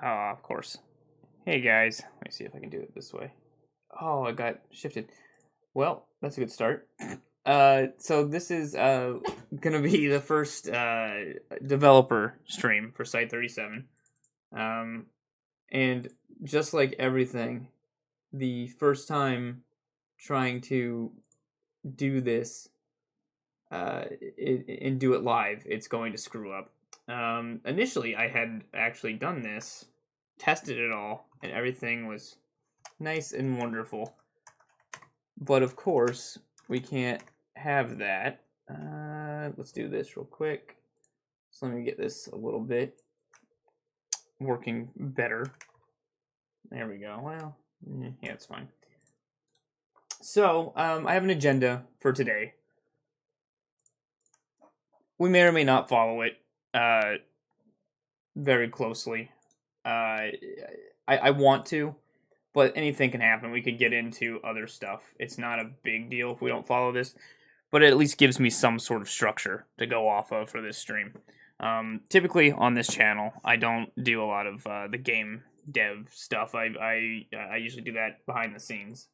Of course. Hey guys, let me see if I can do it this way. Oh, it got shifted. Well, that's a good start. So this is gonna be the first developer stream for Site 37. And just like everything, the first time trying to do this and do it live, it's going to screw up. Initially, I had actually done this, tested it all, and everything was nice and wonderful. But of course, we can't have that. Let's do this real quick. So let me get this a little bit working better. There we go. Well, yeah, it's fine. So, I have an agenda for today. We may or may not follow it very closely. I want to, but anything can happen. We could get into other stuff. It's not a big deal if we don't follow this, but it at least gives me some sort of structure to go off of for this stream. Typically on this channel, I don't do a lot of the game dev stuff. I usually do that behind the scenes.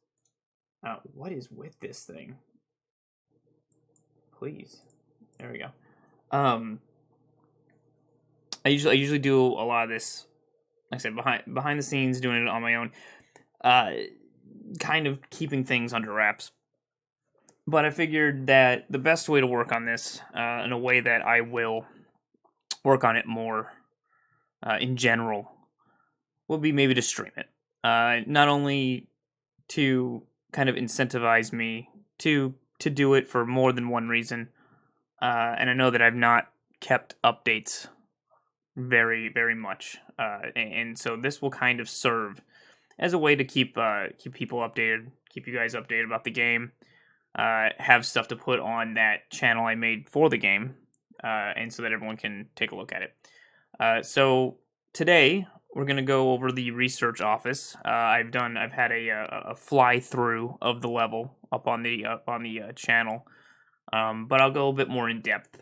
What is with this thing? Please, there we go. I usually do a lot of this, like I said, behind the scenes, doing it on my own, kind of keeping things under wraps. But I figured that the best way to work on this, in a way that I will work on it more in general, will be maybe to stream it. Not only to kind of incentivize me to do it for more than one reason, and I know that I've not kept updates very much, and so this will kind of serve as a way to keep people updated, keep you guys updated about the game, have stuff to put on that channel I made for the game, and so that everyone can take a look at it. So today we're gonna go over the research office. I've had a fly through of the level up on the channel, but I'll go a bit more in depth.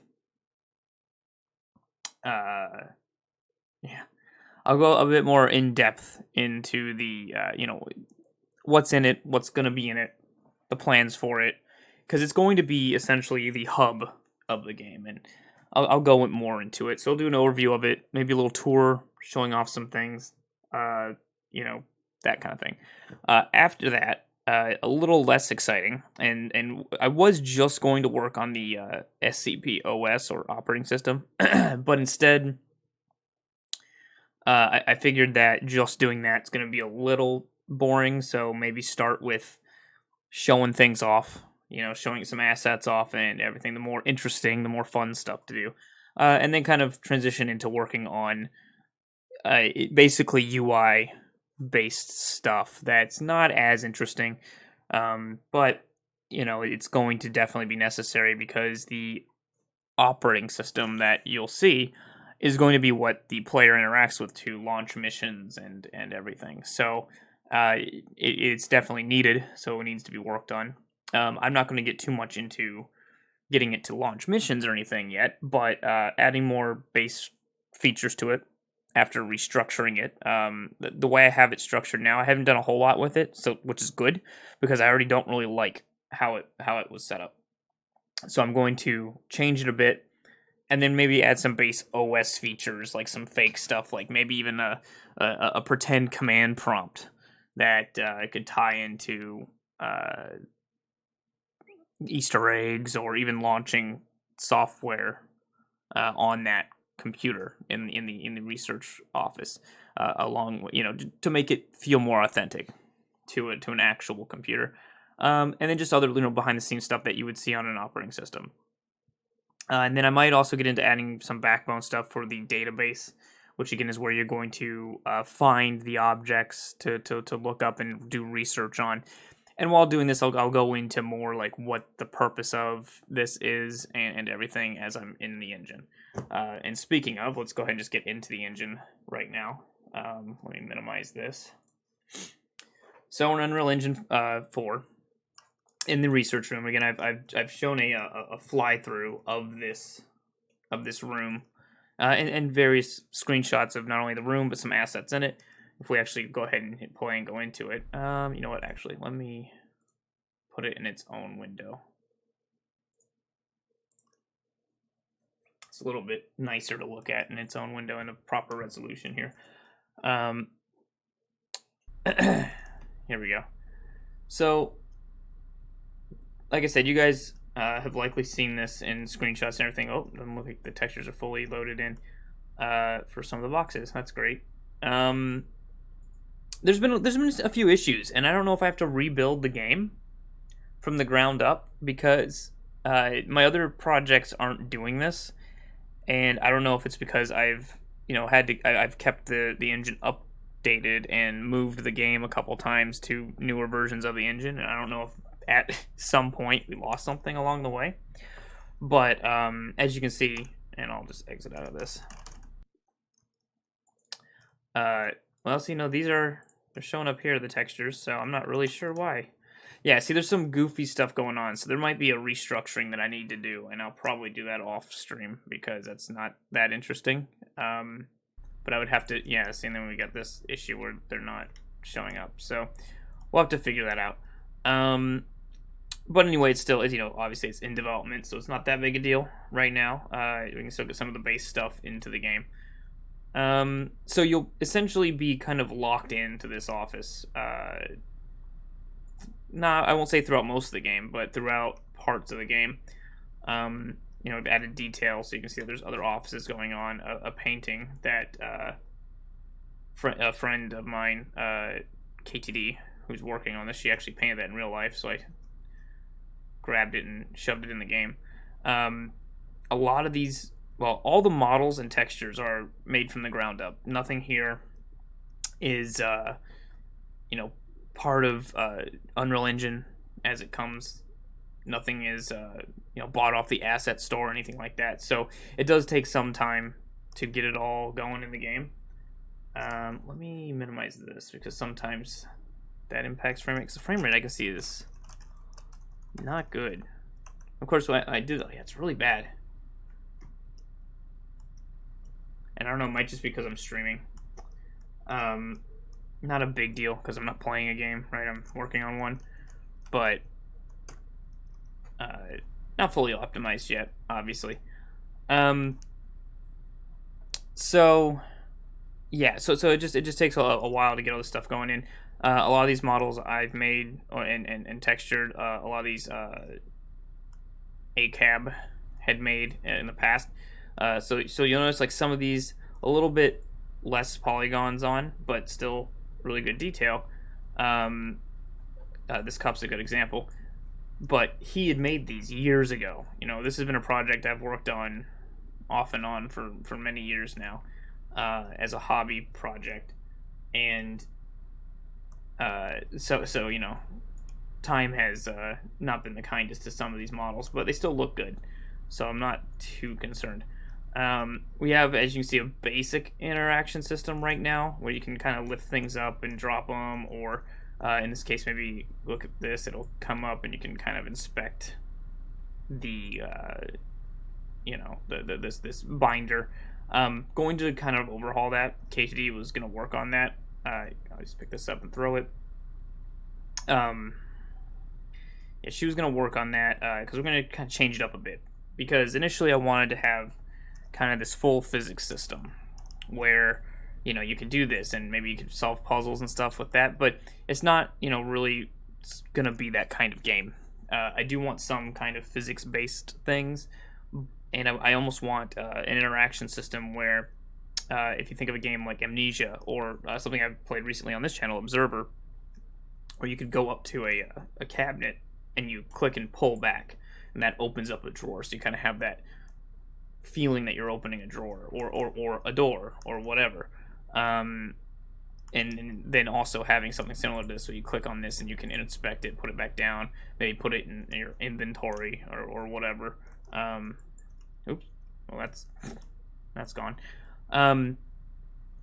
Yeah, I'll go a bit more in depth into the what's in it, what's gonna be in it, the plans for it, because it's going to be essentially the hub of the game, and I'll go more into it. So I'll do an overview of it, maybe a little tour showing off some things, that kind of thing. After that, a little less exciting, and I was just going to work on the SCP OS or operating system, but instead, I figured that just doing that's going to be a little boring. So maybe start with showing things off, showing some assets off and everything. The more interesting, the more fun stuff to do, and then kind of transition into working on basically UI based stuff that's not as interesting, but it's going to definitely be necessary because the operating system that you'll see is going to be what the player interacts with to launch missions and everything. So it's definitely needed. So it needs to be worked on. I'm not going to get too much into getting it to launch missions or anything yet, but adding more base features to it after restructuring it. The way I have it structured now, I haven't done a whole lot with it, so which is good because I already don't really like how it was set up. So I'm going to change it a bit, and then maybe add some base OS features, like some fake stuff, like maybe even a pretend command prompt that could tie into Easter eggs or even launching software on that computer in the research office, along with, to make it feel more authentic to an actual computer, and then just other behind the scenes stuff that you would see on an operating system. And then I might also get into adding some backbone stuff for the database, which again is where you're going to find the objects to look up and do research on. And while doing this, I'll go into more like what the purpose of this is and everything as I'm in the engine. And speaking of, let's go ahead and just get into the engine right now. Let me minimize this. So in Unreal Engine 4. In the research room again, I've shown a fly through of this room, and various screenshots of not only the room but some assets in it. If we actually go ahead and hit play and go into it, you know what? Actually, let me put it in its own window. It's a little bit nicer to look at in its own window in a proper resolution here. Here we go. So, like I said, you guys have likely seen this in screenshots and everything. Oh, doesn't look like the textures are fully loaded in for some of the boxes. That's great. There's been a few issues, and I don't know if I have to rebuild the game from the ground up because my other projects aren't doing this, and I don't know if it's because I've I've kept the engine updated and moved the game a couple times to newer versions of the engine, and I don't know if at some point we lost something along the way. But as you can see, and I'll just exit out of this. Well, so they're showing up here, the textures, so I'm not really sure why. Yeah, see, there's some goofy stuff going on, so there might be a restructuring that I need to do, and I'll probably do that off stream because that's not that interesting. But I would have to, yeah, see, and then we got this issue where they're not showing up, so we'll have to figure that out. But anyway, it's still, obviously it's in development, so it's not that big a deal right now. We can still get some of the base stuff into the game. So you'll essentially be kind of locked into this office. I won't say throughout most of the game, but throughout parts of the game. I've added detail so you can see there's other offices going on. A painting that a friend of mine, KTD, who's working on this, she actually painted that in real life, so I grabbed it and shoved it in the game. A lot of these, well, all the models and textures are made from the ground up. Nothing here is, part of Unreal Engine as it comes. Nothing is, bought off the asset store or anything like that. So it does take some time to get it all going in the game. Let me minimize this because sometimes that impacts frame rate. Because the frame rate I can see is not good. Of course, when I did, yeah, it's really bad. And I don't know, it might just be because I'm streaming. Not a big deal because I'm not playing a game, right? I'm working on one, but not fully optimized yet, obviously. So yeah, so it just takes a while to get all this stuff going in. A lot of these models I've made and textured. A lot of these ACAB had made in the past. So you'll notice like some of these a little bit less polygons on, but still really good detail. This cup's a good example. But he had made these years ago. This has been a project I've worked on off and on for many years now, as a hobby project. And so time has not been the kindest to some of these models, but they still look good. So I'm not too concerned. We have, as you can see, a basic interaction system right now where you can kind of lift things up and drop them, or in this case, maybe look at this, it'll come up and you can kind of inspect the, this binder. Going to kind of overhaul that. KTD was going to work on that. I'll just pick this up and throw it. Yeah, she was going to work on that because we're going to kind of change it up a bit. Because initially I wanted to have kind of this full physics system where you could do this and maybe you could solve puzzles and stuff with that, but it's not really gonna be that kind of game. I do want some kind of physics based things, and I almost want an interaction system where if you think of a game like Amnesia or something I've played recently on this channel, Observer, where you could go up to a cabinet and you click and pull back and that opens up a drawer, so you kind of have that feeling that you're opening a drawer or a door or whatever. And then also having something similar to this, so you click on this and you can inspect it, put it back down, maybe put it in your inventory or whatever. Oops, well that's gone.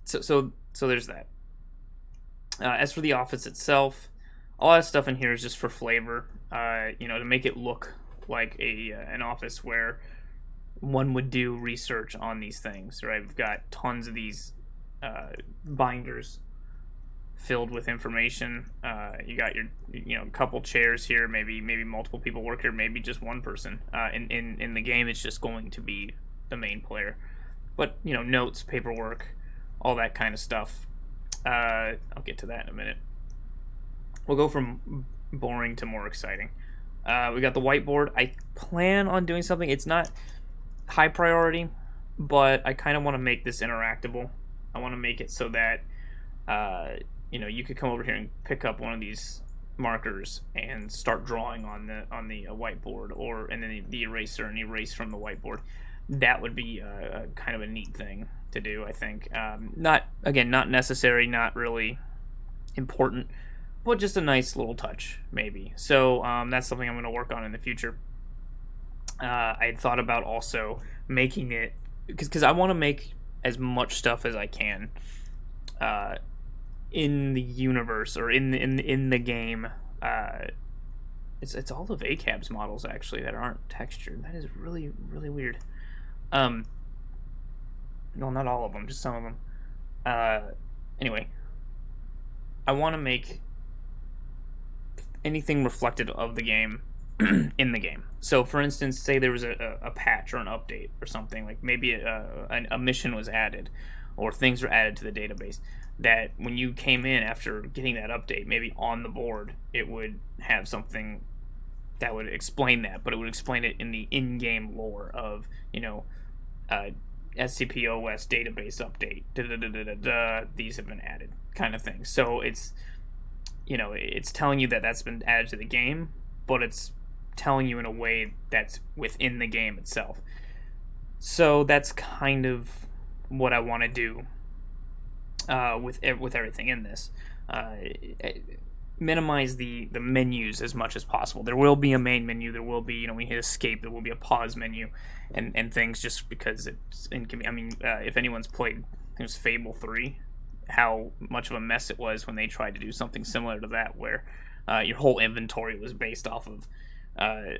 So there's that. As for the office itself, a lot of stuff in here is just for flavor, to make it look like an office where one would do research on these things, right? We've got tons of these binders filled with information. You got your couple chairs here, maybe multiple people work here, maybe just one person. In the game, it's just going to be the main player. But notes, paperwork, all that kind of stuff. I'll get to that in a minute. We'll go from boring to more exciting. We got the whiteboard. I plan on doing something. It's not high priority, but I kind of want to make this interactable. I want to make it so that you could come over here and pick up one of these markers and start drawing on the whiteboard, or and then the eraser and erase from the whiteboard. That would be a kind of a neat thing to do, I think. Not necessary, not really important, but just a nice little touch, maybe. So that's something I'm going to work on in the future. I had thought about also making it, because I want to make as much stuff as I can in the universe, or in the game. It's all of ACAB's models actually that aren't textured. That is really, really weird. No, not all of them, just some of them. Anyway, I want to make anything reflective of the game in the game. So, for instance, say there was a patch or an update or something, like maybe a mission was added, or things were added to the database, that when you came in after getting that update, maybe on the board, it would have something that would explain that, but it would explain it in the in-game lore of, SCP OS database update, these have been added, kind of thing. So it's telling you that that's been added to the game, but it's telling you in a way that's within the game itself. So that's kind of what I want to do with everything in this. Minimize the menus as much as possible. There will be a main menu. There will be, when you hit escape, there will be a pause menu and things, just because it's inconvenient. I mean, if anyone's played, it was Fable 3, how much of a mess it was when they tried to do something similar to that, where your whole inventory was based off of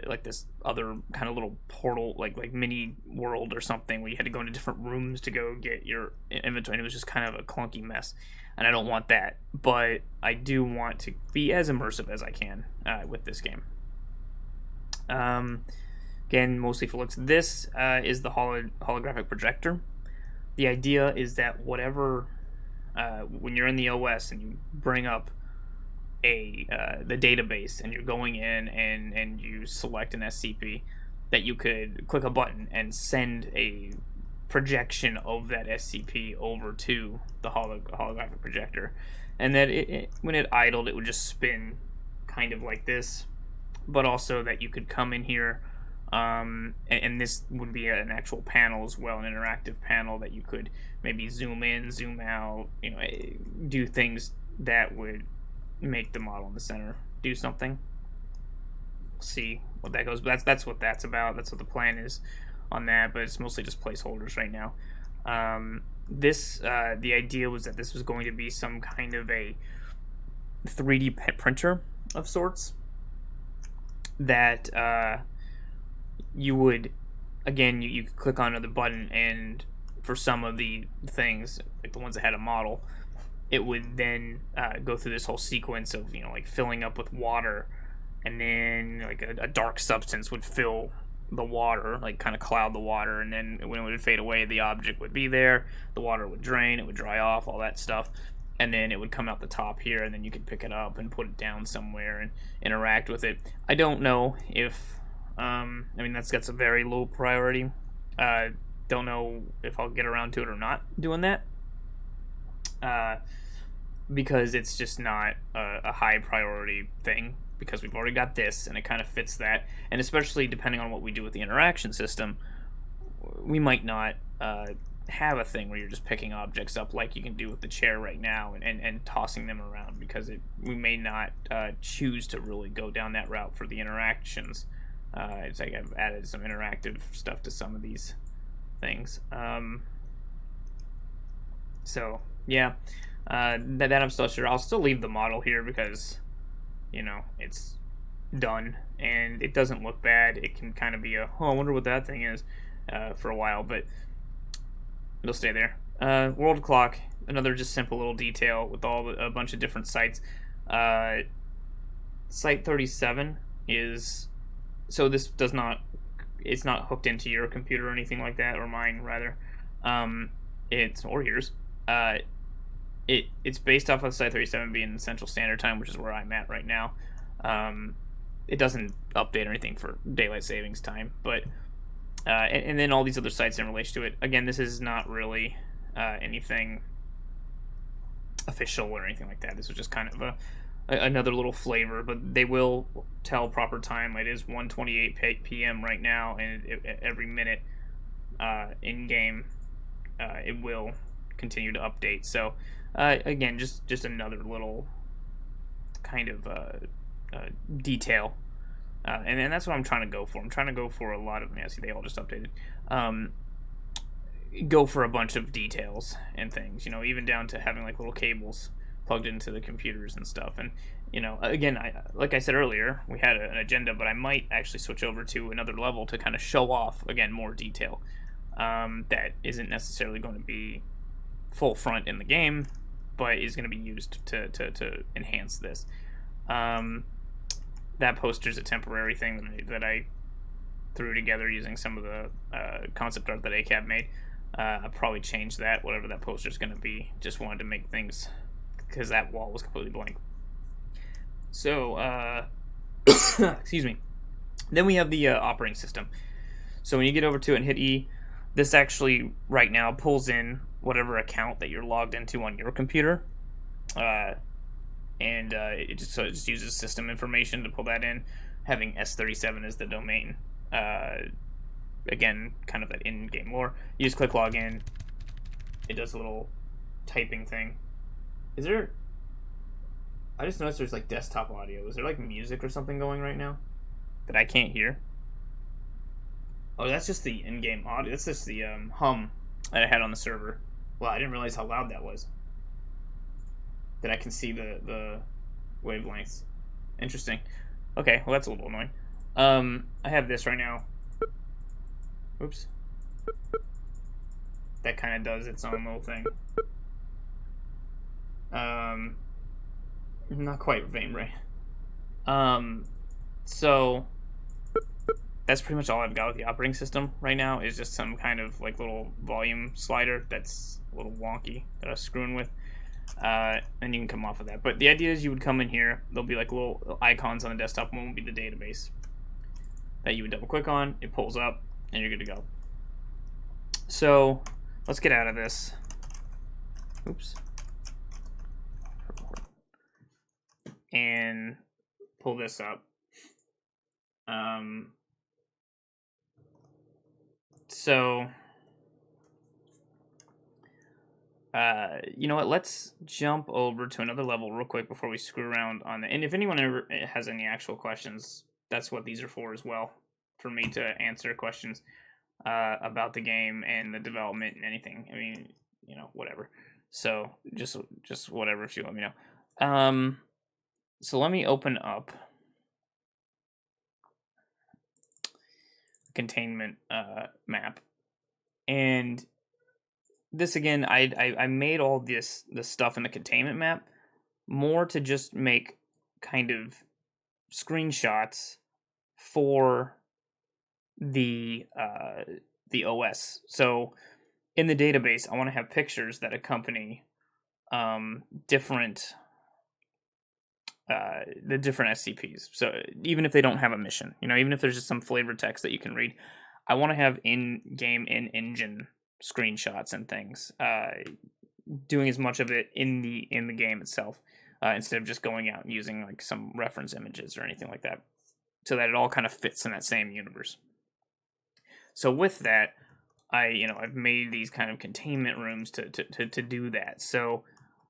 like this other kind of little portal, like mini world or something, where you had to go into different rooms to go get your inventory, and it was just kind of a clunky mess. And I don't want that, but I do want to be as immersive as I can with this game. Again, mostly for looks. This is the holographic projector. The idea is that whatever, when you're in the OS and you bring up the database and you're going in and you select an SCP, that you could click a button and send a projection of that SCP over to the holographic projector, and that when it idled, it would just spin kind of like this, but also that you could come in here, and this would be an actual panel as well, an interactive panel that you could maybe zoom in, zoom out, do things that would make the model in the center do something. We'll see what that goes, but that's what that's about. That's what the plan is on that, but it's mostly just placeholders right now. The idea was that this was going to be some kind of a 3D printer of sorts, that you would, again, you could click on the button, and for some of the things, like the ones that had a model, it would then go through this whole sequence of like filling up with water, and then like a dark substance would fill the water, like kind of cloud the water, and then when it would fade away, the object would be there, the water would drain, it would dry off, all that stuff, and then it would come out the top here, and then you could pick it up and put it down somewhere and interact with it. I don't know if that's a very low priority. Don't know if I'll get around to it or not doing that, because it's just not a high priority thing, because we've already got this and it kind of fits that. And especially depending on what we do with the interaction system, we might not have a thing where you're just picking objects up like you can do with the chair right now and tossing them around, because we may not choose to really go down that route for the interactions. It's like I've added some interactive stuff to some of these things. So yeah, that I'm still sure. I'll still leave the model here because it's done and it doesn't look bad. It can kind of be I wonder what that thing is. for a while, but it'll stay there. World clock, another just simple little detail with a bunch of different sites. Site 37 is, so this does not, it's not hooked into your computer or anything like that, or mine rather. It's, or yours. It's based off of Site 37 being Central Standard Time, which is where I'm at right now. It doesn't update or anything for daylight savings time, but and then all these other sites in relation to it. Again, this is not really anything official or anything like that. This was just kind of another little flavor, but they will tell proper time. It is 1:28 p.m. right now, and every minute in game it will continue to update. So again, just another little kind of detail, and that's what I'm trying to go for. I'm trying to go for a lot of, yeah, see, they all just updated. Go for a bunch of details and things, even down to having like little cables plugged into the computers and stuff. And again, like I said earlier, we had an agenda, but I might actually switch over to another level to kind of show off again more detail that isn't necessarily going to be full front in the game, but is going to be used to enhance this. That poster's a temporary thing that I threw together using some of the concept art that ACAB made. I'll probably change that, whatever that poster's going to be. Just wanted to make things, because that wall was completely blank. So, excuse me. Then we have the operating system. So when you get over to it and hit E, this actually right now pulls in whatever account that you're logged into on your computer. And it just uses system information to pull that in, having S37 as the domain. Again, kind of that in-game lore. You just click login. It does a little typing thing. Is there... I just noticed there's like desktop audio. Is there like music or something going right now that I can't hear? Oh, that's just the in-game audio. That's just the hum that I had on the server. Well, I didn't realize how loud that was. That I can see the wavelengths. Interesting. Okay, well that's a little annoying. I have this right now. Oops. That kind of does its own little thing. Not quite frame rate. So that's pretty much all I've got with the operating system right now, is just some kind of like little volume slider that's a little wonky that I was screwing with. And you can come off of that. But the idea is you would come in here, there'll be like little icons on the desktop. One will be the database that you would double click on, it pulls up, and you're good to go. So let's get out of this. Oops. And pull this up. So you know what, let's jump over to another level real quick before we screw around on the, and if anyone ever has any actual questions, that's what these are for as well, for me to answer questions about the game and the development and anything. I mean, whatever. So just whatever, if you let me know. So let me open up containment map, and this again, I made all this stuff in the containment map more to just make kind of screenshots for the OS. So in the database, I want to have pictures that accompany different the different SCPs. So even if they don't have a mission, even if there's just some flavor text that you can read, I want to have in-game, in-engine screenshots and things, doing as much of it in the game itself, instead of just going out and using like some reference images or anything like that, so that it all kind of fits in that same universe. So with that, I've made these kind of containment rooms to do that. So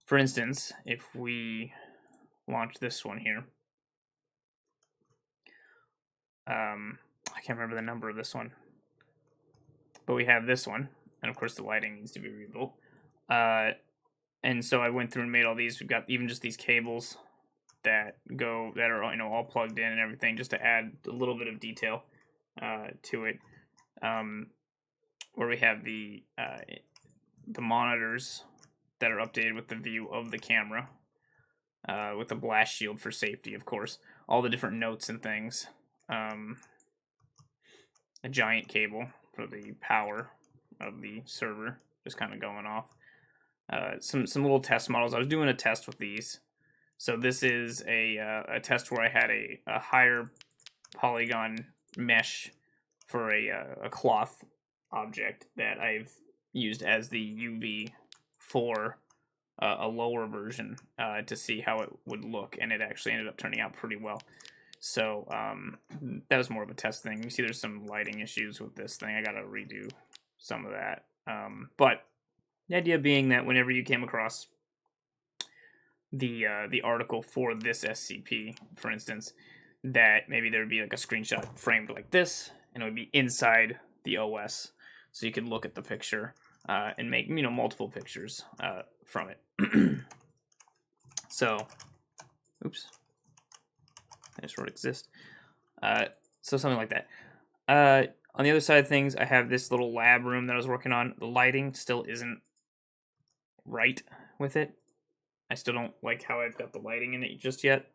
for instance, if we launch this one here, I can't remember the number of this one, but we have this one, and of course the lighting needs to be rebuilt. And so I went through and made all these. We've got even just these cables that are all plugged in and everything, just to add a little bit of detail to it. where we have the monitors that are updated with the view of the camera, with the blast shield for safety, of course. All the different notes and things. A giant cable for the power of the server, just kind of going off. Some little test models. I was doing a test with these. So this is a test where I had a higher polygon mesh for a cloth object that I've used as the UV for a lower version to see how it would look, and it actually ended up turning out pretty well. So that was more of a test thing. You see there's some lighting issues with this thing. I gotta redo some of that. But the idea being that whenever you came across the article for this SCP, for instance, that maybe there would be like a screenshot framed like this, and it would be inside the OS, so you could look at the picture and make multiple pictures from it. So, oops, I just wrote exist. So something like that. On the other side of things, I have this little lab room that I was working on. The lighting still isn't right with it. I still don't like how I've got the lighting in it just yet.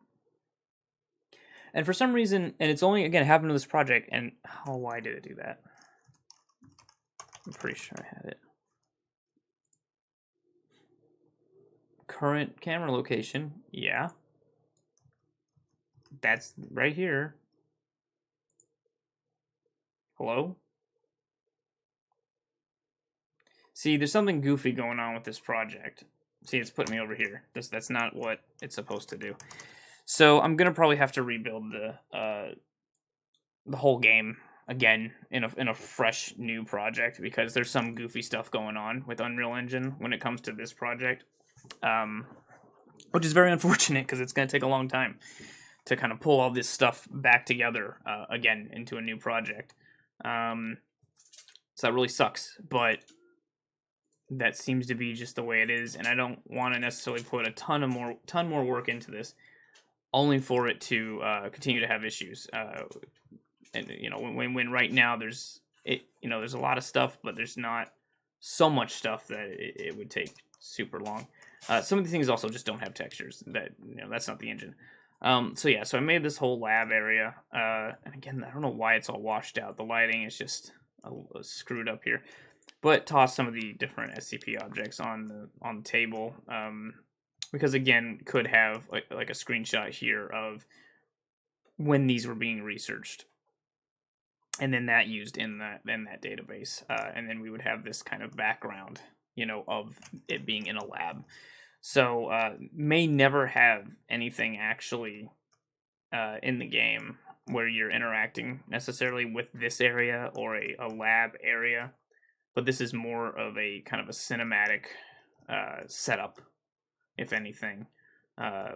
And for some reason, and it's only, again, happened to this project, and why did it do that? I'm pretty sure I had it. Current camera location, yeah. That's right here. Hello? See, there's something goofy going on with this project. See, it's putting me over here. That's not what it's supposed to do. So I'm gonna probably have to rebuild the whole game again in a fresh new project, because there's some goofy stuff going on with Unreal Engine when it comes to this project, which is very unfortunate because it's gonna take a long time to kind of pull all this stuff back together again into a new project. So that really sucks, but that seems to be just the way it is, and I don't want to necessarily put a ton more work into this, only for it to continue to have issues. And when right now there's a lot of stuff, but there's not so much stuff that it would take super long. Some of the things also just don't have textures. That's not the engine. So I made this whole lab area, and again, I don't know why it's all washed out. The lighting is just screwed up here. But toss some of the different SCP objects on the table, because again, could have like a screenshot here of when these were being researched, and then that used in that database, and then we would have this kind of background, of it being in a lab. So may never have anything actually in the game where you're interacting necessarily with this area or a lab area. But this is more of a kind of a cinematic setup, if anything, to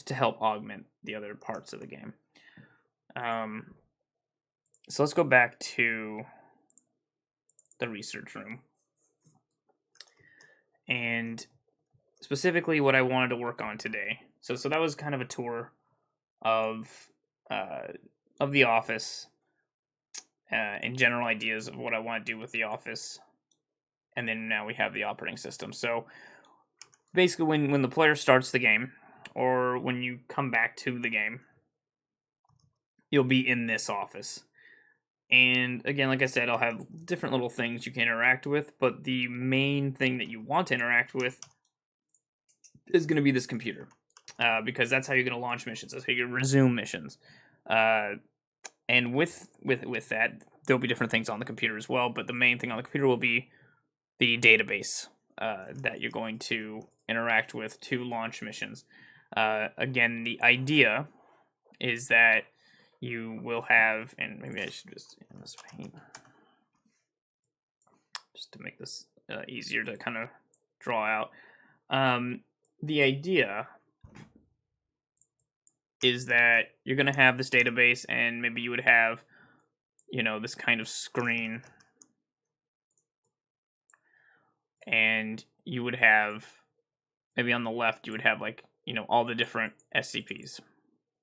help augment the other parts of the game. So let's go back to the research room, and specifically what I wanted to work on today. So that was kind of a tour of the office. And general ideas of what I want to do with the office, and then now we have the operating system. So basically, when the player starts the game, or when you come back to the game, you'll be in this office. And again, like I said, I'll have different little things you can interact with, but the main thing that you want to interact with is going to be this computer, because that's how you're going to launch missions. That's how you're going to resume missions. And with that, there'll be different things on the computer as well, but the main thing on the computer will be the database that you're going to interact with to launch missions. Again, the idea is that you will have, and maybe I should just this paint just to make this easier to kind of draw out. The idea is that you're going to have this database, and maybe you would have, this kind of screen, and you would have, maybe on the left, you would have all the different SCPs,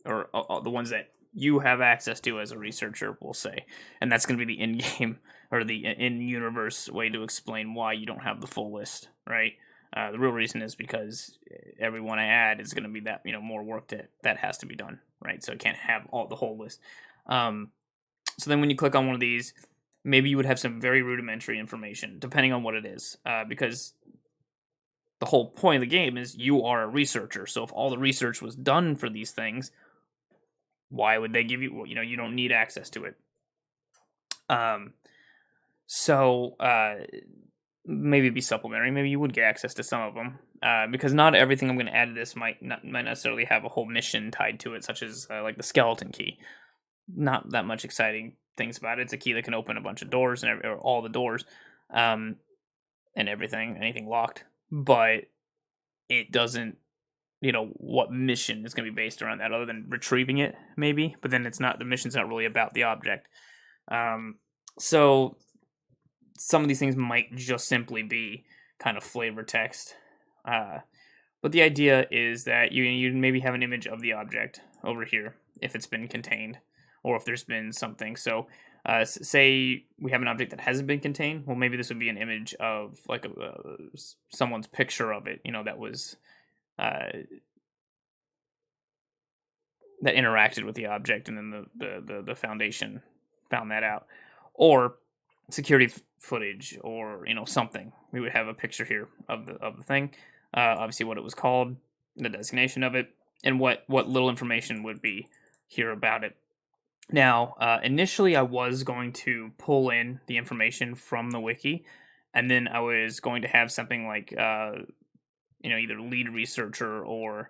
or all the ones that you have access to as a researcher, we'll say, and that's going to be the in-game or the in-universe way to explain why you don't have the full list, right? The real reason is because everyone I add is going to be that more work that has to be done, right? So I can't have the whole list. So then when you click on one of these, maybe you would have some very rudimentary information, depending on what it is, because the whole point of the game is you are a researcher. So if all the research was done for these things, why would they give you? You don't need access to it. So maybe it'd be supplementary. Maybe you would get access to some of them, because not everything I'm going to add to this might necessarily have a whole mission tied to it, such as like the skeleton key. Not that much exciting things about it. It's a key that can open a bunch of doors or all the doors, and anything locked. But it doesn't, what mission is going to be based around that, other than retrieving it, maybe. But then the mission's not really about the object. So some of these things might just simply be kind of flavor text. But the idea is that you maybe have an image of the object over here if it's been contained, or if there's been something. So say we have an object that hasn't been contained. Well, maybe this would be an image of like someone's picture of it, that was that interacted with the object, and then the Foundation found that out, or security footage, or something. We would have a picture here of the thing, obviously what it was called, the designation of it, and what little information would be here about it. Now, initially I was going to pull in the information from the wiki, and then I was going to have something like either lead researcher or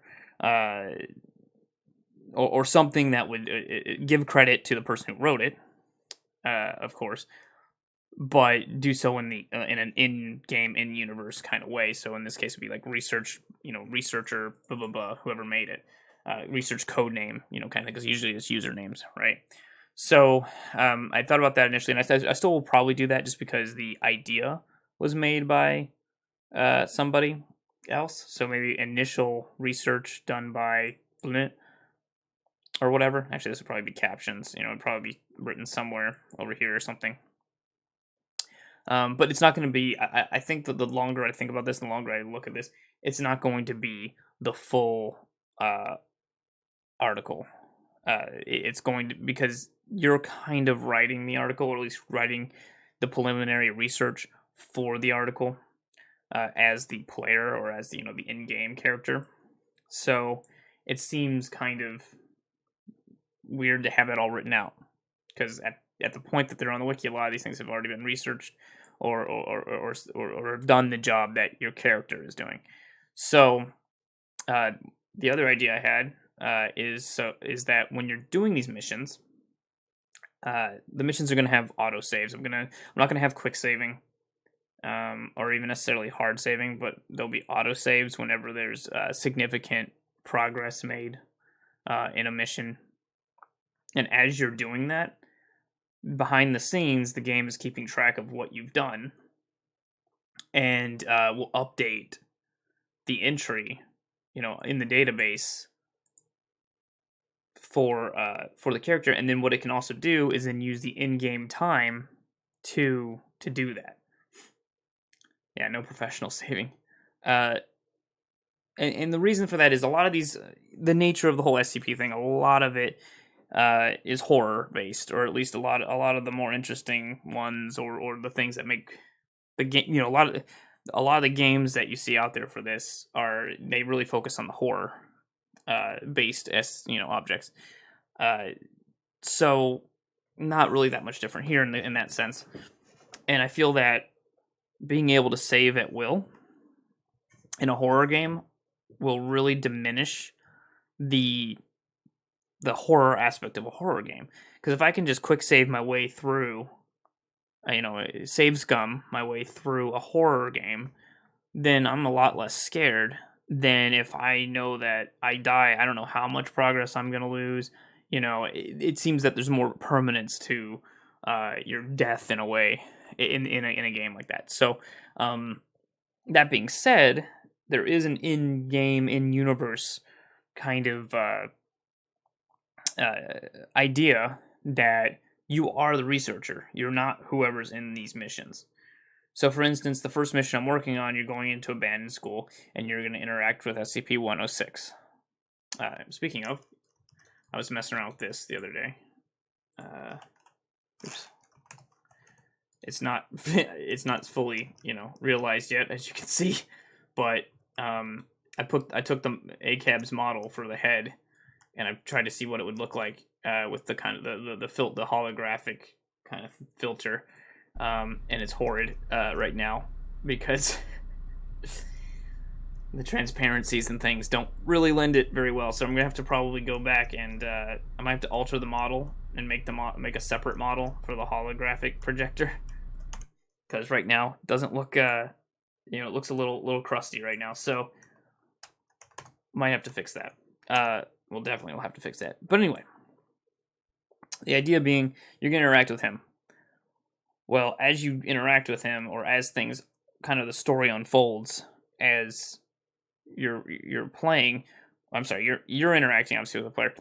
something that would give credit to the person who wrote it, of course, but do so in an in-game, in-universe kind of way. So in this case, it'd be like researcher, blah blah blah, whoever made it, research code name, kind of, because usually it's usernames, right? So I thought about that initially, and I still will probably do that, just because the idea was made by somebody else. So maybe initial research done by Blunt or whatever. Actually, this would probably be captions. It'd probably be written somewhere over here or something. But it's not going to be. I think that the longer I think about this, the longer I look at this, it's not going to be the full article. It's going to, because you're kind of writing the article, or at least writing the preliminary research for the article as the player, or as the in-game character. So it seems kind of weird to have that all written out, because at the point that they're on the wiki, a lot of these things have already been researched or done the job that your character is doing. So the other idea I had is that when you're doing these missions, the missions are going to have auto saves. I'm not going to have quick saving, or even necessarily hard saving, but there'll be auto saves whenever there's significant progress made in a mission. And as you're doing that, behind the scenes, the game is keeping track of what you've done, and will update the entry, in the database for the character. And then what it can also do is then use the in-game time to do that. Yeah, no professional saving. And the reason for that is a lot of these, the nature of the whole SCP thing, a lot of it is horror based, or at least a lot of the more interesting ones, or the things that make the game. A lot of the games that you see out there for this they really focus on the horror based objects. So not really that much different here in that sense. And I feel that being able to save at will in a horror game will really diminish the horror aspect of a horror game. Because if I can just quick save my way through, save scum my way through a horror game, then I'm a lot less scared than if I know that I die. I don't know how much progress I'm going to lose. It seems that there's more permanence to your death in a way in a game like that. So that being said, there is an in-game, in-universe kind of idea that you are the researcher. You're not whoever's in these missions. So, for instance, the first mission I'm working on, you're going into abandoned school and you're going to interact with SCP 106. Speaking of, I was messing around with this the other day. Oops. It's not it's not fully realized yet, as you can see, but I took the ACAB's model for the head, and I tried to see what it would look like with the kind of the holographic kind of filter, and it's horrid right now because the transparencies and things don't really lend it very well. So I'm gonna have to probably go back and I might have to alter the model and make a separate model for the holographic projector, because right now it doesn't look it looks a little crusty right now. So might have to fix that. We'll definitely have to fix that. But anyway, the idea being you're gonna interact with him. Well, as you interact with him, or as things kind of the story unfolds, as you're playing, I'm sorry, you're interacting obviously with the player.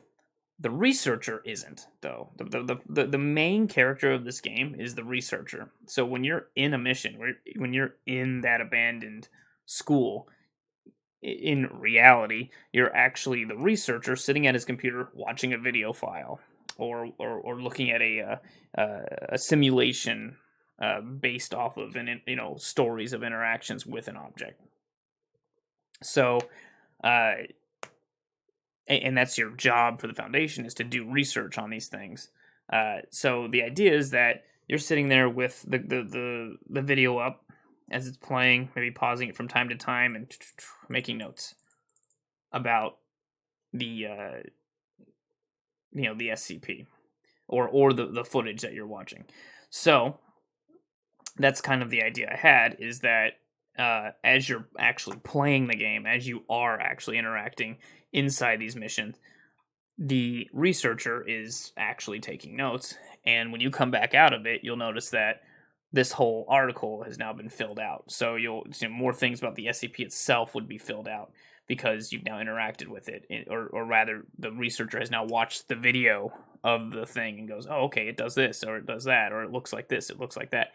The researcher isn't, though. The main character of this game is the researcher. So when you're in a mission, when you're in that abandoned school, in reality, you're actually the researcher sitting at his computer watching a video file, or looking at a simulation based off of stories of interactions with an object. So, and that's your job for the Foundation, is to do research on these things. So the idea is that you're sitting there with the video up as it's playing, maybe pausing it from time to time and making notes about the the SCP or the footage that you're watching. So that's kind of the idea I had, is that as you're actually playing the game, as you are actually interacting inside these missions, the researcher is actually taking notes. And when you come back out of it, you'll notice that this whole article has now been filled out. So you'll see more things about the SCP itself would be filled out because you've now interacted with it, or rather, the researcher has now watched the video of the thing and goes, "Oh, okay, it does this, or it does that, or it looks like this, it looks like that."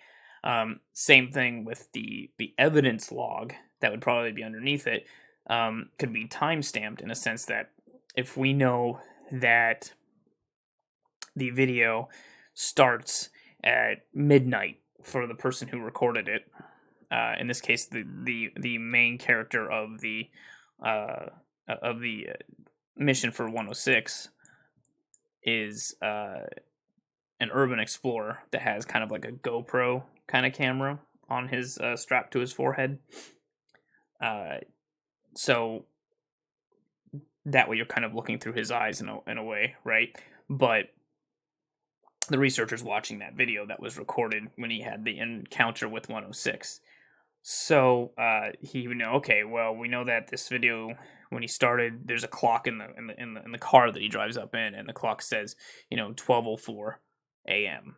Same thing with the evidence log that would probably be underneath it. Could be time stamped in a sense that if we know that the video starts at midnight for the person who recorded it, in this case, the main character of the mission for 106 is an urban explorer that has kind of like a GoPro kind of camera on his strapped to his forehead. So that way you're kind of looking through his eyes in a way, right? But the researcher's watching that video that was recorded when he had the encounter with 106. So he would know, okay, well, we know that this video, when he started, there's a clock in the car that he drives up in, and the clock says 12:04 a.m.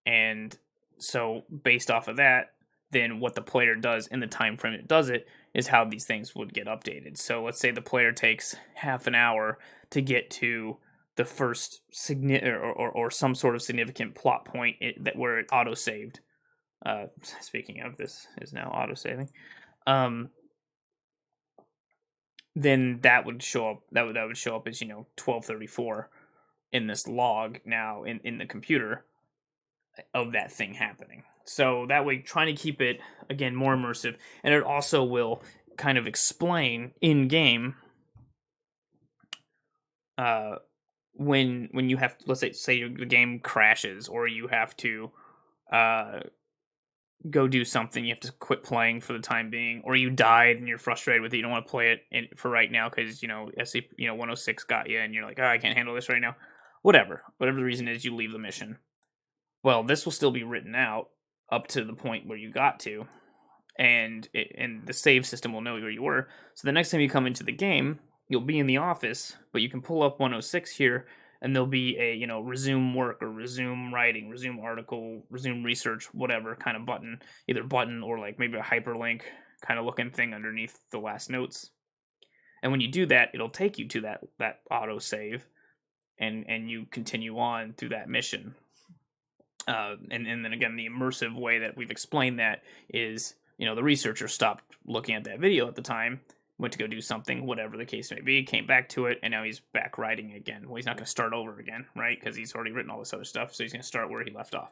And so based off of that, then what the player does in the time frame it does it is how these things would get updated. So let's say the player takes half an hour to get to the first or some sort of significant plot point that where it auto saved. Speaking of, this is now auto saving. Then that would show up. That would show up as 12:34 in this log now in the computer of that thing happening. So that way, trying to keep it again more immersive, and it also will kind of explain in game when you have, let's say the game crashes, or you have to go do something, you have to quit playing for the time being, or you died and you're frustrated with it, you don't want to play it for right now because SCP 106 got you, and you're like, oh, I can't handle this right now. Whatever the reason is, you leave the mission. Well, this will still be written out up to the point where you got to, and the save system will know where you were. So the next time you come into the game, you'll be in the office, but you can pull up 106 here, and there'll be a resume work, or resume writing, resume article, resume research, whatever kind of button, either button or like maybe a hyperlink kind of looking thing underneath the last notes. And when you do that, it'll take you to that auto save, and you continue on through that mission. And then again, the immersive way that we've explained that is, the researcher stopped looking at that video at the time, went to go do something, whatever the case may be, came back to it, and now he's back writing again. Well, he's not going to start over again, right? Because he's already written all this other stuff, so he's going to start where he left off.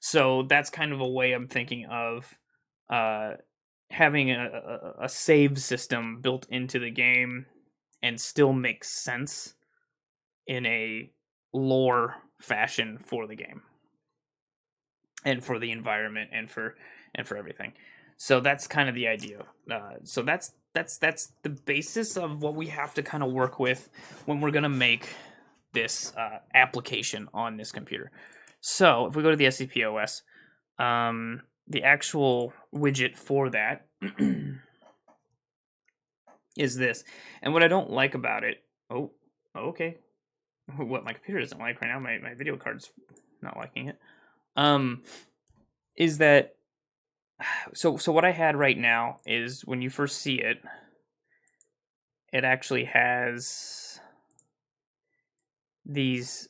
So that's kind of a way I'm thinking of having a save system built into the game and still makes sense in a lore fashion for the game and for the environment and for everything. So that's kind of the idea. So that's the basis of what we have to kind of work with when we're gonna make this application on this computer. So if we go to the SCP OS, the actual widget for that is this. And what I don't like about it, okay, what my computer doesn't like right now, my video card's not liking it, is that, so what I had right now is when you first see it, it actually has these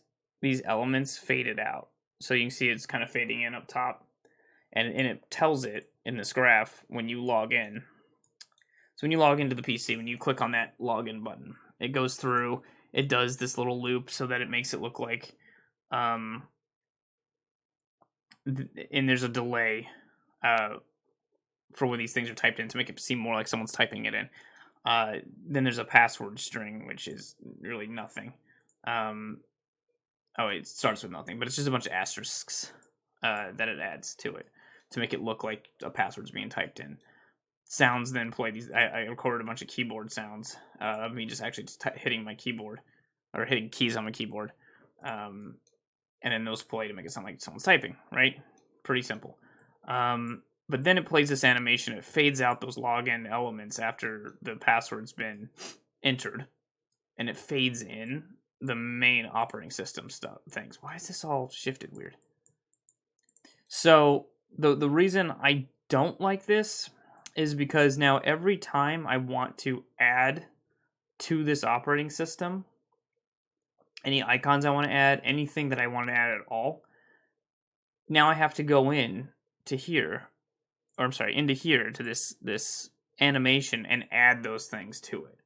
elements faded out. So you can see it's kind of fading in up top, and it tells it in this graph when you log in. So when you log into the PC, when you click on that login button, it goes through, it does this little loop so that it makes it look like, and there's a delay for when these things are typed in to make it seem more like someone's typing it in. Then there's a password string, which is really nothing. It starts with nothing, but it's just a bunch of asterisks that it adds to it to make it look like a password's being typed in. Sounds then play these. I recorded a bunch of keyboard sounds of me just actually hitting my keyboard or hitting keys on my keyboard, and then those play to make it sound like someone's typing. Right, pretty simple. But then it plays this animation. It fades out those login elements after the password's been entered, and it fades in the main operating system stuff things. Why is this all shifted weird? So the reason I don't like this is because now every time I want to add to this operating system, any icons I want to add, anything that I want to add at all, now I have to go in to here, or I'm sorry, into here to this animation and add those things to it.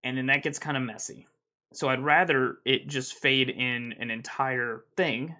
And then that gets kind of messy. So I'd rather it just fade in an entire thing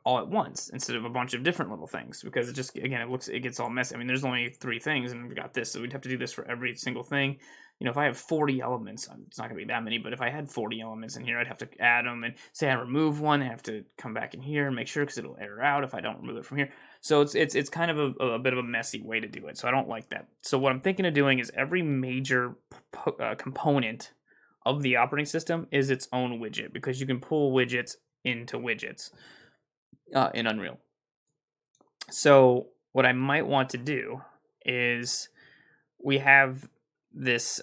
all at once instead of a bunch of different little things, because it just, again, it gets all messy. I mean, there's only 3 things and we got this, so we'd have to do this for every single thing. If I have 40 elements, it's not gonna be that many, but if I had 40 elements in here, I'd have to add them, and say I remove one, I have to come back in here and make sure, because it'll error out if I don't remove it from here. So it's kind of a bit of a messy way to do it, so I don't like that. So what I'm thinking of doing is every major component of the operating system is its own widget, because you can pull widgets into widgets in Unreal. So what I might want to do is, we have this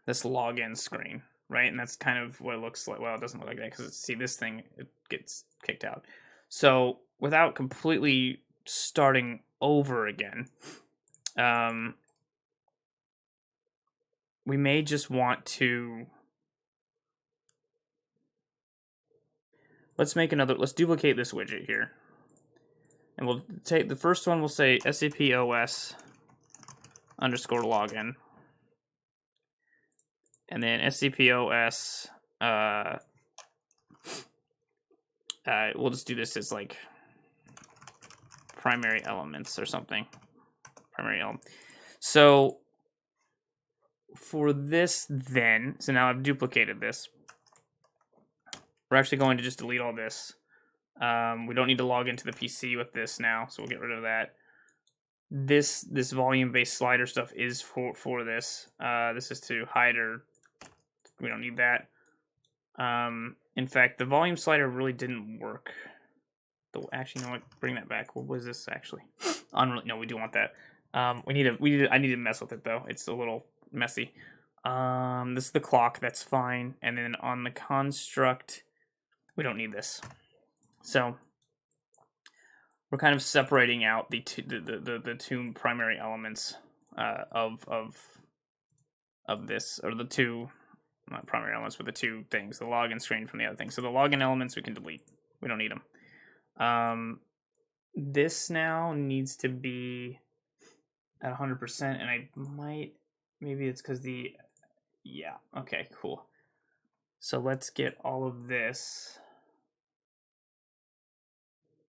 this login screen, right? And that's kind of what it looks like. Well, it doesn't look like that because, see, this thing, it gets kicked out. So without completely starting over again, we may just want to, let's duplicate this widget here. And we'll take the first one, we'll say SCP OS underscore login. And then SCP OS, we'll just do this as like primary elements or something. Primary element. So for this then, so now I've duplicated this. We're actually going to just delete all this. We don't need to log into the PC with this now, so we'll get rid of that. This volume-based slider stuff is for this. This is to hide, or we don't need that. In fact, the volume slider really didn't work. Actually, you know what? Bring that back. What was this actually? No, we do want that. I need to mess with it though. It's a little messy. This is the clock. That's fine. And then on the construct, we don't need this. So we're kind of separating out the two primary elements of of this, or the two, not primary elements, but the two things, the login screen from the other thing. So the login elements we can delete. We don't need them. This now needs to be at 100%, and I might, maybe it's because yeah, okay, cool. So let's get all of this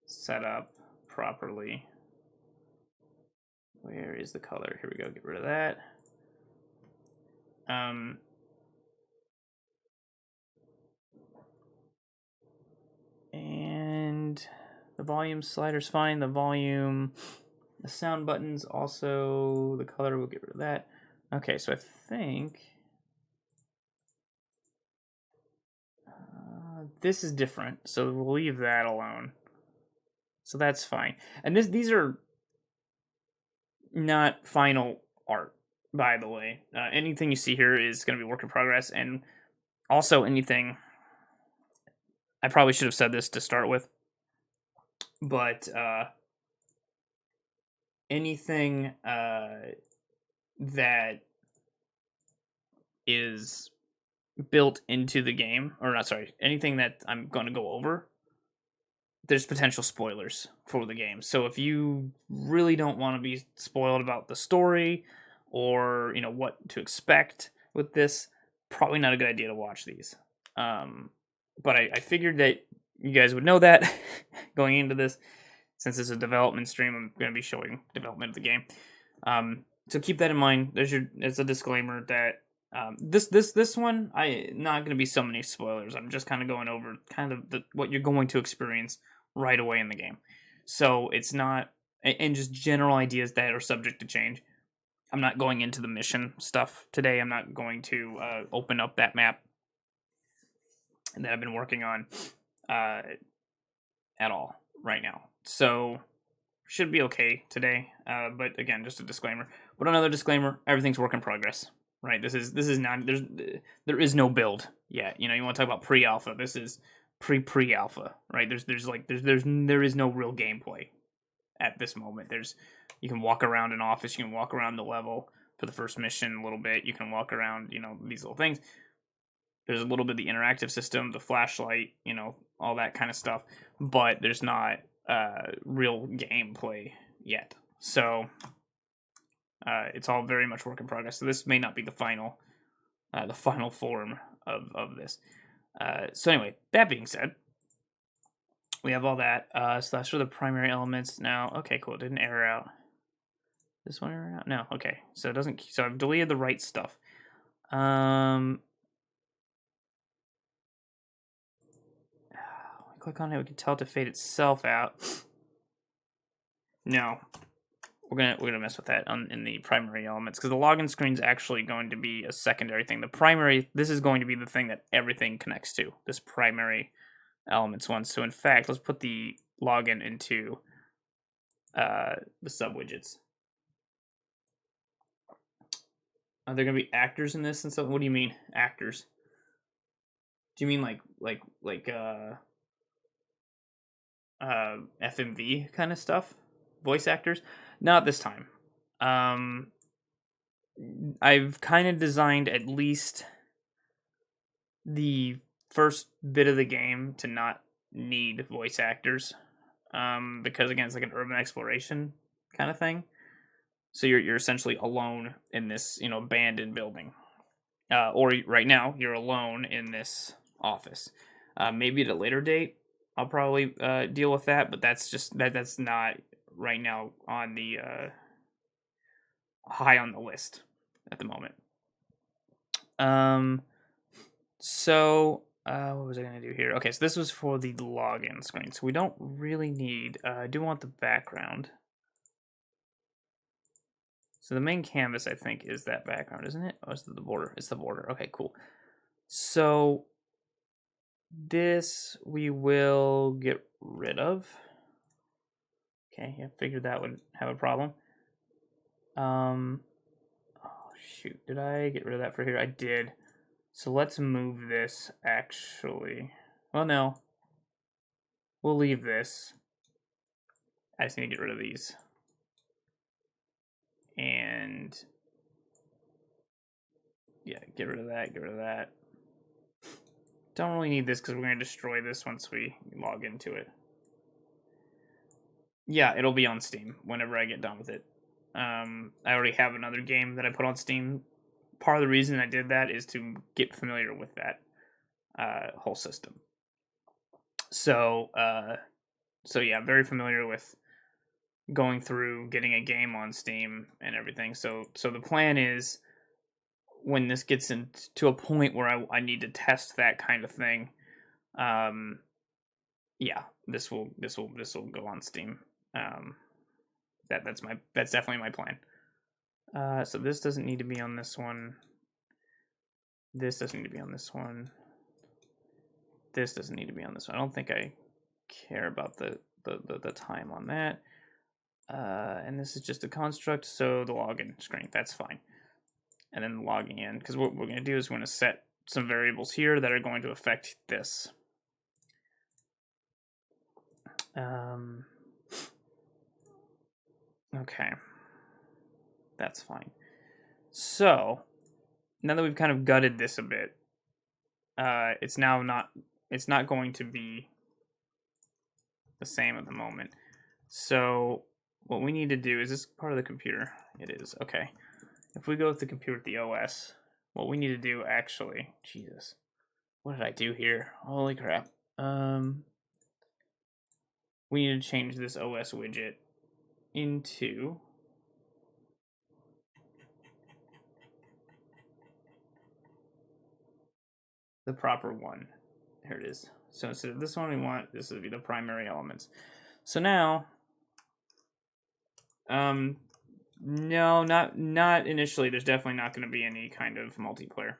set up properly. Where is the color? Here we go, get rid of that. And the volume slider's fine. The sound buttons also, the color, we'll get rid of that. Okay, so I think this is different, so we'll leave that alone. So that's fine. And these are not final art, by the way. Anything you see here is going to be work in progress, and also anything. I probably should have said this to start with, but anything that is built into the game, or not, sorry, anything that I'm going to go over, there's potential spoilers for the game. So if you really don't want to be spoiled about the story or, you know, what to expect with this, probably not a good idea to watch these. But I figured that you guys would know that going into this. Since it's a development stream, I'm going to be showing development of the game. So keep that in mind. It's a disclaimer that this one, not going to be so many spoilers. I'm just kind of going over kind of what you're going to experience right away in the game. So it's not, and just general ideas that are subject to change. I'm not going into the mission stuff today. I'm not going to open up that map that I've been working on at all right now. So should be okay today. But again, just a disclaimer. But another disclaimer: everything's work in progress. Right? This is not there is no build yet. You know, you want to talk about pre-alpha. This is pre-alpha. Right? There is no real gameplay at this moment. You can walk around an office. You can walk around the level for the first mission a little bit. You can walk around. You know, these little things. There's a little bit of the interactive system, the flashlight, you know, all that kind of stuff, but there's not real gameplay yet. So it's all very much work in progress. So this may not be the final form of this. So anyway, that being said, we have all that. So that's for the primary elements now. Okay, cool. It didn't error out. This one error out? No. Okay. So it doesn't. So I've deleted the right stuff. Click on it, we can tell it to fade itself out. No, we're gonna mess with that in the primary elements, because the login screen is actually going to be a secondary thing. The primary, this is going to be the thing that everything connects to. This primary elements one. So in fact, let's put the login into the sub widgets. Are there gonna be actors in this and stuff? What do you mean actors? Do you mean like FMV kind of stuff? Voice actors? Not this time. I've kind of designed at least the first bit of the game to not need voice actors, because again, it's like an urban exploration kind of thing. So you're essentially alone in this, you know, abandoned building, or right now you're alone in this office. Maybe at a later date, I'll probably deal with that, but that's not right now on the high on the list at the moment. So what was I gonna do here? Okay, so this was for the login screen, so we don't really need. I do want the background. So the main canvas, I think, is that background, isn't it? Oh, it's the border. It's the border. Okay, cool. So this we will get rid of. Okay, yeah, figured that would have a problem. Oh shoot, did I get rid of that for here? I did. So let's move this, actually. Well, no. We'll leave this. I just need to get rid of these. And Yeah, get rid of that, get rid of that. Don't really need this because we're going to destroy this once we log into it. Yeah, it'll be on Steam whenever I get done with it. I already have another game that I put on Steam. Part of the reason I did that is to get familiar with that whole system. So yeah, very familiar with going through getting a game on Steam and everything. So the plan is when this gets into a point where I need to test that kind of thing, yeah, this will go on Steam. That's definitely my plan. So this doesn't need to be on this one. This doesn't need to be on this one. This doesn't need to be on this one. I don't think I care about the time on that. And this is just a construct, so the login screen, that's fine. And then logging in, because what we're going to do is we're going to set some variables here that are going to affect this. Okay. That's fine. So, now that we've kind of gutted this a bit, it's not going to be the same at the moment. So, what we need to do, is this part of the computer? It is, okay. If we go with the computer with the OS, what we need to do actually, Jesus, what did I do here? Holy crap. We need to change this OS widget into the proper one. Here it is. So instead of this one, we want this to be the primary elements. So now, no, not initially. There's definitely not going to be any kind of multiplayer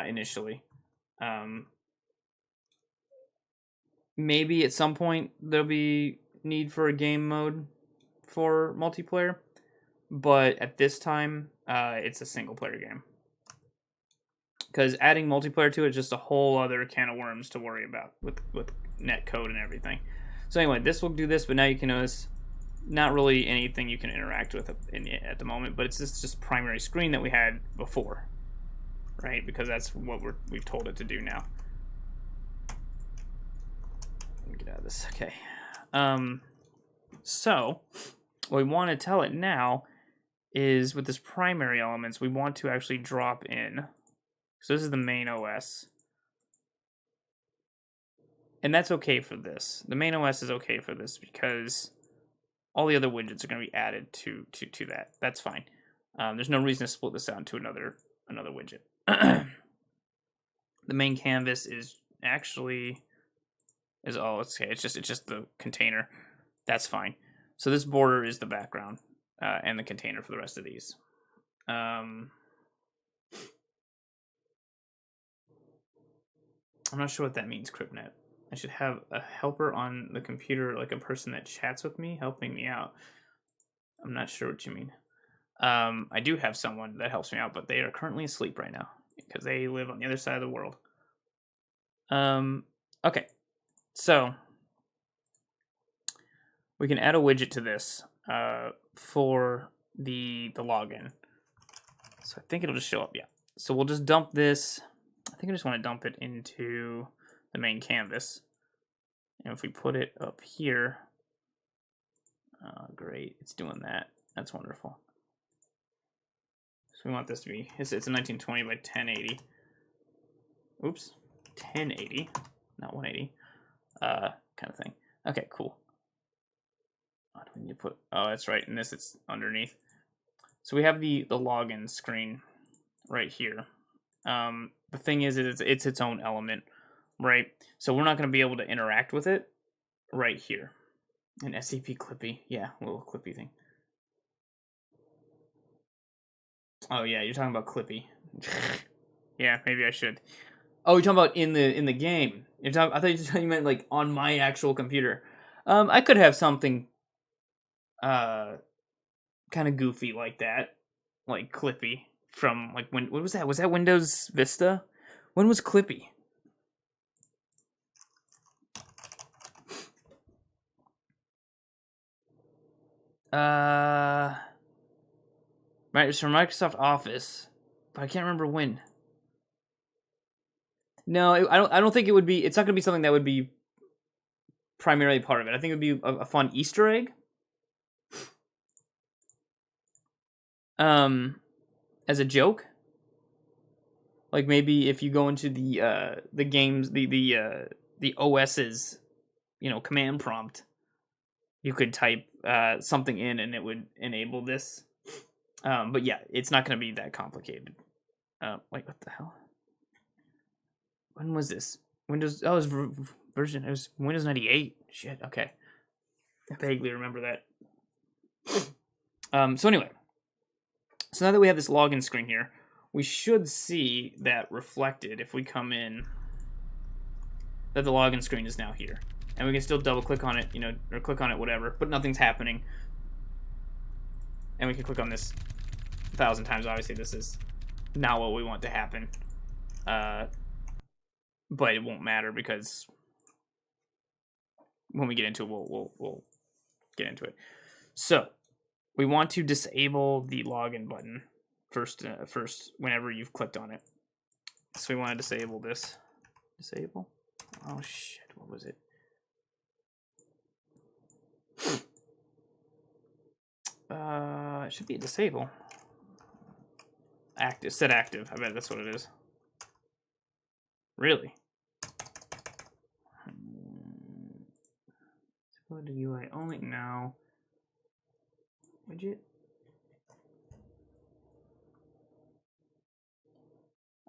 initially. Maybe at some point there'll be need for a game mode for multiplayer, but at this time, it's a single player game. Because adding multiplayer to it is just a whole other can of worms to worry about with net code and everything. So anyway, this will do this, but now you can notice not really anything you can interact with at the moment, but it's just primary screen that we had before, right? Because that's what we've told it to do now. Let me get out of this. Okay. So what we want to tell it now is with this primary elements, we want to actually drop in. So this is the main OS. And that's okay for this. The main OS is okay for this because all the other widgets are going to be added to that. That's fine. There's no reason to split this out into another widget. The main canvas is actually it's okay. It's just the container. That's fine. So this border is the background and the container for the rest of these. I'm not sure what that means, CryptNet. I should have a helper on the computer, like a person that chats with me, helping me out. I'm not sure what you mean. I do have someone that helps me out, but they are currently asleep right now because they live on the other side of the world. Okay. So we can add a widget to this for the login. So I think it'll just show up, yeah. So we'll just dump this. I think I just want to dump it into the main canvas. And if we put it up here, great, it's doing that. That's wonderful. So we want this to be, it's a 1920 by 1080. Oops, 1080, not 180, kind of thing. Okay, cool. What do we need to put? Oh, that's right. In this, it's underneath. So we have the login screen right here. The thing is, it's its own element, right? So we're not going to be able to interact with it right here. An SCP Clippy, yeah, a little Clippy thing. Oh yeah, you're talking about Clippy. Yeah, maybe I should. Oh, you're talking about in the game. I thought you meant like on my actual computer. I could have something kind of goofy like that, like Clippy from like when what was that? Was that Windows Vista? When was Clippy? Right, it's from Microsoft Office. but I can't remember when. No, I don't think it would be. It's not going to be something that would be primarily part of it. I think it would be a fun Easter egg. As a joke. Like maybe if you go into the games the OS's command prompt, you could type something in and it would enable this. But yeah, it's not going to be that complicated. Wait, what the hell? When was this? Windows? Oh, it was version. It was Windows 98. Shit. Okay, I vaguely remember that. So anyway, so now that we have this login screen here, we should see that reflected if we come in. That the login screen is now here, and we can still double click on it, or click on it, whatever. But nothing's happening, and we can click on this 1,000 times. Obviously, this is not what we want to happen. But it won't matter because when we get into it, we'll get into it. So we want to disable the login button first whenever you've clicked on it. So we want to disable this. Disable? Oh shit! What was it? It should be a disable. Active. Set active. I bet that's what it is. Really? Go to UI only now. Widget.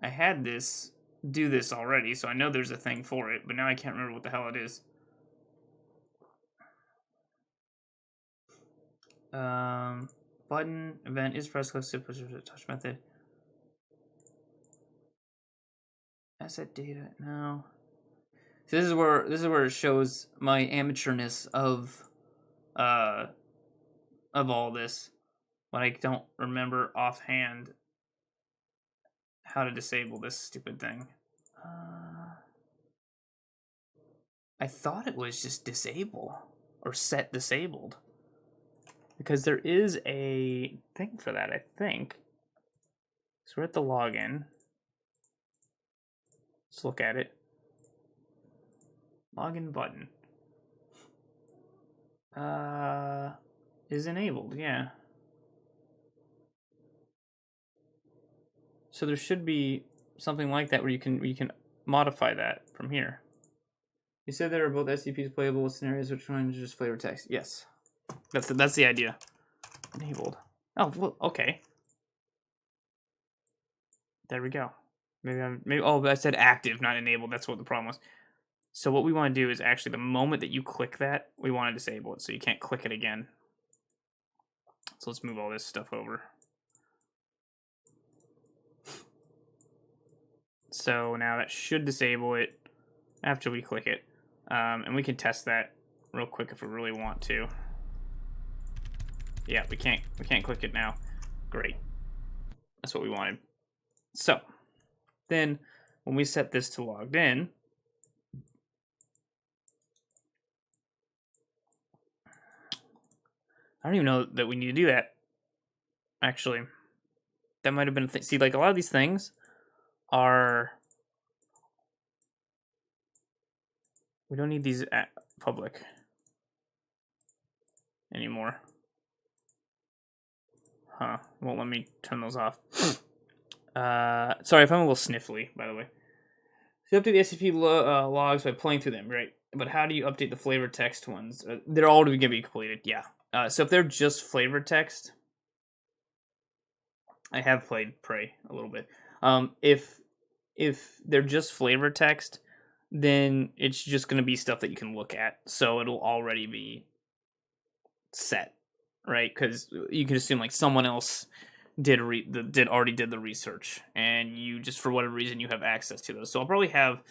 I had this do this already, so I know there's a thing for it, but now I can't remember what the hell it is. Button event is press close to push touch method. Asset data no. So this is where it shows my amateurness of all this, but I don't remember offhand how to disable this stupid thing. I thought it was just disable or set disabled, because there is a thing for that, I think. So we're at the login. Let's look at it. Login button. Is enabled, yeah. So there should be something like that where you can modify that from here. You said there are both SCPs playable with scenarios. Which one is just flavor text? Yes, that's the idea. Enabled. Oh, well, okay. There we go. Maybe. Oh, I said active, not enabled. That's what the problem was. So what we want to do is actually the moment that you click that, we want to disable it, so you can't click it again. So let's move all this stuff over. So now that should disable it after we click it. And we can test that real quick if we really want to. Yeah, we can't click it now. Great. That's what we wanted. So then when we set this to logged in, I don't even know that we need to do that. Actually, that might have been see, like a lot of these things are, we don't need these at public anymore. Huh, won't let me turn those off. Sorry if I'm a little sniffly, by the way. So you update the SCP logs by playing through them, right? But how do you update the flavor text ones? They're all going to be completed, yeah. So if they're just flavor text, I have played Prey a little bit. If they're just flavor text, then it's just going to be stuff that you can look at. So it'll already be set, right? Because you can assume like someone else already did the research, and you just for whatever reason you have access to those. So I'll probably have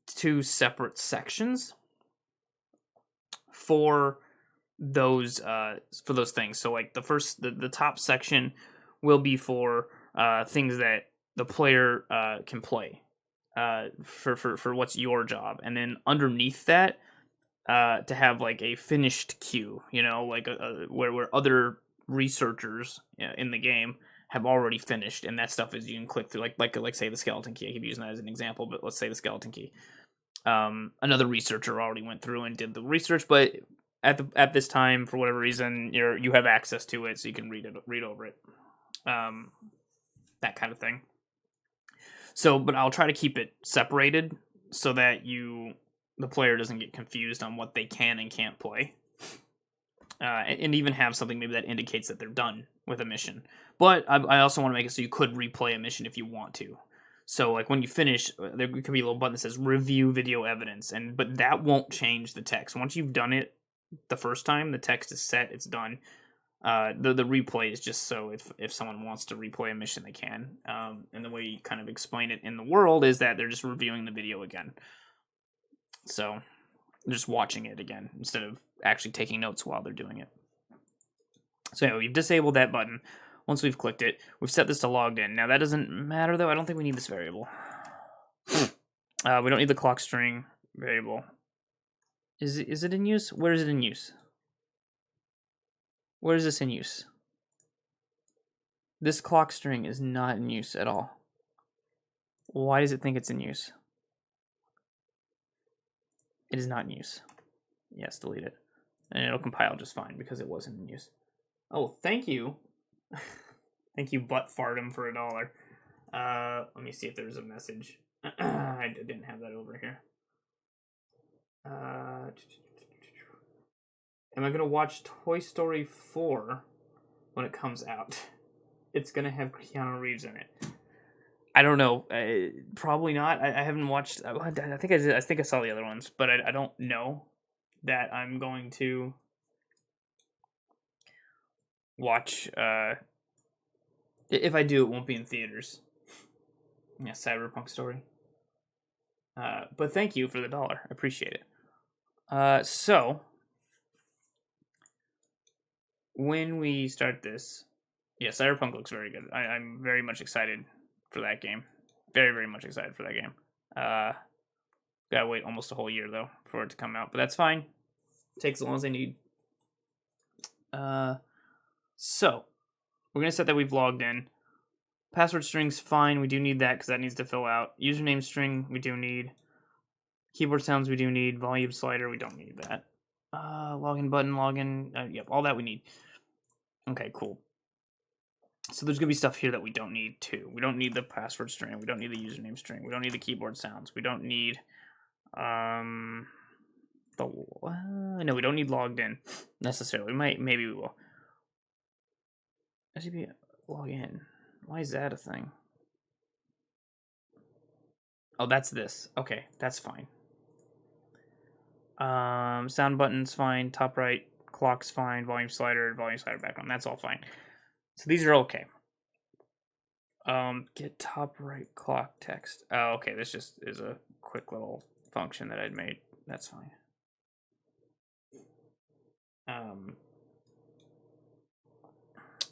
two separate sections for those things. So like the top section will be for things that the player can play for what's your job, and then underneath that to have like a finished queue, like where other researchers in the game have already finished, and that stuff is you can click through, like say the skeleton key. I keep using that as an example, but let's say the skeleton key. Another researcher already went through and did the research, but at this time, for whatever reason, you have access to it, so you can read over it, that kind of thing. So, but I'll try to keep it separated so that the player doesn't get confused on what they can and can't play, and even have something maybe that indicates that they're done with a mission. But I also want to make it so you could replay a mission if you want to. So, like, when you finish, there could be a little button that says "Review Video Evidence," but that won't change the text. Once you've done it the first time, the text is set, it's done. The replay is just so if someone wants to replay a mission, they can. And the way you kind of explain it in the world is that they're just reviewing the video again. So, just watching it again instead of actually taking notes while they're doing it. So, anyway, we've disabled that button. Once we've clicked it, we've set this to logged in. Now, that doesn't matter, though. I don't think we need this variable. We don't need the clock string variable. Is it in use? Where is it in use? Where is this in use? This clock string is not in use at all. Why does it think it's in use? It is not in use. Yes, delete it. And it'll compile just fine because it wasn't in use. Oh, thank you. Thank you, butt fartum, for $1. Let me see if there's a message. I didn't have that over here. Am I going to watch Toy Story 4 when it comes out? It's going to have Keanu Reeves in it. I don't know. Probably not. I haven't watched... I think I did. I think I saw the other ones, but I don't know that I'm going to watch... if I do, it won't be in theaters. Yeah, Cyberpunk story. But thank you for the $1. I appreciate it. So... when we start this, yeah, Cyberpunk looks very good. I'm very much excited for that game. Very, very much excited for that game. Gotta wait almost a whole year, though, for it to come out. But that's fine. Takes as long as they need. So, we're going to set that we've logged in. Password string's fine. We do need that because that needs to fill out. Username string, we do need. Keyboard sounds, we do need. Volume slider, we don't need that. Login button, login. Yep, all that we need. Okay, cool. So there's going to be stuff here that we don't need, too. We don't need the password string. We don't need the username string. We don't need the keyboard sounds. We don't need... no, we don't need logged in, necessarily. Maybe we will. SCP login. Why is that a thing? Oh, that's this. Okay, that's fine. Sound button's fine. Top right, clock's fine. Volume slider background. That's all fine. So these are okay. Get top right clock text. Oh, okay. This just is a quick little function that I'd made. That's fine.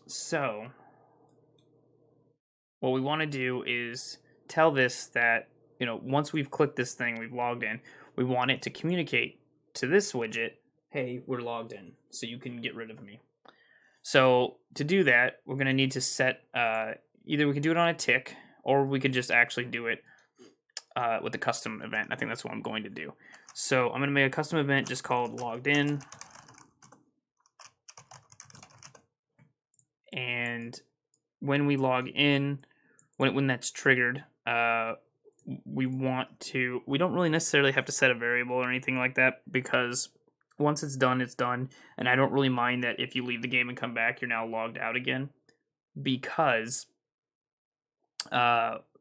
So what we want to do is tell this that, once we've clicked this thing, we've logged in, we want it to communicate to this widget, hey, we're logged in, so you can get rid of me. So to do that, we're going to need to set, either we can do it on a tick, or we could just actually do it with a custom event. I think that's what I'm going to do. So I'm going to make a custom event just called logged in. And when we log in, when that's triggered, we don't really necessarily have to set a variable or anything like that, because once it's done, and I don't really mind that if you leave the game and come back, you're now logged out again, because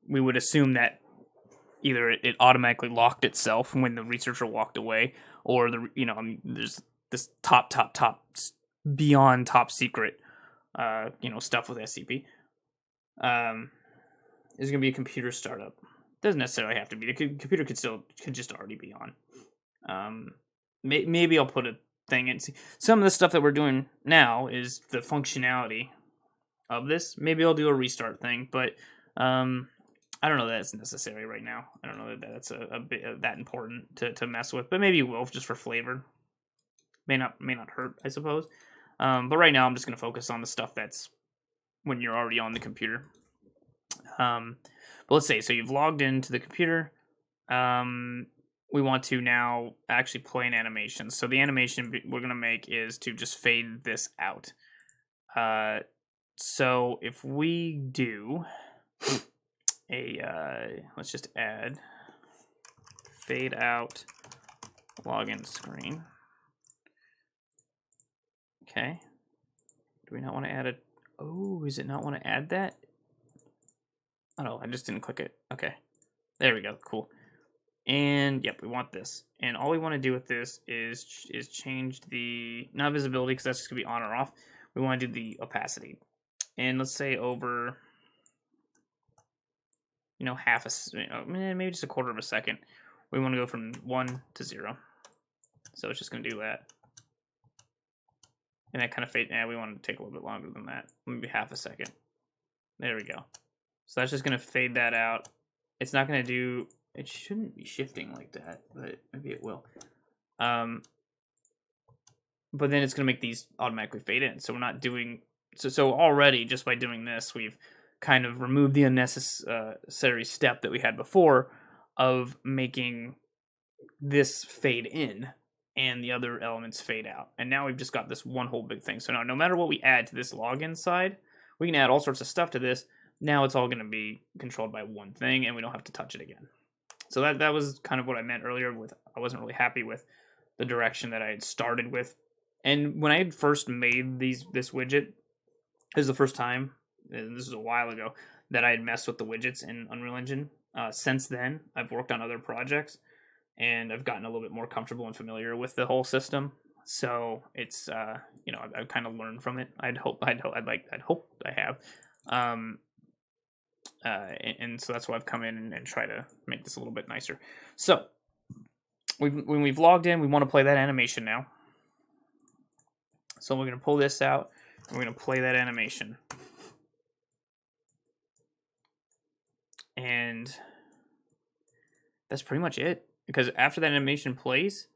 we would assume that either it automatically locked itself when the researcher walked away, or there's this top beyond top secret stuff with SCP. There's gonna be a computer startup. Doesn't necessarily have to be. The computer could just already be on. Maybe I'll put a thing in. See, some of the stuff that we're doing now is the functionality of this. Maybe I'll do a restart thing, but I don't know that it's necessary right now. I don't know that that's a bit that important to mess with, but maybe we'll, just for flavor. May not hurt, I suppose. But right now I'm just gonna focus on the stuff that's when you're already on the computer. But let's say, so you've logged into the computer. We want to now actually play an animation. So the animation we're going to make is to just fade this out. So if we do let's just add fade out login screen. Okay. Do we not want to add it? Oh, does it not want to add that? Oh no, I just didn't click it. Okay. There we go. Cool. And yep, we want this. And all we want to do with this is change the, not visibility, because that's just going to be on or off. We want to do the opacity. And let's say over, half a, maybe just a quarter of a second. We want to go from 1 to 0. So it's just going to do that. And that kind of fade, we want to take a little bit longer than that. Maybe half a second. There we go. So that's just going to fade that out. It's not going to do, it shouldn't be shifting like that, but maybe it will. But then it's going to make these automatically fade in. So we're not doing, so already just by doing this, we've kind of removed the unnecessary step that we had before of making this fade in and the other elements fade out. And now we've just got this one whole big thing. So now no matter what we add to this login side, we can add all sorts of stuff to this. Now it's all going to be controlled by one thing, and we don't have to touch it again. So that was kind of what I meant earlier with, I wasn't really happy with the direction that I had started with. And when I had first made this widget, this is the first time, and this is a while ago, that I had messed with the widgets in Unreal Engine. Since then, I've worked on other projects, and I've gotten a little bit more comfortable and familiar with the whole system. So it's, I've kind of learned from it. I'd hope I have. And so that's why I've come in and try to make this a little bit nicer. So when we've logged in, we want to play that animation now. So we're going to pull this out, and we're going to play that animation. And that's pretty much it. Because after that animation plays,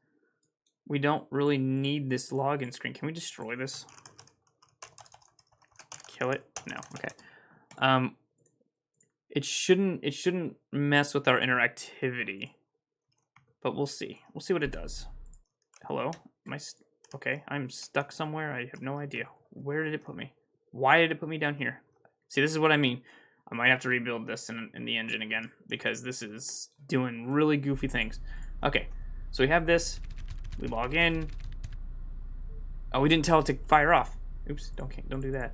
we don't really need this login screen. Can we destroy this? Kill it? No. Okay. It shouldn't mess with our interactivity, but we'll see. We'll see what it does. Hello? Okay, I'm stuck somewhere. I have no idea. Where did it put me? Why did it put me down here? See, this is what I mean. I might have to rebuild this in the engine again, because this is doing really goofy things. Okay, so we have this. We log in. Oh, we didn't tell it to fire off. Oops, don't do that.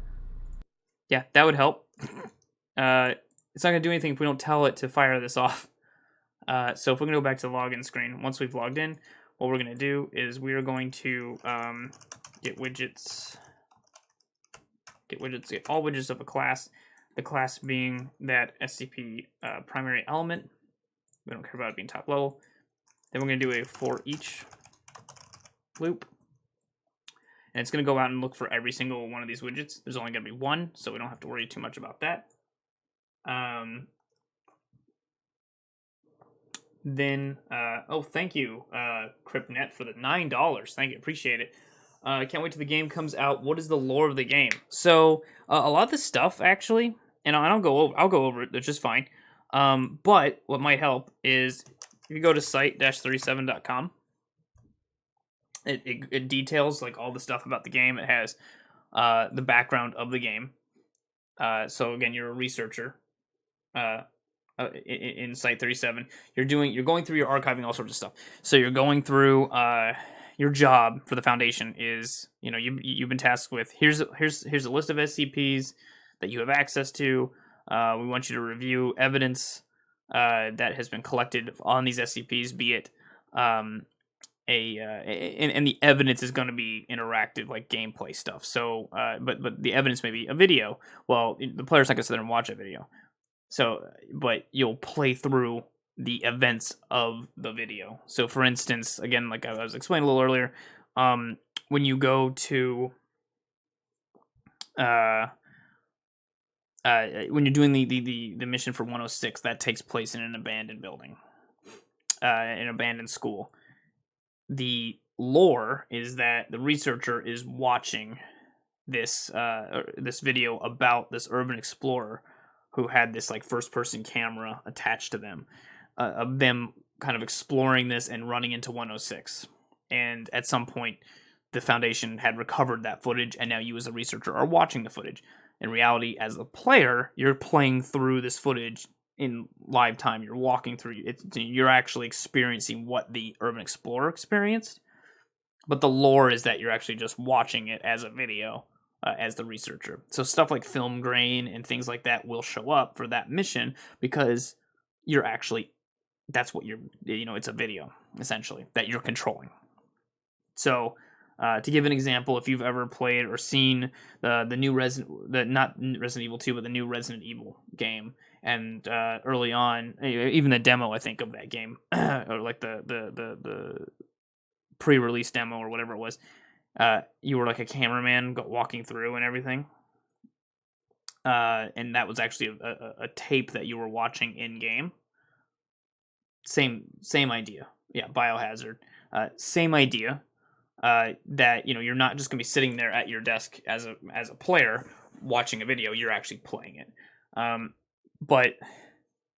Yeah, that would help. It's not going to do anything if we don't tell it to fire this off. So if we're going to go back to the login screen, once we've logged in, what we're going to do is we are going to get widgets, get all widgets of a class, the class being that SCP primary element. We don't care about it being top level. Then we're going to do a for each loop. And it's going to go out and look for every single one of these widgets. There's only going to be one, so we don't have to worry too much about that. Thank you, CryptNet, for the $9. Thank you, appreciate it. Can't wait till the game comes out. What is the lore of the game? So a lot of the stuff actually, and I'll go over it. It's just fine. But what might help is if you go to site-37.com, it details like all the stuff about the game. It has the background of the game. So again, you're a researcher in Site-37. You're going through, you're archiving all sorts of stuff. So you're going through your job for the Foundation is, you've been tasked with, here's a list of SCPs that you have access to. We want you to review evidence that has been collected on these SCPs, be it and the evidence is going to be interactive, like gameplay stuff. So, but the evidence may be a video. Well, the player's not going to sit there and watch a video. So, but you'll play through the events of the video. So, for instance, again, like I was explaining a little earlier, when you go to when you're doing the mission for 106, that takes place in an abandoned building, an abandoned school. The lore is that the researcher is watching this video about this urban explorer who had this like first person camera attached to them, of them kind of exploring this and running into 106. And at some point, the Foundation had recovered that footage, and now you as a researcher are watching the footage. In reality, as a player, you're playing through this footage in live time. You're walking through it. You're actually experiencing what the urban explorer experienced. But the lore is that you're actually just watching it as a video, as the researcher. So stuff like film grain and things like that will show up for that mission because you're actually, that's what it's a video essentially that you're controlling. So to give an example, if you've ever played or seen the new not Resident Evil 2, but the new Resident Evil game, and early on, even the demo I think of that game, or like the pre-release demo or whatever it was, you were like a cameraman walking through and everything, and that was actually a tape that you were watching in game. Same idea, yeah. Biohazard, same idea. That you're not just gonna be sitting there at your desk as a player watching a video. You're actually playing it. But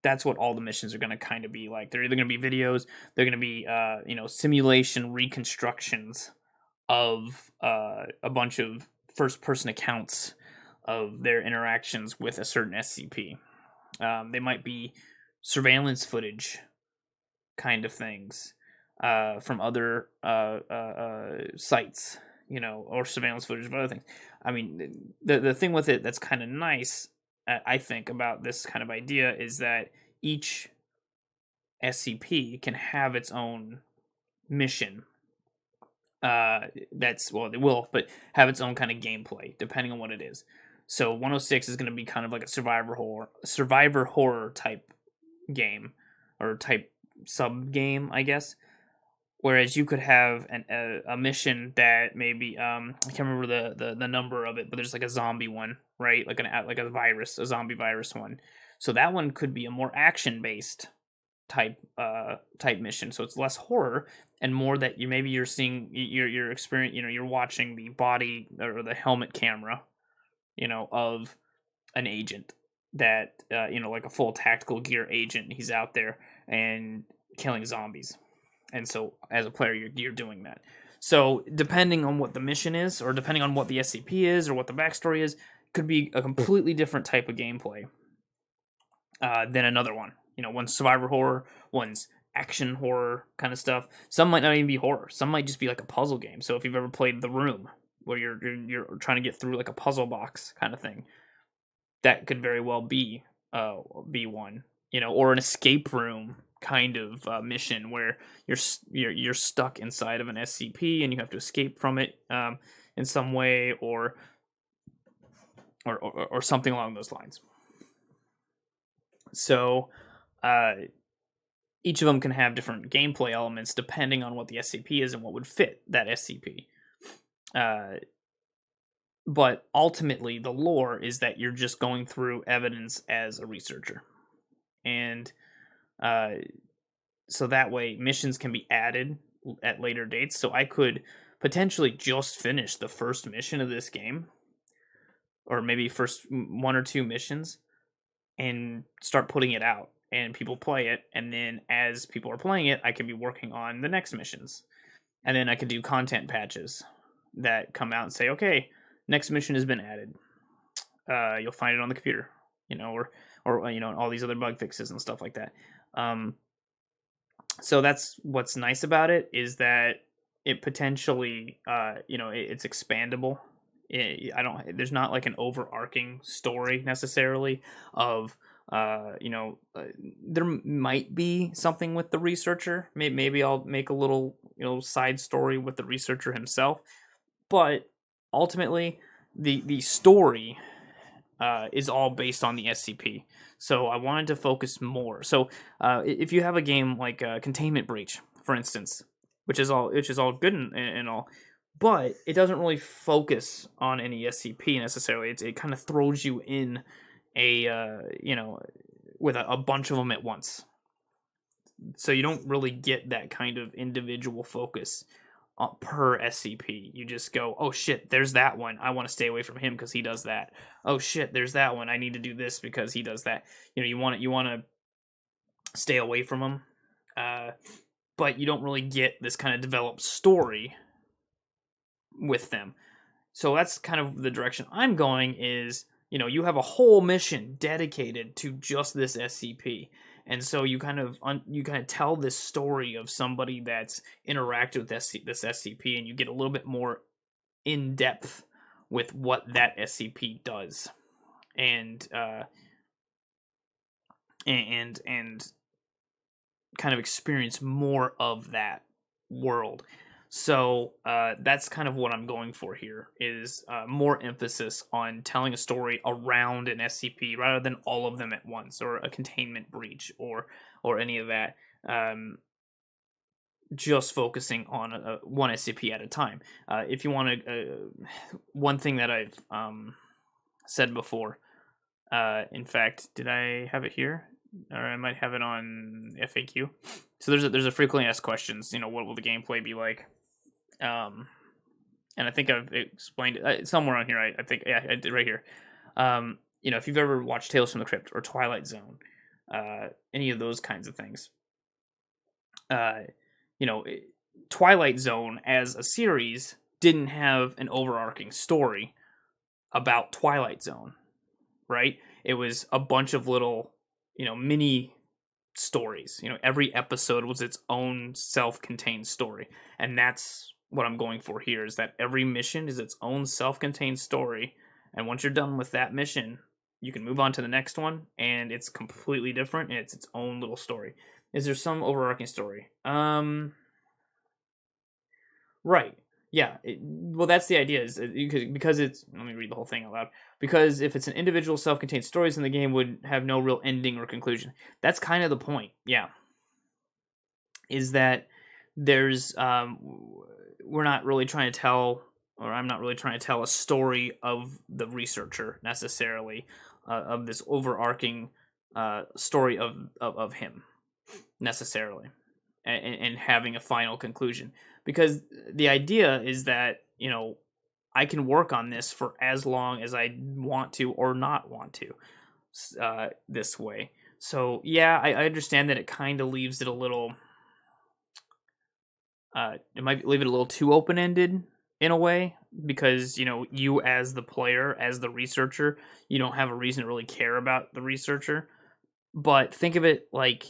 that's what all the missions are gonna kind of be like. They're either gonna be videos, they're gonna be simulation reconstructions of a bunch of first person accounts of their interactions with a certain SCP. They might be surveillance footage kind of things. From other sites, or surveillance footage of other things. I mean, the thing with it that's kind of nice, I think, about this kind of idea is that each SCP can have its own mission. It will, but have its own kind of gameplay depending on what it is. So 106 is going to be kind of like a survivor horror type game, or type sub game, I guess. Whereas you could have a mission that maybe I can't remember the number of it, but there's like a zombie one, right? Like a zombie virus one. So that one could be a more action based type mission. So it's less horror and more that you're seeing you're experience. You're watching the body or the helmet camera, of an agent that like a full tactical gear agent. He's out there and killing zombies. And so, as a player, you're doing that. So, depending on what the mission is, or depending on what the SCP is, or what the backstory is, could be a completely different type of gameplay than another one. One's survivor horror, one's action horror kind of stuff. Some might not even be horror. Some might just be like a puzzle game. So, if you've ever played The Room, where you're trying to get through like a puzzle box kind of thing, that could very well be one. Or an escape room kind of mission where you're stuck inside of an SCP and you have to escape from it in some way, or something along those lines. So each of them can have different gameplay elements depending on what the SCP is and what would fit that SCP. But ultimately, the lore is that you're just going through evidence as a researcher. And so that way missions can be added at later dates. So I could potentially just finish the first mission of this game, or maybe first one or two missions, and start putting it out and people play it. And then as people are playing it, I can be working on the next missions. And then I could do content patches that come out and say, okay, next mission has been added. You'll find it on the computer, or all these other bug fixes and stuff like that. So that's what's nice about it, is that it potentially, it's expandable. There's not like an overarching story necessarily of, there might be something with the researcher. Maybe I'll make a little, side story with the researcher himself, but ultimately the story is all based on the SCP. So I wanted to focus more. So if you have a game like Containment Breach, for instance, which is all good and all, but it doesn't really focus on any SCP necessarily. It kind of throws you in with a bunch of them at once. So you don't really get that kind of individual focus per SCP. You just go, oh shit, there's that one. I want to stay away from him because he does that. Oh shit, there's that one. I need to do this because he does that. You want to stay away from him, but you don't really get this kind of developed story with them. So that's kind of the direction I'm going. Is you have a whole mission dedicated to just this SCP. And so you kind of tell this story of somebody that's interacted with this SCP, and you get a little bit more in depth with what that SCP does, and kind of experience more of that world. So that's kind of what I'm going for here, is more emphasis on telling a story around an SCP rather than all of them at once, or a containment breach, or any of that. Just focusing on one SCP at a time. If you want to, one thing that I've said before, in fact, did I have it here? Or I might have it on FAQ. So there's a frequently asked questions. What will the gameplay be like? And I think I've explained it somewhere on here. I think I did right here. If you've ever watched Tales from the Crypt or Twilight Zone, any of those kinds of things, Twilight Zone as a series didn't have an overarching story about Twilight Zone, right? It was a bunch of little, mini stories. Every episode was its own self-contained story, and that's what I'm going for here, is that every mission is its own self-contained story, and once you're done with that mission, you can move on to the next one, and it's completely different, and it's its own little story. Is there some overarching story? Right. Yeah. Well, that's the idea, is because it's... Let me read the whole thing out loud. Because if it's an individual self-contained stories, then the game would have no real ending or conclusion. That's kind of the point, yeah. Is that there's... we're not really trying to tell... Or I'm not really trying to tell a story of the researcher, necessarily. Of this overarching story of him, necessarily. And having a final conclusion. Because the idea is that, I can work on this for as long as I want to or not want to, this way. So, yeah, I understand that it kind of leaves it a little... it might leave it a little too open-ended, in a way, because, you as the player, as the researcher, you don't have a reason to really care about the researcher. But think of it like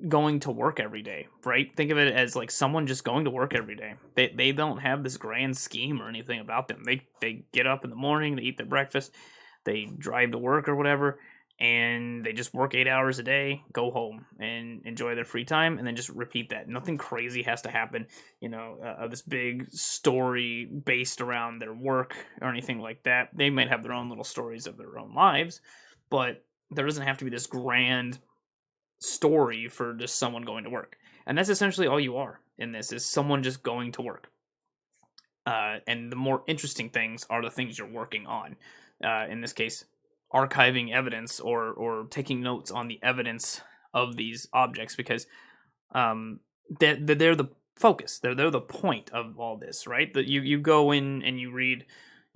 going to work every day, right? Think of it as like someone just going to work every day. They don't have this grand scheme or anything about them. They get up in the morning, they eat their breakfast, they drive to work or whatever, and they just work 8 hours a day, go home and enjoy their free time, and then just repeat that. Nothing crazy has to happen, this big story based around their work or anything like that. They might have their own little stories of their own lives, but there doesn't have to be this grand story for just someone going to work. And that's essentially all you are in this, is someone just going to work. And the more interesting things are the things you're working on. In this case, archiving evidence or taking notes on the evidence of these objects, because they're the focus. They're the point of all this, right? That you go in and you read,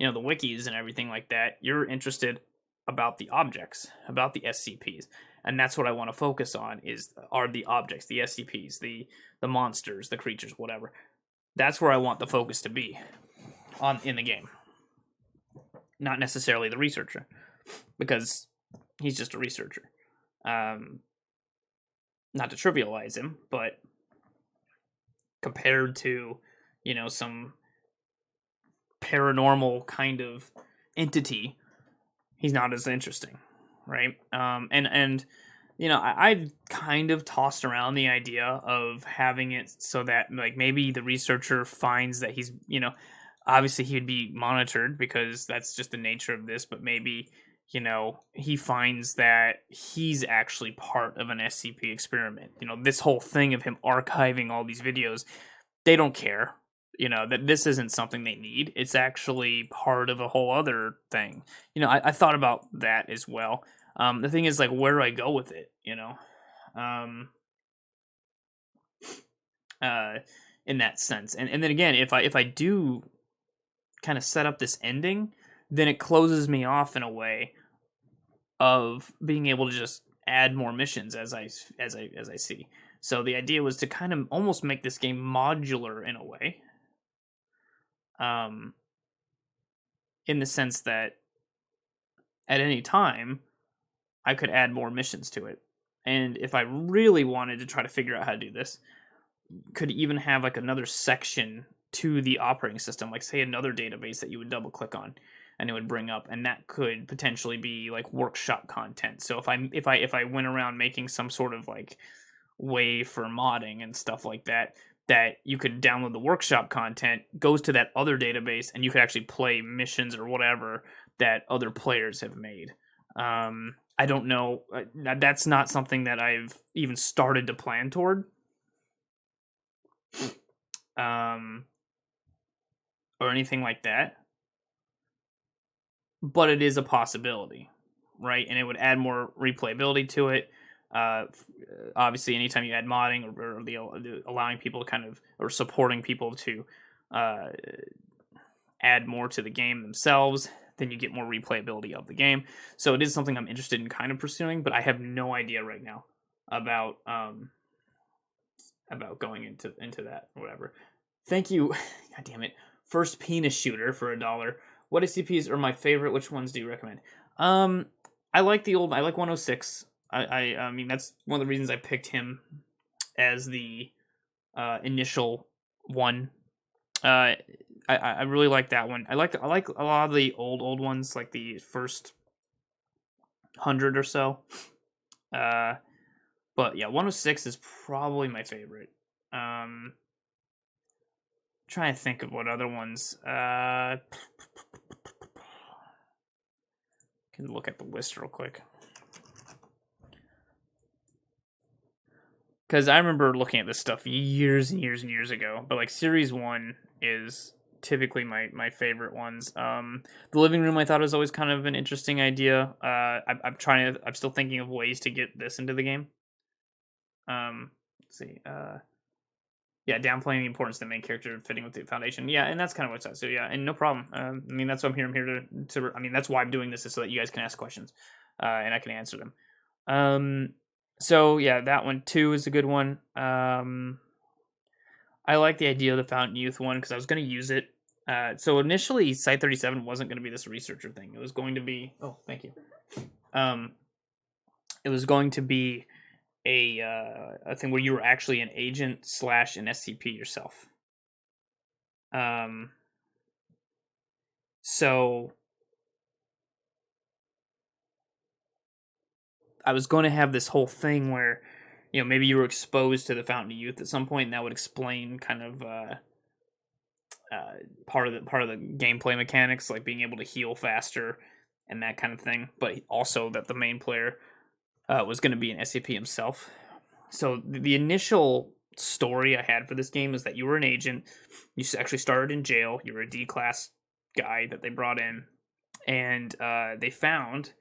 the wikis and everything like that. You're interested about the objects, about the SCPs. And that's what I want to focus on, are the objects, the SCPs, the monsters, the creatures, whatever. That's where I want the focus to be in the game. Not necessarily the researcher, because he's just a researcher. Not to trivialize him, but compared to, some paranormal kind of entity, he's not as interesting, right? I've kind of tossed around the idea of having it so that, like, maybe the researcher finds that he's, obviously he would be monitored because that's just the nature of this, but maybe, he finds that he's actually part of an SCP experiment. This whole thing of him archiving all these videos, they don't care. That this isn't something they need. It's actually part of a whole other thing. I thought about that as well. The thing is, like, where do I go with it? uh, in that sense. And then again, if I do kind of set up this ending, then it closes me off in a way of being able to just add more missions as I see. So the idea was to kind of almost make this game modular in a way, um, in the sense that at any time I could add more missions to it. And if I really wanted to try to figure out how to do this, could even have like another section to the operating system, like say another database that you would double click on and it would bring up, and that could potentially be like workshop content. So if I went around making some sort of like way for modding and stuff like that, that you could download the workshop content, goes to that other database, and you could actually play missions or whatever that other players have made. I don't know. That's not something that I've even started to plan toward. Um, or anything like that. But it is a possibility, right? And it would add more replayability to it. Obviously, anytime you add modding or the allowing people to kind of, or supporting people to uh, add more to the game themselves, then you get more replayability of the game. So it is something I'm interested in kind of pursuing, but I have no idea right now about going into that or whatever. Thank you. God damn it. First penis shooter for $1. What SCPs are my favorite? Which ones do you recommend? I like the old. I like 106. I mean that's one of the reasons I picked him as the initial one. I really like that one. I like a lot of the old ones, like the first 100 or so. But yeah, 106 is probably my favorite. Trying to think of what other ones. Can look at the list real quick. Because I remember looking at this stuff years and years and years ago. But like Series 1 is typically my favorite ones. The living room I thought was always kind of an interesting idea. I'm still thinking of ways to get this into the game. Let's see. Yeah, downplaying the importance of the main character fitting with the foundation. Yeah, and that's kind of what it says. So yeah, and no problem. I mean, that's what I'm here. I'm here to. I mean, that's why I'm doing this, is so that you guys can ask questions, and I can answer them. So yeah, that one too is a good one. I like the idea of the Fountain Youth one because I was going to use it. So initially, Site 37 wasn't going to be this researcher thing. It was going to be. Oh, thank you. It was going to be a thing where you were actually an agent / an SCP yourself. So I was going to have this whole thing where, maybe you were exposed to the Fountain of Youth at some point, and that would explain kind of part of the gameplay mechanics, like being able to heal faster and that kind of thing. But also that the main player was going to be an SCP himself. So the initial story I had for this game is that you were an agent. You actually started in jail. You were a D-class guy that they brought in, and they found.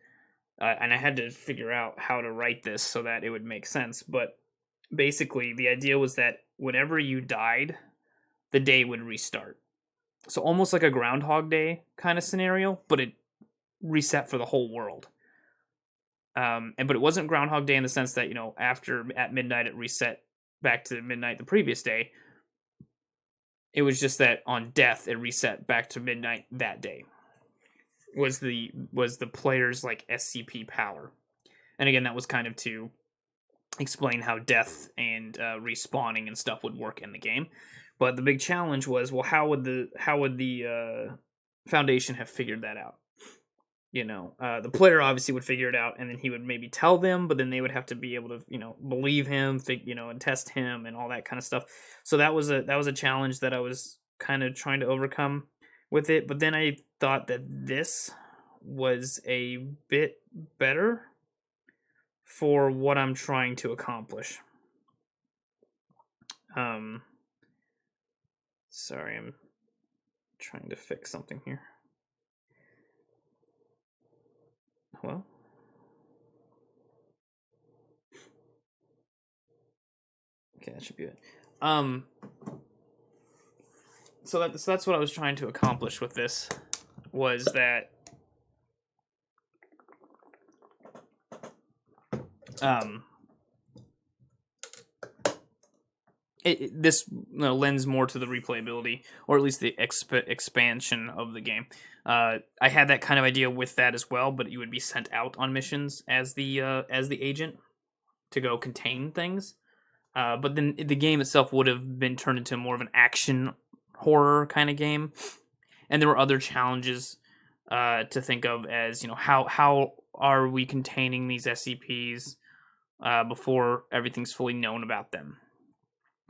And I had to figure out how to write this so that it would make sense. But basically, the idea was that whenever you died, the day would restart. So almost like a Groundhog Day kind of scenario, but it reset for the whole world. But it wasn't Groundhog Day in the sense that after at midnight it reset back to midnight the previous day. It was just that on death it reset back to midnight that day. Was the player's like SCP power, and again that was kind of to explain how death and respawning and stuff would work in the game. But the big challenge was, well, how would the Foundation have figured that out? The player obviously would figure it out, and then he would maybe tell them, but then they would have to be able to, believe him, and test him and all that kind of stuff. So that was a challenge that I was kind of trying to overcome with it. But then I thought that this was a bit better for what I'm trying to accomplish. Sorry, I'm trying to fix something here. Hello? Okay, that should be it. So that's what I was trying to accomplish with this, was that this lends more to the replayability, or at least the expansion of the game. I had that kind of idea with that as well, but you would be sent out on missions as the agent to go contain things. But then the game itself would have been turned into more of an action horror kind of game, and there were other challenges to think of, as how are we containing these SCPs before everything's fully known about them.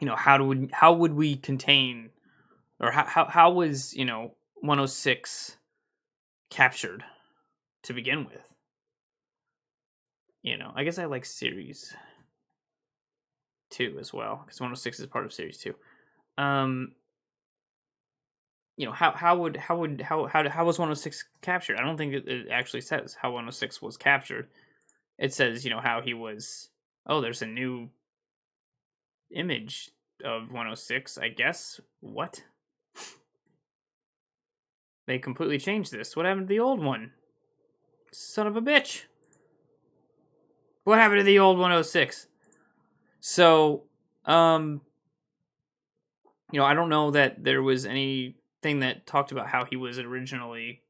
How would we contain, or how was 106 captured to begin with? I guess I like Series 2 as well, because 106 is part of Series 2. How was 106 captured? I don't think it actually says how 106 was captured. It says how he was. Oh, there's a new image of 106, I guess. What? They completely changed this. What happened to the old one? Son of a bitch. What happened to the old 106? So, I don't know that there was anything that talked about how he was originally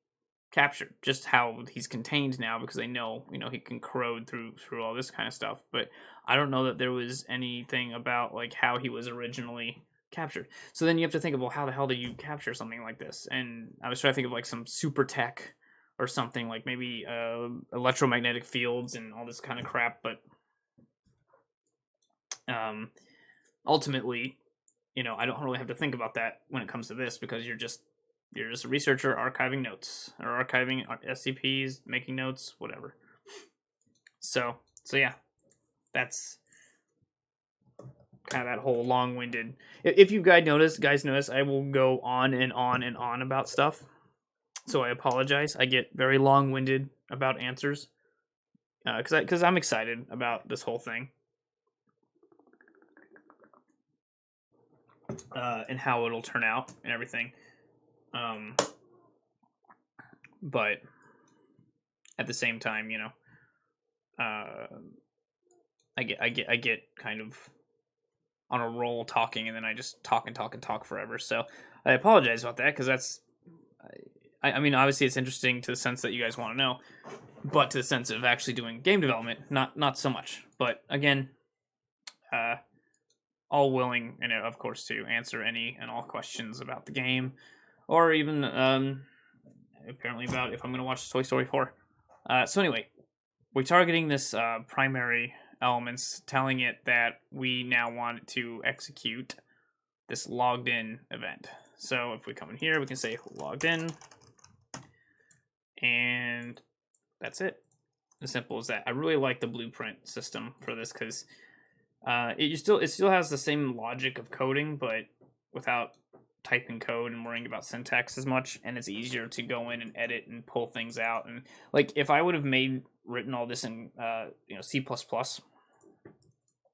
captured, just how he's contained now, because they know, he can corrode through all this kind of stuff. But I don't know that there was anything about like how he was originally captured. So then you have to think of, well, how the hell do you capture something like this? And I was trying to think of like some super tech or something, like maybe electromagnetic fields and all this kind of crap. But ultimately, I don't really have to think about that when it comes to this, because you're just a researcher archiving notes, or archiving SCPs, making notes, whatever. So yeah, that's kind of that whole long-winded. If you guys notice, I will go on and on and on about stuff. So I apologize. I get very long-winded about answers, because I'm excited about this whole thing, and how it'll turn out and everything. But at the same time, I get kind of on a roll talking, and then I just talk and talk and talk forever. So I apologize about that, because that's, I mean, obviously it's interesting to the sense that you guys want to know, but to the sense of actually doing game development, not so much. But again, all willing, and of course, to answer any and all questions about the game, or even apparently about if I'm going to watch Toy Story 4. So anyway, we're targeting this primary elements, telling it that we now want it to execute this logged in event. So if we come in here, we can say logged in, and that's it. As simple as that. I really like the blueprint system for this, because it still has the same logic of coding, but without typing code and worrying about syntax as much, and it's easier to go in and edit and pull things out. And like, if I would have written all this in C++,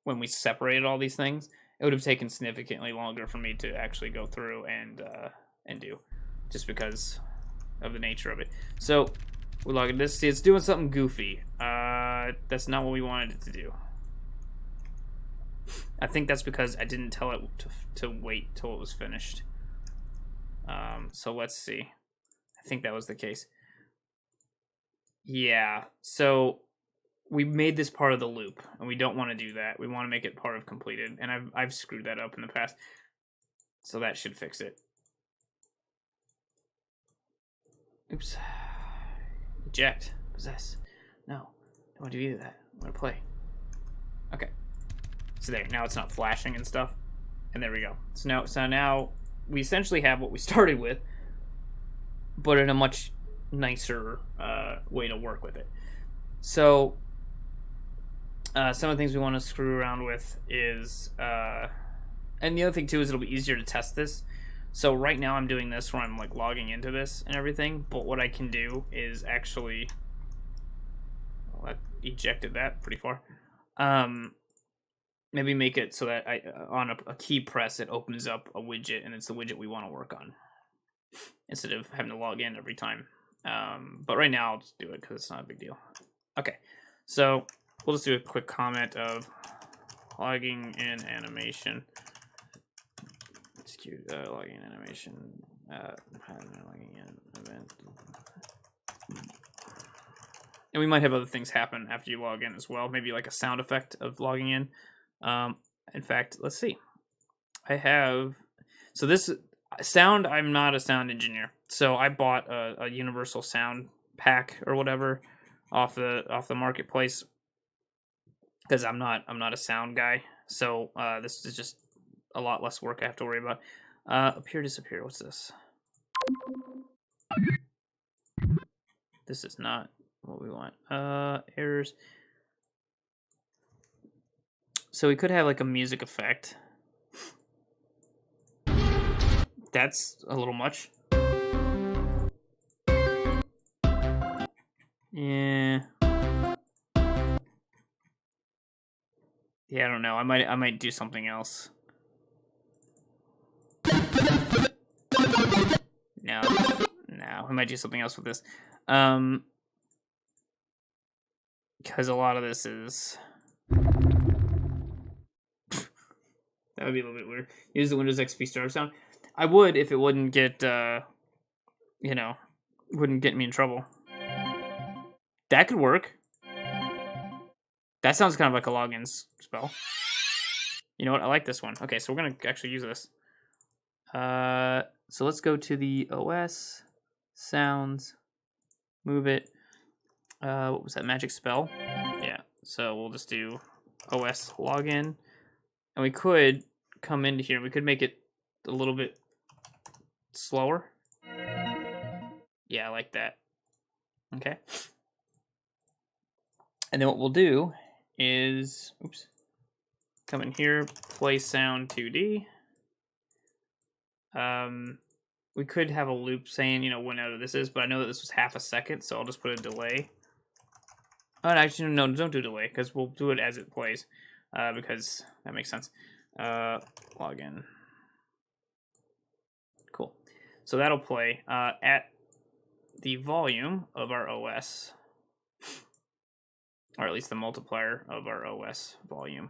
when we separated all these things, it would have taken significantly longer for me to actually go through and do, just because of the nature of it. So we log in this. See, it's doing something goofy. That's not what we wanted it to do. I think that's because I didn't tell it to wait till it was finished. So let's see. I think that was the case. Yeah, so we made this part of the loop, and we don't want to do that. We want to make it part of completed, and I've screwed that up in the past. So that should fix it. Oops. Eject. Possess. No. Don't want to do either of that. I want to play. Okay. So there. Now it's not flashing and stuff. And there we go. So now we essentially have what we started with, but in a much nicer way to work with it. So some of the things we want to screw around with is, and the other thing too is it'll be easier to test this. So right now I'm doing this where I'm like logging into this and everything, but what I can do is actually, well, that ejected that pretty far. maybe make it so that on a key press it opens up a widget, and it's the widget we want to work on instead of having to log in every time. But right now I'll just do it because it's not a big deal. Okay, so we'll just do a quick comment of logging in animation. Execute logging in animation. Logging in event. And we might have other things happen after you log in as well. Maybe like a sound effect of logging in. In fact, let's see. I have, so this sound, I'm not a sound engineer. So I bought a universal sound pack or whatever off the marketplace because I'm not a sound guy. So this is just a lot less work I have to worry about. Appear, disappear. What's this? This is not what we want. Errors. So we could have like a music effect. That's a little much. Yeah. Yeah, I don't know. I might do something else. No. I might do something else with this. Because a lot of this is that would be a little bit weird. Use the Windows XP startup sound. I would if it wouldn't get wouldn't get me in trouble. That could work. That sounds kind of like a login spell. You know what? I like this one. Okay, so we're gonna actually use this. So let's go to the OS sounds, move it. What was that magic spell? Yeah. So we'll just do OS login, and we could come into here. We could make it a little bit slower. Yeah, I like that. Okay. And then what we'll do is, come in here, play sound 2D. We could have a loop saying, whenever this is, but I know that this was half a second, so I'll just put a delay. Oh, actually, no, don't do delay, because we'll do it as it plays, because that makes sense. Login. Cool. So that'll play at the volume of our OS, or at least the multiplier of our OS volume,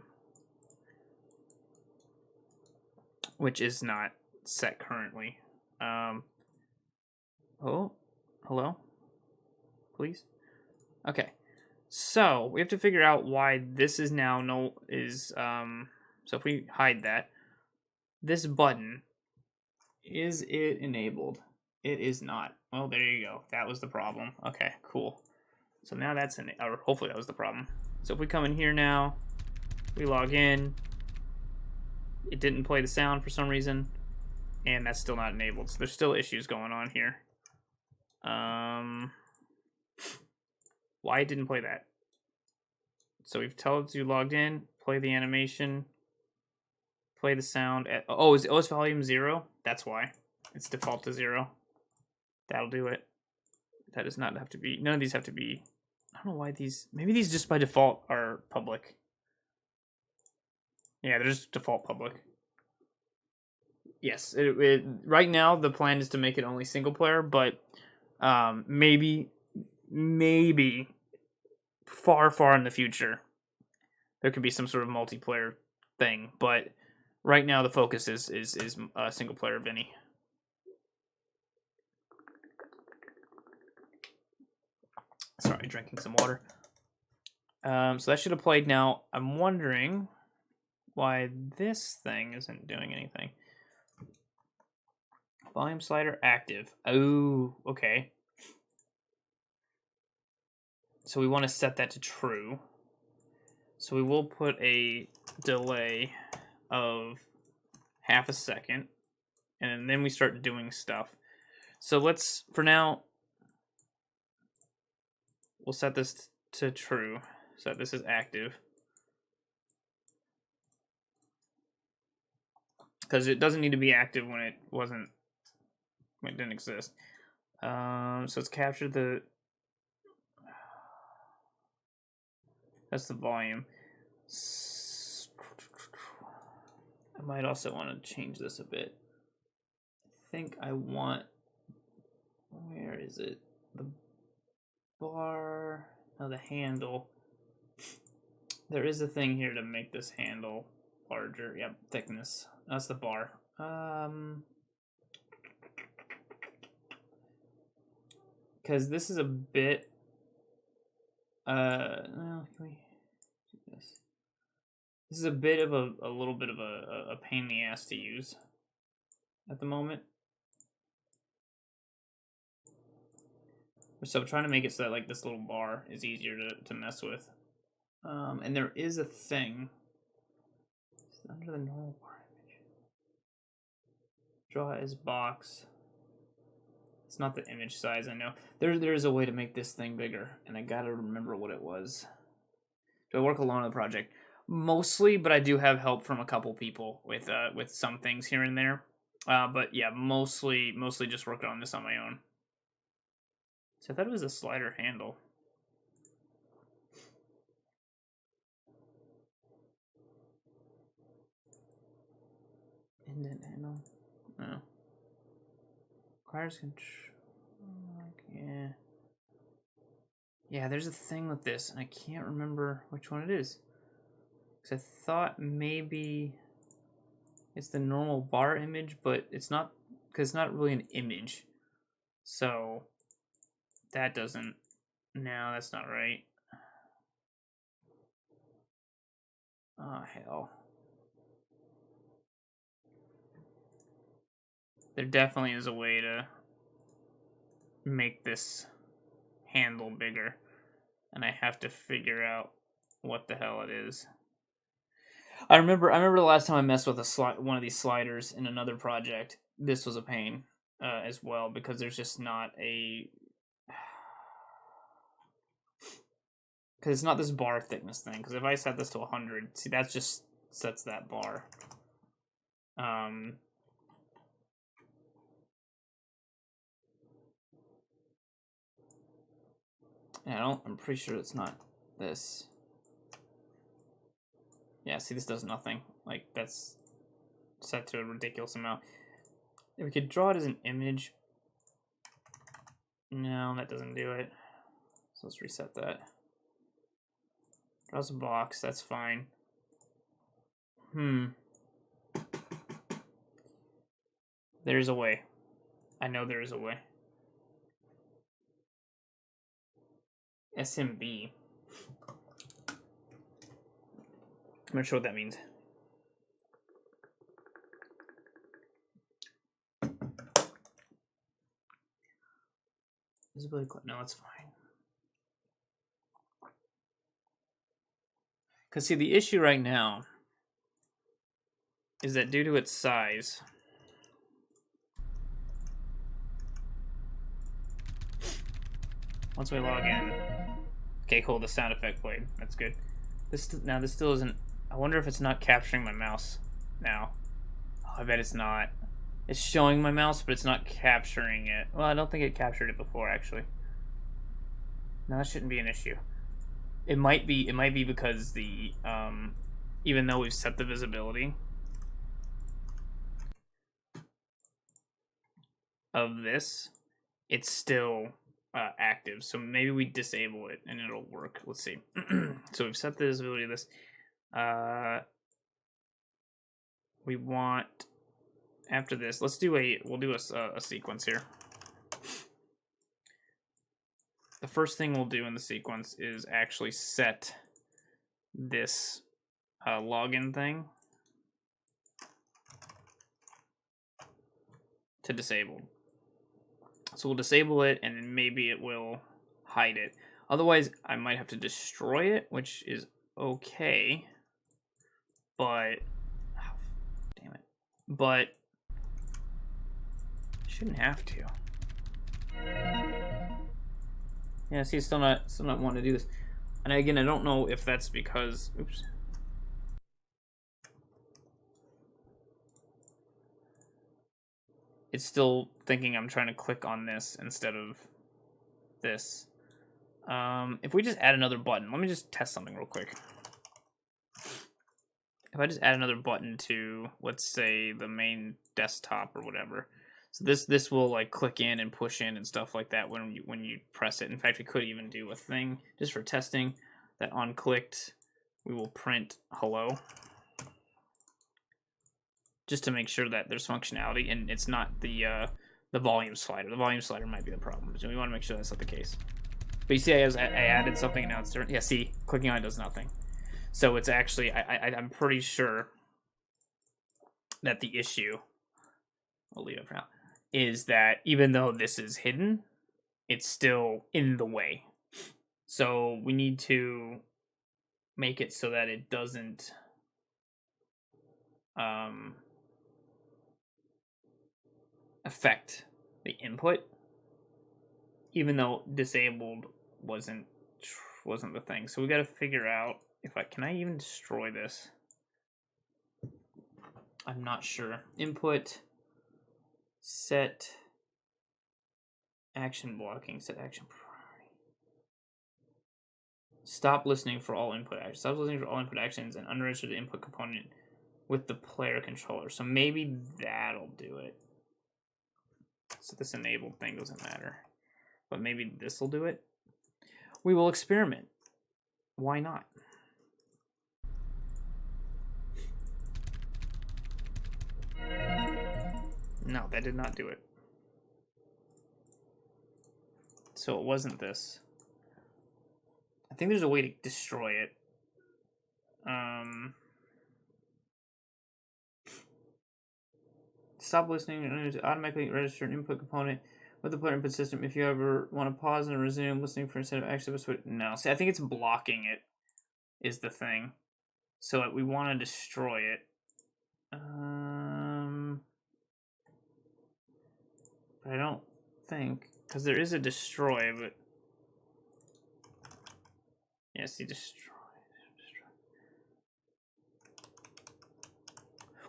which is not set currently. Oh, hello? Please? Okay. So we have to figure out why this is now so if we hide that, this button, is it enabled? It is not. Well, there you go. That was the problem. Okay, cool. So now that's or hopefully that was the problem. So if we come in here now, we log in, it didn't play the sound for some reason, and that's still not enabled. So there's still issues going on here. Why it didn't play that? So we've told it to logged in, play the animation, play the sound at, is OS volume 0? That's why. It's default to 0. That'll do it. That does not have to be, none of these have to be, I don't know why these, maybe these just by default are public. Yeah, they're just default public. Yes, right now the plan is to make it only single player, but maybe far in the future there could be some sort of multiplayer thing, but right now the focus is single player Vinny. Sorry, drinking some water. So that should have played now. I'm wondering why this thing isn't doing anything. Volume slider active. Oh, okay. So we want to set that to true. So we will put a delay of half a second, and then we start doing stuff. So let's, for now, we'll set this to true, so that this is active. Because it doesn't need to be active when it didn't exist. So let's capture that's the volume. I might also want to change this a bit. I think I want, where is it? The bar, no, the handle. There is a thing here to make this handle larger. Yep, thickness. That's the bar. Because this is a bit, well, can we do this? This is a bit of a little bit of a pain in the ass to use at the moment. So I'm trying to make it so that like this little bar is easier to mess with. And there is a thing under the normal bar image. Draw as box. It's not the image size, I know. There is a way to make this thing bigger, and I gotta remember what it was. Do I work alone on the project? Mostly, but I do have help from a couple people with some things here and there. But yeah, mostly just working on this on my own. So I thought it was a slider handle. Indent handle. No. Requires control. Yeah. Yeah, there's a thing with this, and I can't remember which one it is. Because I thought maybe it's the normal bar image, but it's not, because it's not really an image. So that doesn't, no, that's not right. Oh, hell. There definitely is a way to make this handle bigger, and I have to figure out what the hell it is. I remember the last time I messed with one of these sliders in another project. This was a pain as well, because there's just not a, because it's not this bar thickness thing. Because if I set this to 100, see, that just sets that bar. Yeah, I'm pretty sure it's not this. Yeah, see, this does nothing. Like, that's set to a ridiculous amount. If we could draw it as an image. No, that doesn't do it. So let's reset that. Draws a box, that's fine. There's a way. I know there is a way. SMB. I'm not sure what that means. Visibility clip. No, that's fine. Because, see, the issue right now is that due to its size, once we log in, okay, cool, the sound effect played. That's good. This still isn't. I wonder if it's not capturing my mouse now. Oh, I bet it's not. It's showing my mouse, but it's not capturing it. Well, I don't think it captured it before, actually. No, that shouldn't be an issue. It might be because the even though we've set the visibility of this, it's still active. So maybe we disable it and it'll work. Let's see. So we've set the visibility of this. We want, after this, we'll do a sequence here. The first thing we'll do in the sequence is actually set this login thing to disabled. So we'll disable it, and then maybe it will hide it. Otherwise, I might have to destroy it, which is okay. But, oh, damn it. But, shouldn't have to. Yeah, see, still not wanting to do this. And again, I don't know if that's because, oops. It's still thinking I'm trying to click on this instead of this. If we just add another button, let me just test something real quick. if I just add another button to, let's say, the main desktop or whatever, so this will like click in and push in and stuff like that when you press it. In fact, we could even do a thing just for testing that on clicked, we will print hello, just to make sure that there's functionality and it's not the volume slider. The volume slider might be the problem, so we want to make sure that's not the case. But you see, I added something and now it's different. Yeah, see, clicking on it does nothing. So it's actually, I'm pretty sure that the issue, I'll leave it for now, is that even though this is hidden, it's still in the way. So we need to make it so that it doesn't affect the input, even though disabled wasn't the thing. So we got to figure out if can I even destroy this? I'm not sure. Input, set action blocking, set action priority. Stop listening for all input actions. Stop listening for all input actions and unregister the input component with the player controller. So maybe that'll do it. So this enabled thing doesn't matter. But maybe this will do it. We will experiment. Why not? No, that did not do it. So it wasn't this. I think there's a way to destroy it. Stop listening and automatically register an input component with the player input system. If you ever want to pause and resume listening for instead of actually, no. See, I think it's blocking it is the thing. So we want to destroy it. But I don't think, because there is a destroy, but yeah, see, destroy.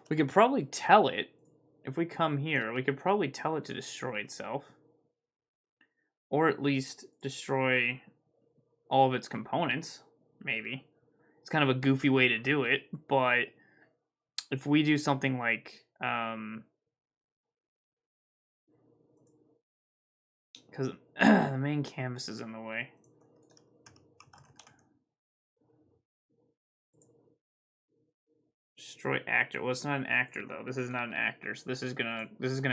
We could probably tell it, if we come here, we could probably tell it to destroy itself. Or at least destroy all of its components, maybe. It's kind of a goofy way to do it, but if we do something like, because the main canvas is in the way. Destroy actor. Well, it's not an actor though. This is not an actor, so this is gonna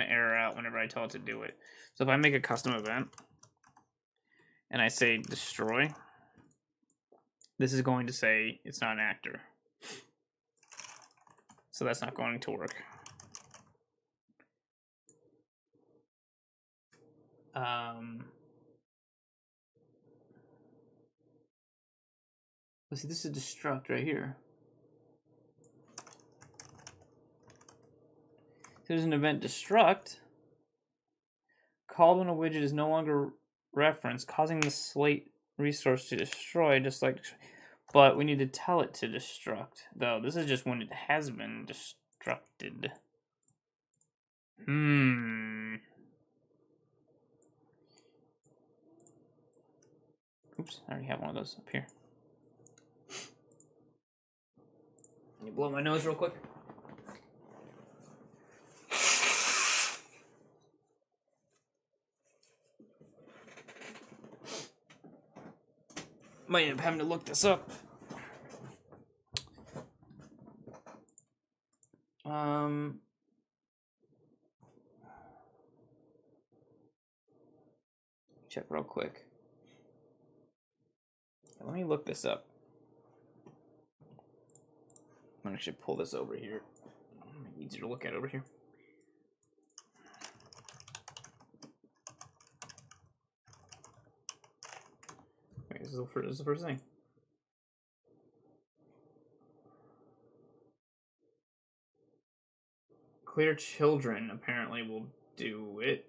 error out whenever I tell it to do it. So if I make a custom event and I say destroy, this is going to say it's not an actor. So that's not going to work. Let's see, this is destruct right here. There's an event destruct called when a widget is no longer referenced, causing the slate resource to destroy, just like, but we need to tell it to destruct, though. This is just when it has been destructed. Oops, I already have one of those up here. Can you blow my nose real quick? Might end up having to look this up. Check real quick. Let me look this up. I'm gonna actually pull this over here. Easier to look at over here. Okay, this is the first thing. Clear children apparently will do it.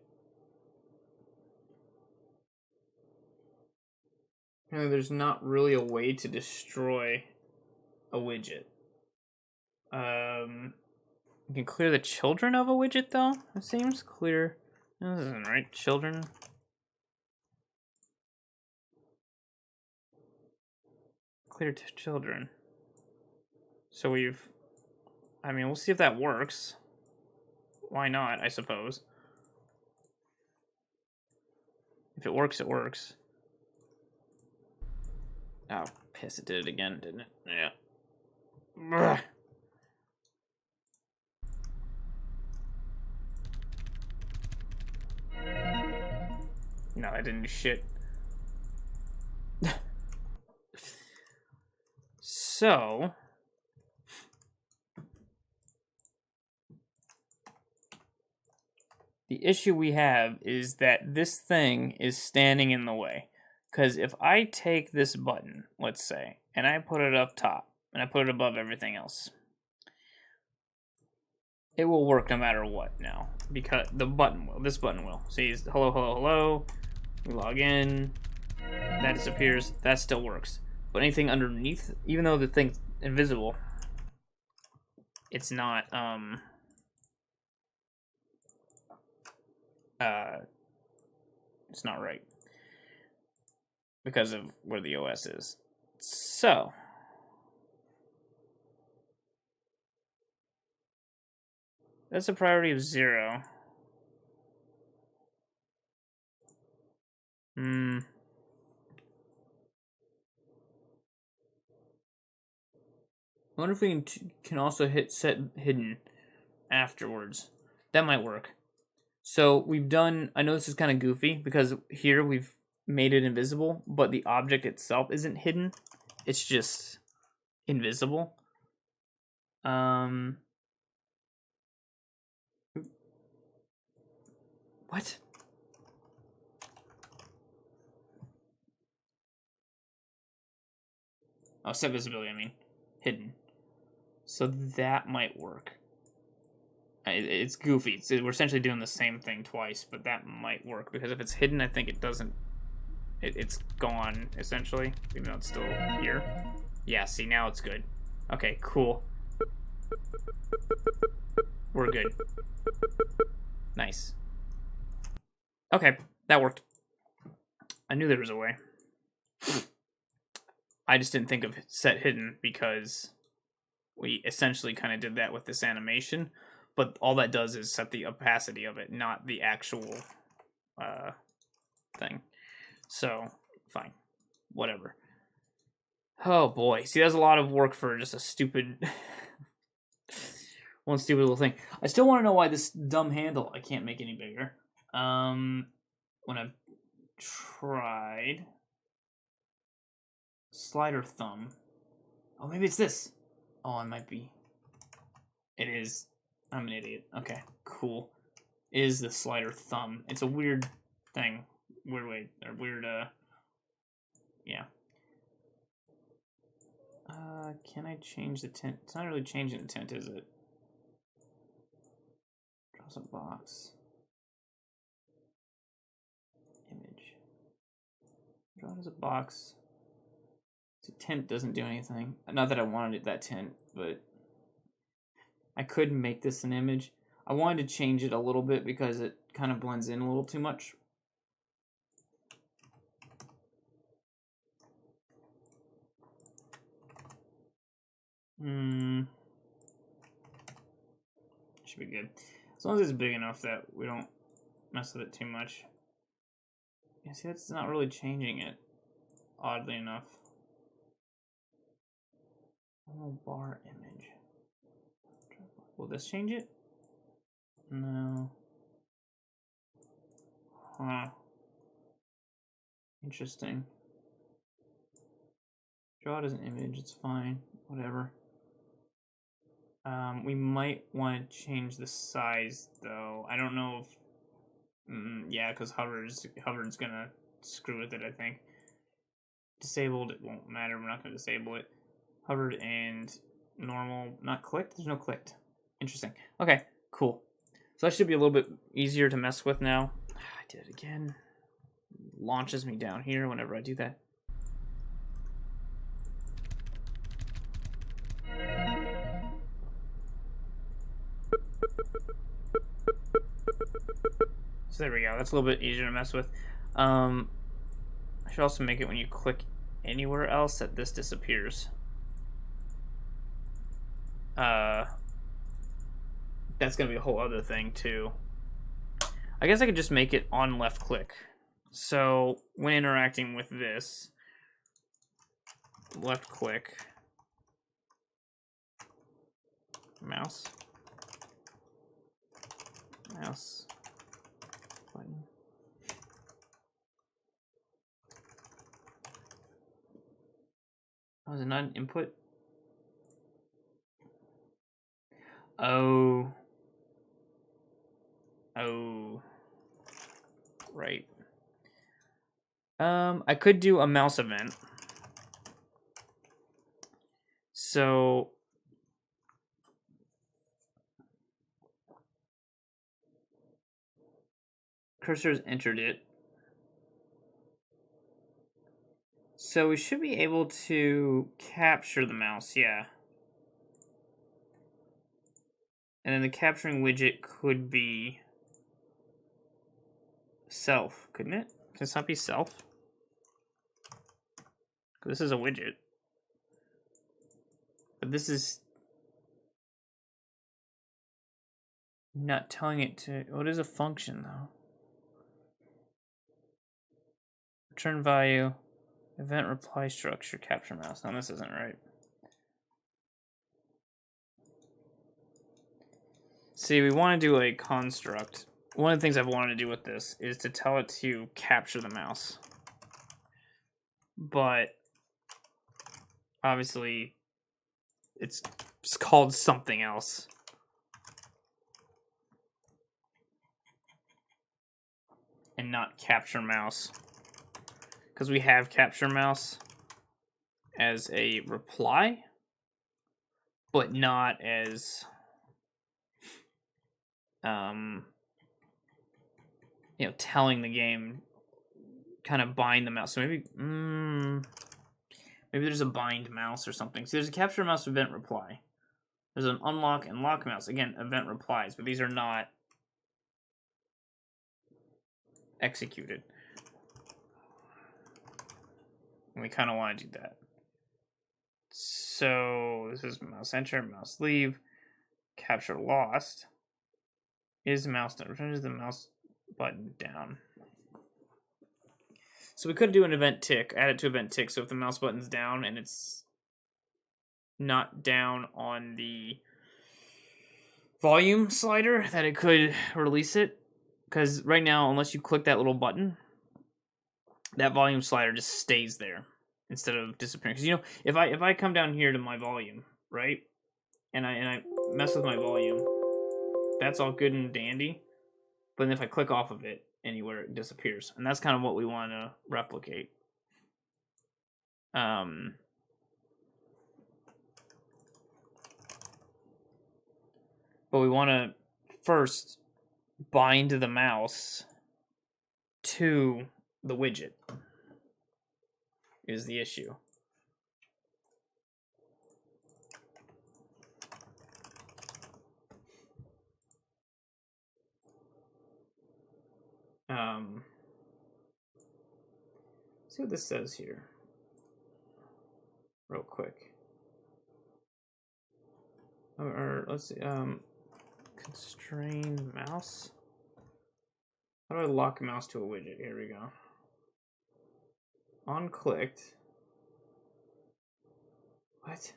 Apparently there's not really a way to destroy a widget. You can clear the children of a widget though, it seems. Clear. No, this isn't right. Children. Clear children. So we've I mean, we'll see if that works. Why not, I suppose. If it works, it works. Oh, piss, it did it again, didn't it? Yeah. Ugh. No, that didn't do shit. So... the issue we have is that this thing is standing in the way. Because if I take this button, let's say, and I put it up top, and I put it above everything else, it will work no matter what now. Because the button will. This button will. See, hello, hello, hello. We log in. That disappears. That still works. But anything underneath, even though the thing's invisible, it's not, it's not right. Because of where the OS is. So... that's a priority of 0. I wonder if we can also hit set hidden afterwards. That might work. So we've done, I know this is kind of goofy because here we've made it invisible, but the object itself isn't hidden. It's just invisible. What? Oh, set visibility, I mean. Hidden. So that might work. It's goofy. We're essentially doing the same thing twice, but that might work. Because if it's hidden, I think it doesn't... it's gone, essentially. Even though it's still here. Yeah, see, now it's good. Okay, cool. We're good. Nice. Okay, that worked. I knew there was a way. I just didn't think of set hidden because we essentially kind of did that with this animation, but all that does is set the opacity of it, not the actual thing. So, fine. Whatever. Oh boy. See, that's a lot of work for just a stupid... one stupid little thing. I still want to know why this dumb handle I can't make any bigger. When I've tried... slider thumb. Oh, maybe it's this. Oh, it might be. It is. I'm an idiot. Okay, cool. Is the slider thumb. It's a weird thing. Weird way. Or weird, yeah. Can I change the tint? It's not really changing the tint, is it? Draws a box. Image. Draw as a box. The tint doesn't do anything. Not that I wanted it that tint, but I could make this an image. I wanted to change it a little bit because it kind of blends in a little too much. Should be good. As long as it's big enough that we don't mess with it too much. Yeah, see, that's not really changing it, oddly enough. Oh, bar image. Will this change it? No. Huh. Interesting. Draw it as an image, it's fine. Whatever. We might want to change the size, though. I don't know if... yeah, because hover's gonna screw with it, I think. Disabled, it won't matter. We're not gonna disable it. Hovered and normal, not clicked? There's no clicked. Interesting. Okay, cool. So that should be a little bit easier to mess with now. I did it again. Launches me down here whenever I do that. So there we go. That's a little bit easier to mess with. I should also make it when you click anywhere else that this disappears. that's going to be a whole other thing too. I guess I could just make it on left click. So when interacting with this, left click, mouse button. Oh, is it not an input? Oh, right. I could do a mouse event. So cursor's entered it. So we should be able to capture the mouse, yeah. And then the capturing widget could be self, couldn't it? Can this not be self? This is a widget. But this is not telling it to... What is a function, though? Return value, event reply structure, capture mouse. No, this isn't right. See, we want to do a construct. One of the things I've wanted to do with this is to tell it to capture the mouse. But obviously, it's called something else. And not capture mouse. Because we have capture mouse as a reply, but not as you know, telling the game kind of bind the mouse. So maybe maybe there's a bind mouse or something. So there's a capture mouse event reply. There's an unlock and lock mouse. Again, event replies, but these are not executed. And we kind of want to do that. So this is mouse enter, mouse leave, capture lost. Is mouse done? Returns the mouse button down. So we could do an event tick, add it to event tick. So if the mouse button's down and it's not down on the volume slider, that it could release it. Because right now, unless you click that little button, that volume slider just stays there instead of disappearing. Because you know, if I come down here to my volume, right, and I mess with my volume, that's all good and dandy. But then if I click off of it anywhere, it disappears, and that's kind of what we want to replicate. But we want to first bind the mouse to the widget is the issue. See what this says here real quick. Or let's see, constrain mouse. How do I lock mouse to a widget? Here we go. On clicked. What?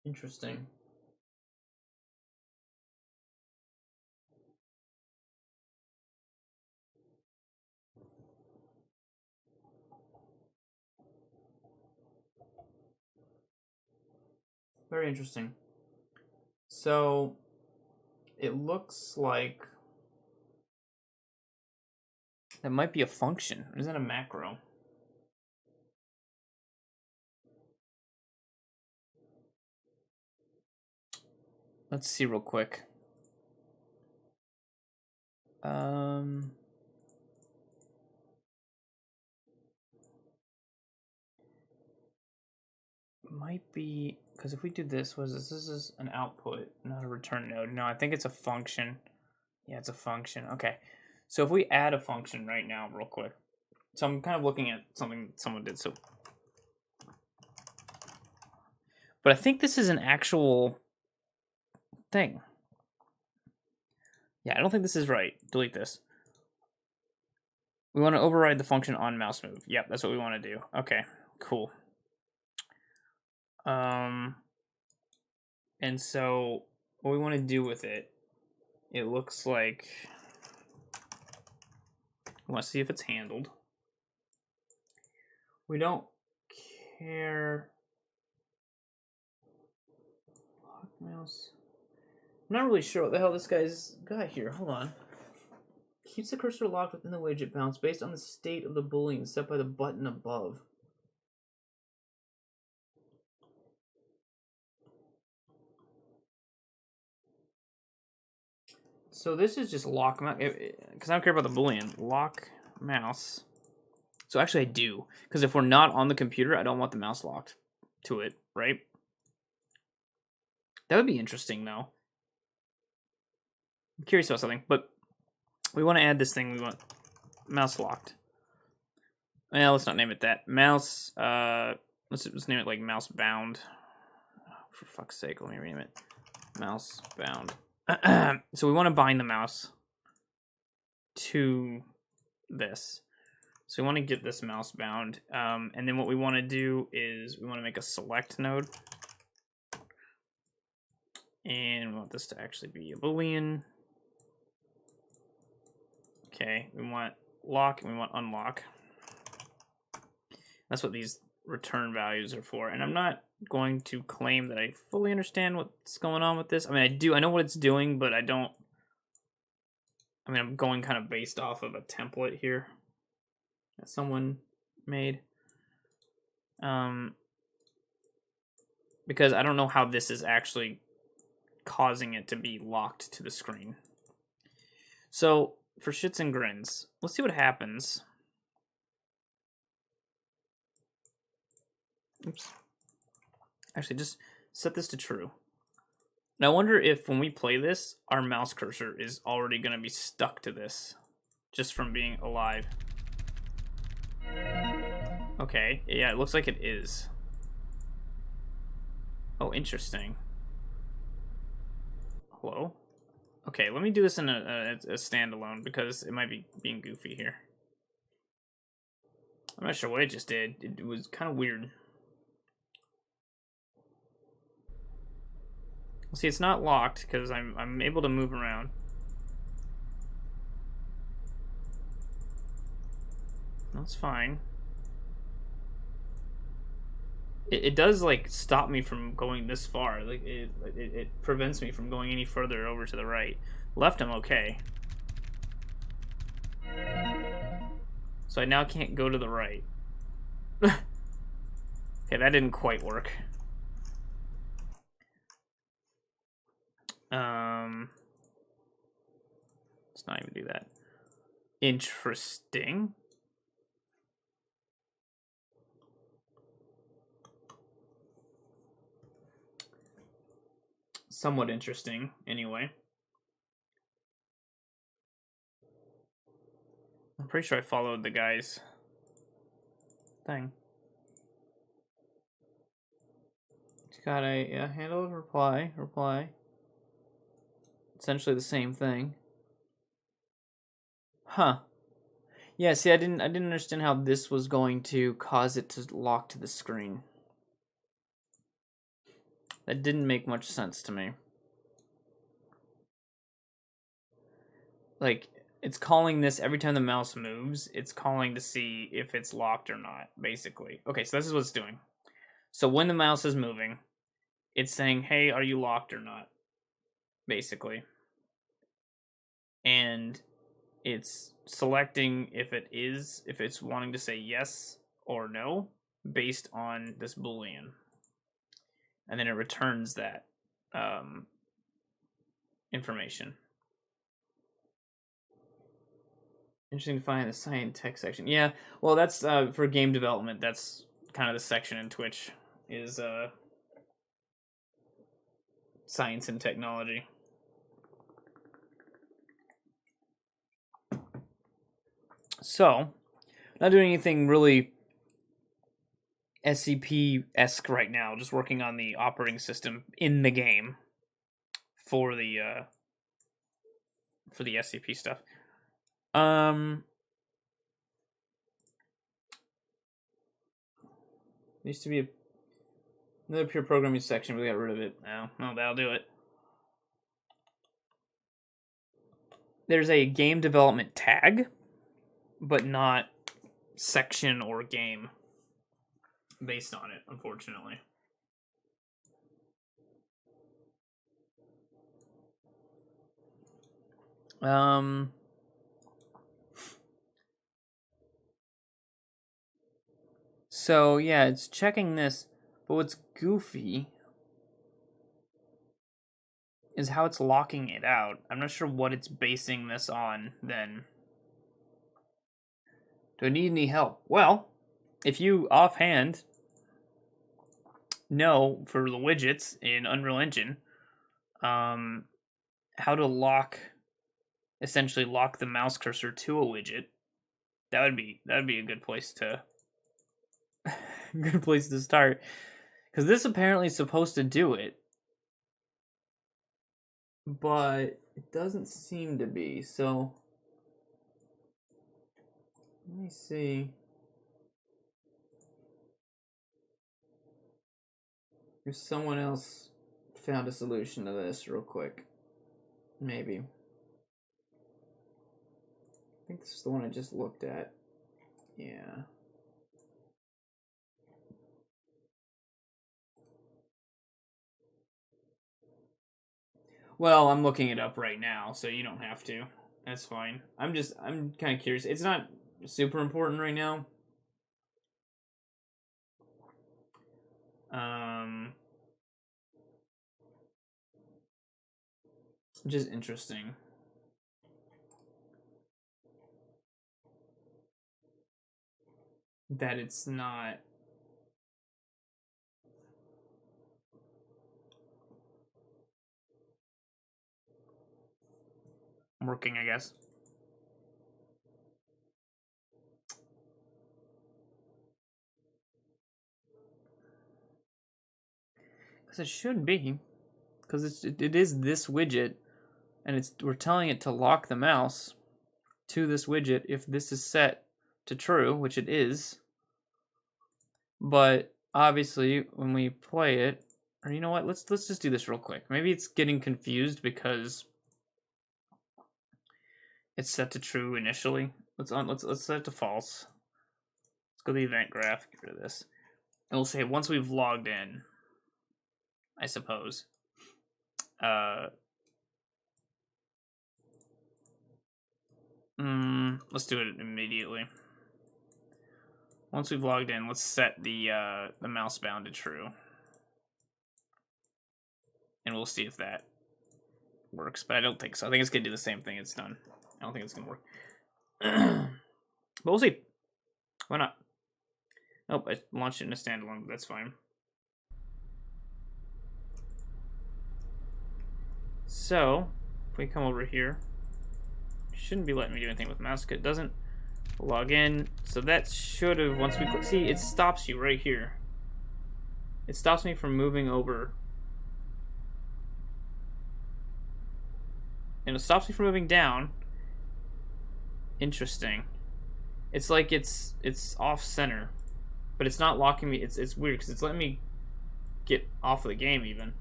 Interesting. Very interesting. So it looks like that might be a function. Is that a macro? Let's see real quick. might be, because if we do this, what is this? This is an output, not a return node. No, I think it's a function. Yeah, it's a function. Okay. So if we add a function right now, real quick. So I'm kind of looking at something someone did. So, but I think this is an actual thing. Yeah, I don't think this is right. Delete this. We want to override the function on mouse move. Yep, that's what we want to do. Okay, cool. And so what we want to do with it, it looks like we want to see if it's handled. We don't care. Lock mouse. I'm not really sure what the hell this guy's got here. Hold on. Keeps the cursor locked within the widget bounds based on the state of the boolean set by the button above. So this is just lock mouse, because I don't care about the boolean. Lock mouse. So actually I do, because if we're not on the computer, I don't want the mouse locked to it, right? That would be interesting, though. I'm curious about something, but we want to add this thing. We want mouse locked. Well, let's not name it that. Mouse, let's name it like mouse bound. Oh, for fuck's sake, let me rename it. Mouse bound. So we want to bind the mouse to this. So we want to get this mouse bound. And then what we want to do is we want to make a select node. And we want this to actually be a boolean. Okay, we want lock and we want unlock. That's what these return values are for. And I'm not going to claim that I fully understand what's going on with this. I mean, I do. I know what it's doing, but I don't. I mean, I'm going kind of based off of a template here that someone made. Because I don't know how this is actually causing it to be locked to the screen. So, for shits and grins, let's see what happens. Oops. Actually, just set this to true. Now, I wonder if when we play this, our mouse cursor is already going to be stuck to this, just from being alive. Okay, yeah, it looks like it is. Oh, interesting. Hello? Okay, let me do this in a standalone, because it might be being goofy here. I'm not sure what it just did. It was kind of weird. See, it's not locked because I'm able to move around. That's fine. It does like stop me from going this far. Like it prevents me from going any further over to the right. Left, I'm okay. So I now can't go to the right. Okay, that didn't quite work. Let's not even do that. Interesting. Somewhat interesting, anyway. I'm pretty sure I followed the guy's thing. It's got a handle of reply. Essentially the same thing. Huh. Yeah, see, I didn't understand how this was going to cause it to lock to the screen. That didn't make much sense to me. Like, it's calling this every time the mouse moves, it's calling to see if it's locked or not, basically. Okay, so this is what it's doing. So when the mouse is moving, it's saying, hey, are you locked or not? Basically. And it's selecting if it's wanting to say yes or no based on this boolean, and then it returns that information. Interesting to find the science text section. Yeah, well, that's for game development. That's kind of the section in Twitch is science and technology. So, not doing anything really SCP-esque right now. Just working on the operating system in the game for the SCP stuff. Used to be another pure programming section. We got rid of it. No, that'll do it. There's a game development tag, but not section or game based on it, unfortunately. So yeah, it's checking this, but what's goofy is how it's locking it out. I'm not sure what it's basing this on then. Do I need any help? Well, if you offhand know for the widgets in Unreal Engine, how to essentially lock the mouse cursor to a widget, that would be a good place to start, because this apparently is supposed to do it, but it doesn't seem to be. So let me see if someone else found a solution to this real quick. Maybe. I think this is the one I just looked at. Yeah. Well, I'm looking it up right now, so you don't have to. That's fine. I'm kind of curious. It's not super important right now. Just interesting. That it's not working, I guess. Because it should be. Because it is this widget, and we're telling it to lock the mouse to this widget if this is set to true, which it is. But obviously, when we play it, or you know what? Let's just do this real quick. Maybe it's getting confused because it's set to true initially. Let's set it to false. Let's go to the event graph. Get rid of this. And we'll say once we've logged in, I suppose. Let's do it immediately. Once we've logged in, let's set the mouse bound to true. And we'll see if that works. But I don't think so. I think it's going to do the same thing it's done. I don't think it's going to work. But we'll see. Why not? Nope, I launched it in a standalone, but that's fine. So, if we come over here, it shouldn't be letting me do anything with mouse because it doesn't log in. So that should have, once we click, see, it stops you right here. It stops me from moving over. And it stops me from moving down. Interesting. It's like it's off center, but it's not locking me. It's weird because it's letting me get off of the game even.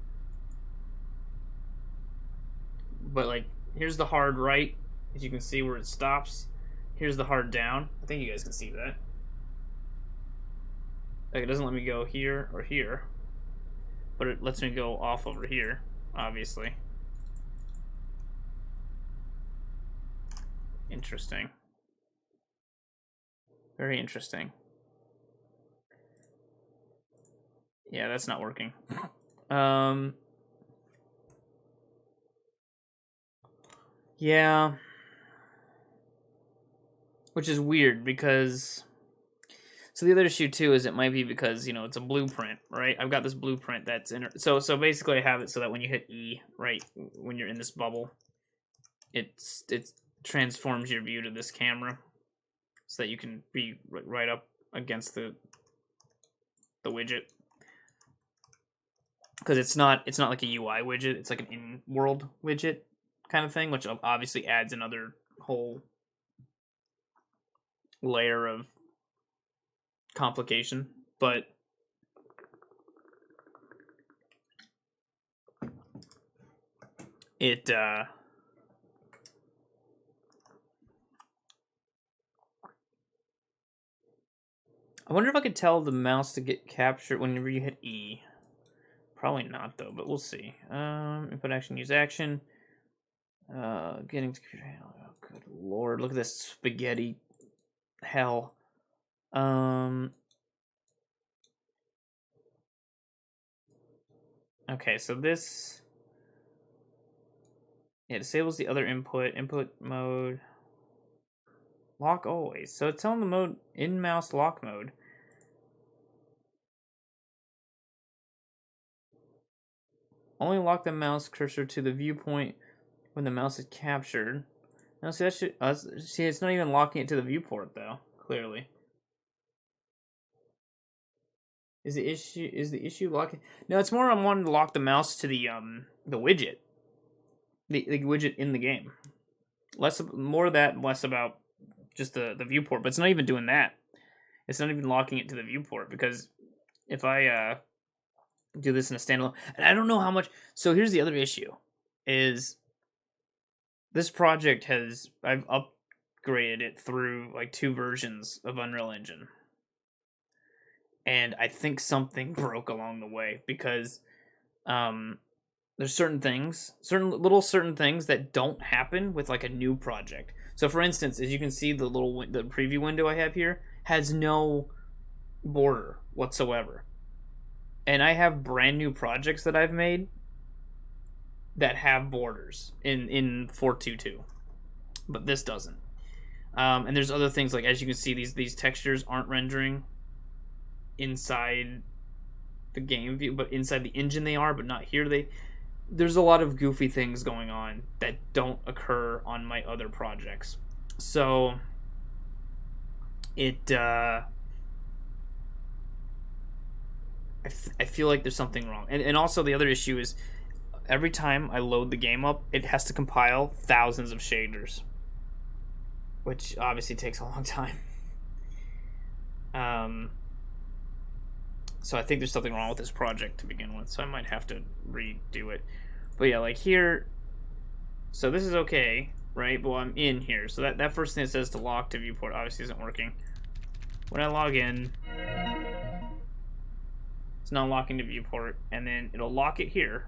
But like, here's the hard right, as you can see where it stops. Here's the hard down. I think you guys can see that. Like, it doesn't let me go here or here, but it lets me go off over here, obviously. Interesting. Very interesting. Yeah, that's not working. Yeah. Which is weird because... So the other issue too is it might be because, you know, it's a blueprint, right? I've got this blueprint that's in. So basically, I have it so that when you hit E, right, when you're in this bubble, it transforms your view to this camera, so that you can be right up against the widget. Because it's not like a UI widget; it's like an in-world widget kind of thing, which obviously adds another whole layer of complication. But it I wonder if I could tell the mouse to get captured whenever you hit E. Probably not though, but we'll see. Input action, use action. Getting to computer. Oh, good lord! Look at this spaghetti hell. Okay, so this, yeah, disables the other input mode, lock always. So it's on the mode in mouse lock mode. Only lock the mouse cursor to the viewpoint when the mouse is captured. Now see that should see it's not even locking it to the viewport though. Clearly, is the issue locking? No, it's more I'm wanting to lock the mouse to the widget, the widget in the game. More of that, less about just the viewport. But it's not even doing that. It's not even locking it to the viewport, because if I do this in a standalone, and I don't know how much. So here's the other issue: is this project I've upgraded it through like 2 versions of Unreal Engine, and I think something broke along the way, because there's certain things that don't happen with like a new project. So for instance, as you can see, the preview window I have here has no border whatsoever. And I have brand new projects that I've made that have borders in 422, but this doesn't. And there's other things, like as you can see, these textures aren't rendering inside the game view, but inside the engine they are, but not here. There's a lot of goofy things going on that don't occur on my other projects. So it I feel like there's something wrong. And also the other issue is every time I load the game up, it has to compile thousands of shaders, which obviously takes a long time. So I think there's something wrong with this project to begin with, so I might have to redo it. But yeah, like here, so this is okay, right? Well, I'm in here, so that first thing that says to lock to viewport obviously isn't working. When I log in, it's not locking to viewport, and then it'll lock it here.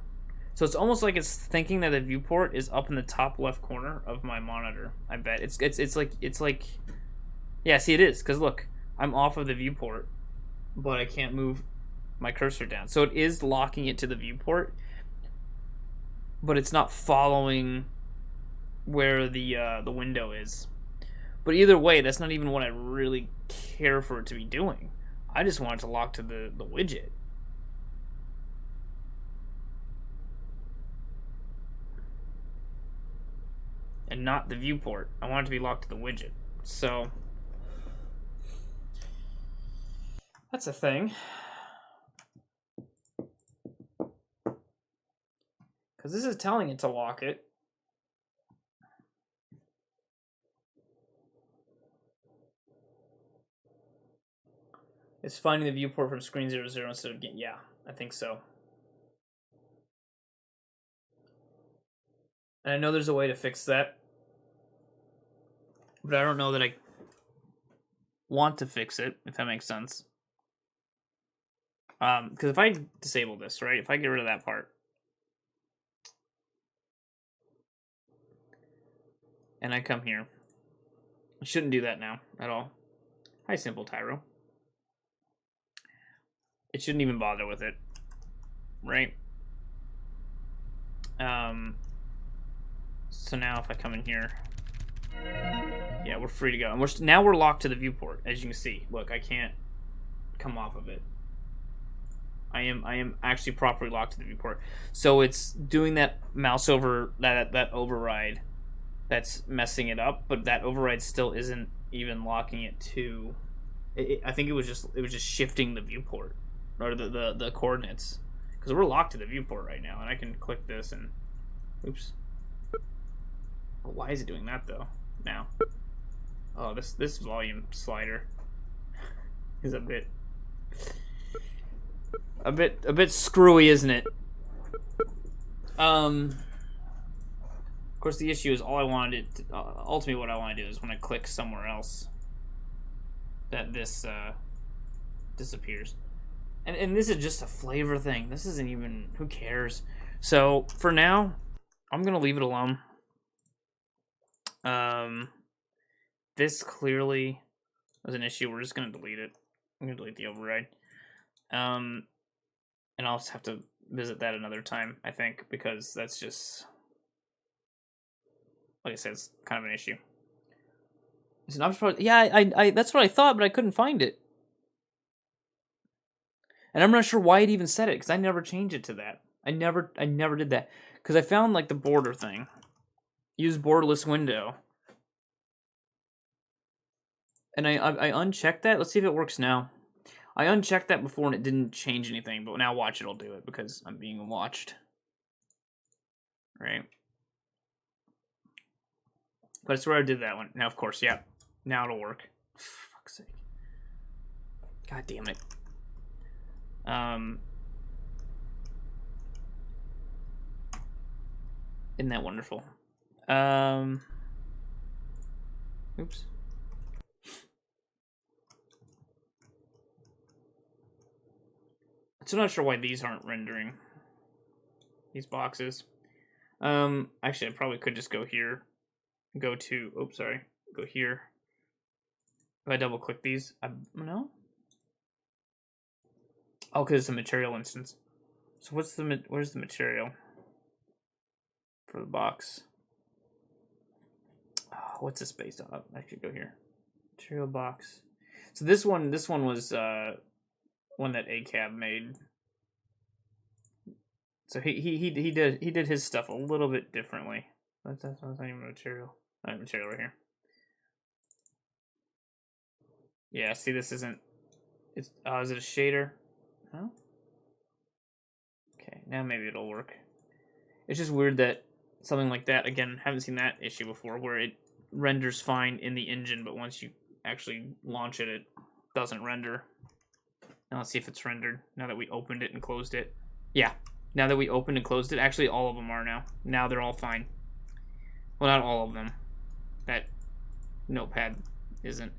So it's almost like it's thinking that the viewport is up in the top left corner of my monitor. I bet it's like, yeah. See, it is, because look, I'm off of the viewport, but I can't move my cursor down. So it is locking it to the viewport, but it's not following where the window is. But either way, that's not even what I really care for it to be doing. I just want it to lock to the widget. And not the viewport. I want it to be locked to the widget. So that's a thing. Because this is telling it to lock it. It's finding the viewport from screen 00 instead of getting, yeah, I think so. And I know there's a way to fix that, but I don't know that I want to fix it, if that makes sense. Because if I disable this, right, if I get rid of that part, and I come here, I shouldn't do that now at all. Hi, Simple Tyro. It shouldn't even bother with it, right? So now if I come in here, yeah, we're free to go. And now we're locked to the viewport, as you can see. Look, I can't come off of it. I am actually properly locked to the viewport. So it's doing that mouse over that override that's messing it up, but that override still isn't even locking it to. I think it was just shifting the viewport or the coordinates, because we're locked to the viewport right now, and I can click this and oops. Well, why is it doing that though now? Oh, this volume slider is a bit screwy, isn't it? Of course, the issue is all I wanted to, ultimately what I want to do is when I click somewhere else, that this disappears. And this is just a flavor thing. This isn't even, who cares? So for now, I'm gonna leave it alone. This clearly was an issue. We're just gonna delete it. I'm gonna delete the override. And I'll just have to visit that another time, I think, because that's just, like I said, it's kind of an issue. It's an option. Yeah, I that's what I thought, but I couldn't find it. And I'm not sure why it even said it, because I never changed it to that. I never did that. Because I found, like, the border thing. Use borderless window. And I unchecked that. Let's see if it works now. I unchecked that before and it didn't change anything, but now watch it'll do it because I'm being watched. Right? But I swear I did that one. Now, of course, yeah. Now it'll work. For fuck's sake. God damn it. Isn't that wonderful? Oops. So I'm not sure why these aren't rendering. These boxes. Actually, I probably could just go here. Go to, oops, sorry. Go here. If I double click these, no? Oh, because it's a material instance. So where's the material for the box? Oh, what's this based on? I could go here. Material box. So this one was one that ACAB made. So he did his stuff a little bit differently. That's not even material. Not material right here. Yeah, see, this isn't. It's is it a shader? No. Okay, now maybe it'll work. It's just weird that something like that. Again, haven't seen that issue before, where it renders fine in the engine, but once you actually launch it, it doesn't render. Now let's see if it's rendered. Now that we opened it and closed it. Yeah, now that we opened and closed it, actually all of them are now. Now they're all fine. Well, not all of them. That notepad isn't.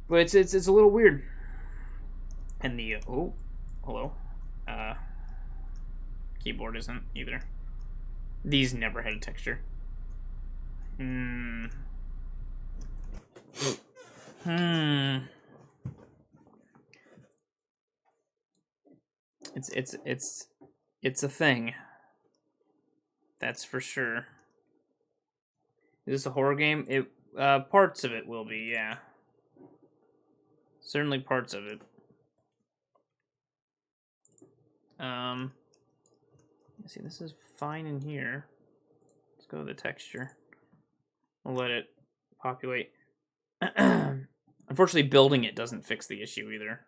But it's a little weird. And the oh, hello. Keyboard isn't either. These never had a texture. It's a thing. That's for sure. Is this a horror game? It parts of it will be, yeah. Certainly parts of it. See, this is fine in here. Let's go to the texture. I'll let it populate. Unfortunately, building it doesn't fix the issue either.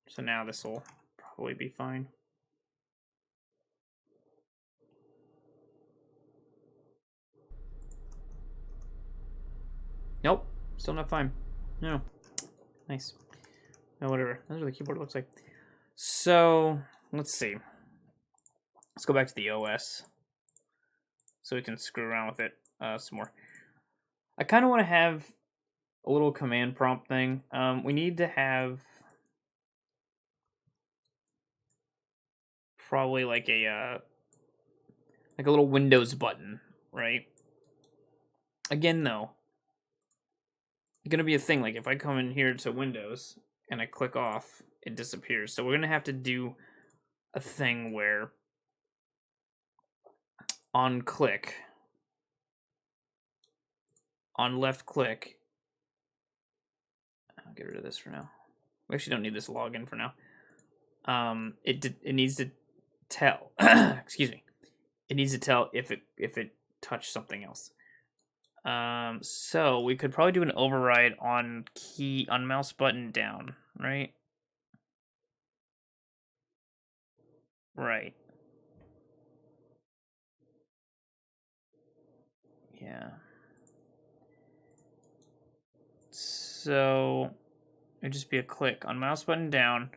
So now this will probably be fine. Nope, still not fine. No. Nice. No, whatever. That's what the keyboard looks like. So, let's see. Let's go back to the OS. So we can screw around with it some more. I kind of want to have a little command prompt thing. We need to have probably like a little Windows button, right? Again, though, it's gonna be a thing. Like if I come in here to Windows and I click off, it disappears. So we're gonna have to do a thing where on click, on left click, get rid of this for now. We actually don't need this login for now. It needs to tell. Excuse me. It needs to tell if it touched something else. So we could probably do an override on mouse button down, right? Right. Yeah. So it'd just be a click on mouse button down.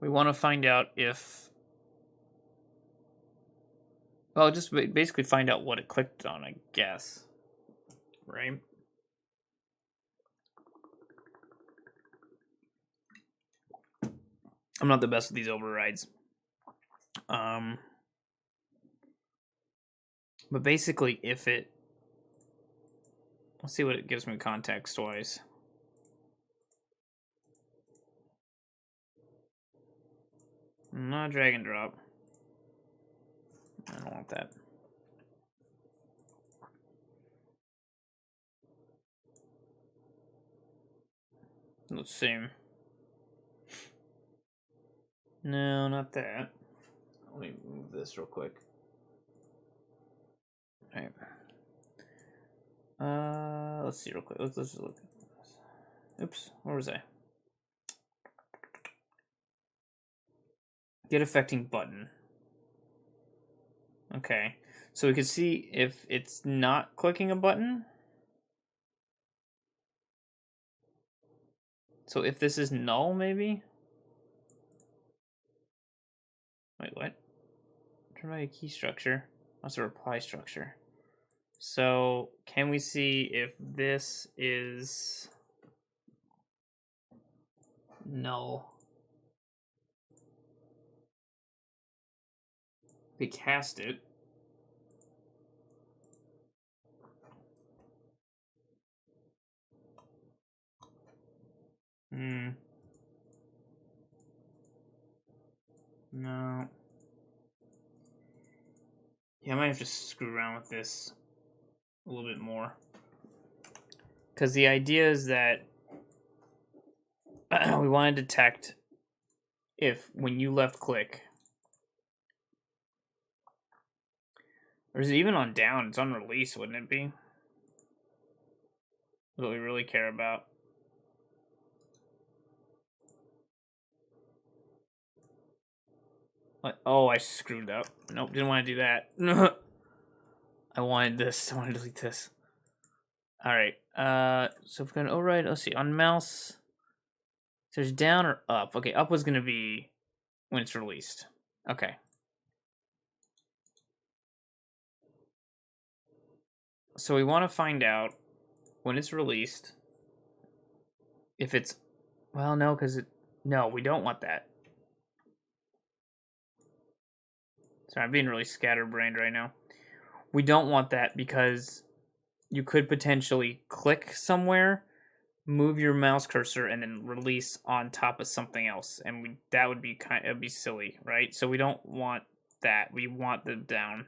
We want to find out if, well, just basically find out what it clicked on, I guess. Right? I'm not the best with these overrides. But basically, if it, let's see what it gives me context-wise. Not drag and drop. I don't want that. Let's see. No, not that. Let me move this real quick. Alright. Let's see real quick. Let's just look at this. Oops, where was I? Get affecting button. Okay. So we could see if it's not clicking a button. So if this is null, maybe? Wait, what? Turn by a key structure. That's a reply structure. So can we see if this is null? We cast it. No. Yeah, I might have to screw around with this a little bit more. Because the idea is that we want to detect if when you left click, or is it even on down? It's on release, wouldn't it be? What we really care about. What? Oh, I screwed up. Nope, didn't want to do that. I wanted this. I want to delete this. All right. So if we're gonna override, let's see. On mouse, there's down or up. Okay, up was gonna be when it's released. Okay. So we want to find out when it's released if it's, well, no, because no, we don't want that. Sorry, I'm being really scatterbrained right now. We don't want that because you could potentially click somewhere, move your mouse cursor, and then release on top of something else, and that would be it'd be silly, right? So we don't want that. We want the down.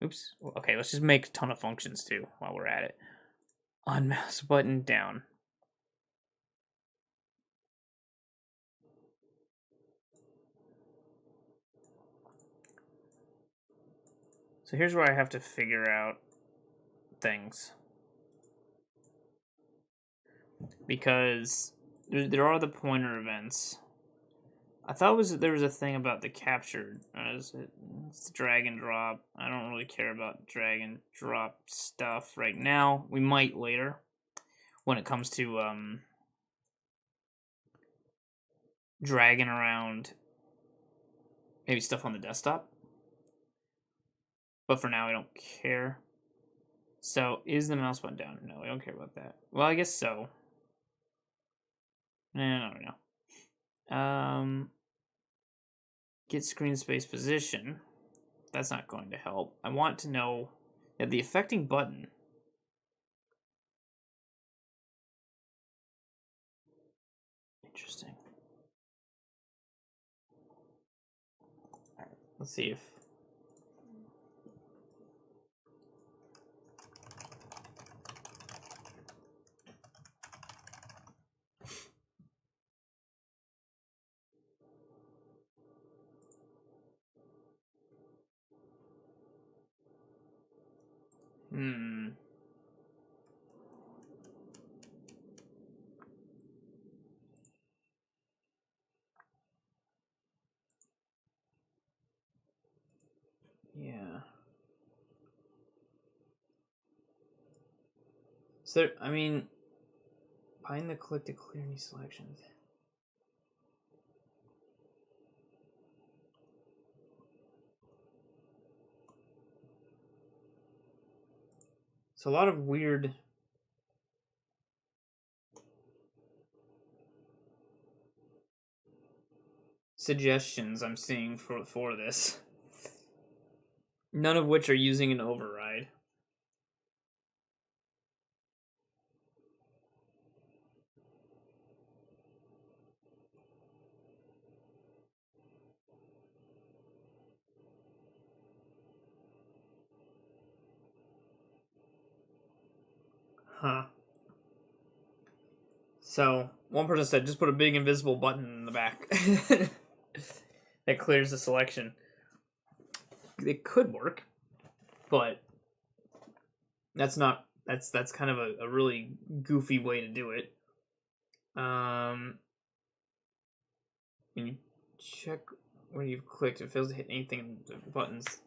Oops. Okay, let's just make a ton of functions too while we're at it. On mouse button down. So here's where I have to figure out things. Because there are the pointer events. I thought there was a thing about the captured. It's drag and drop. I don't really care about drag and drop stuff right now. We might later when it comes to dragging around maybe stuff on the desktop. But for now, I don't care. So, is the mouse button down? No, I don't care about that. Well, I guess so. I don't know. Get screen space position. That's not going to help. I want to know that the affecting button. Interesting. All right, let's see if. Hmm. Yeah. So there, I mean, bind the click to clear any selections. So a lot of weird suggestions I'm seeing for this. None of which are using an override. Huh. So, one person said just put a big invisible button in the back that clears the selection. It could work, but that's kind of a really goofy way to do it. When you check where you've clicked, it fails to hit anything in the buttons.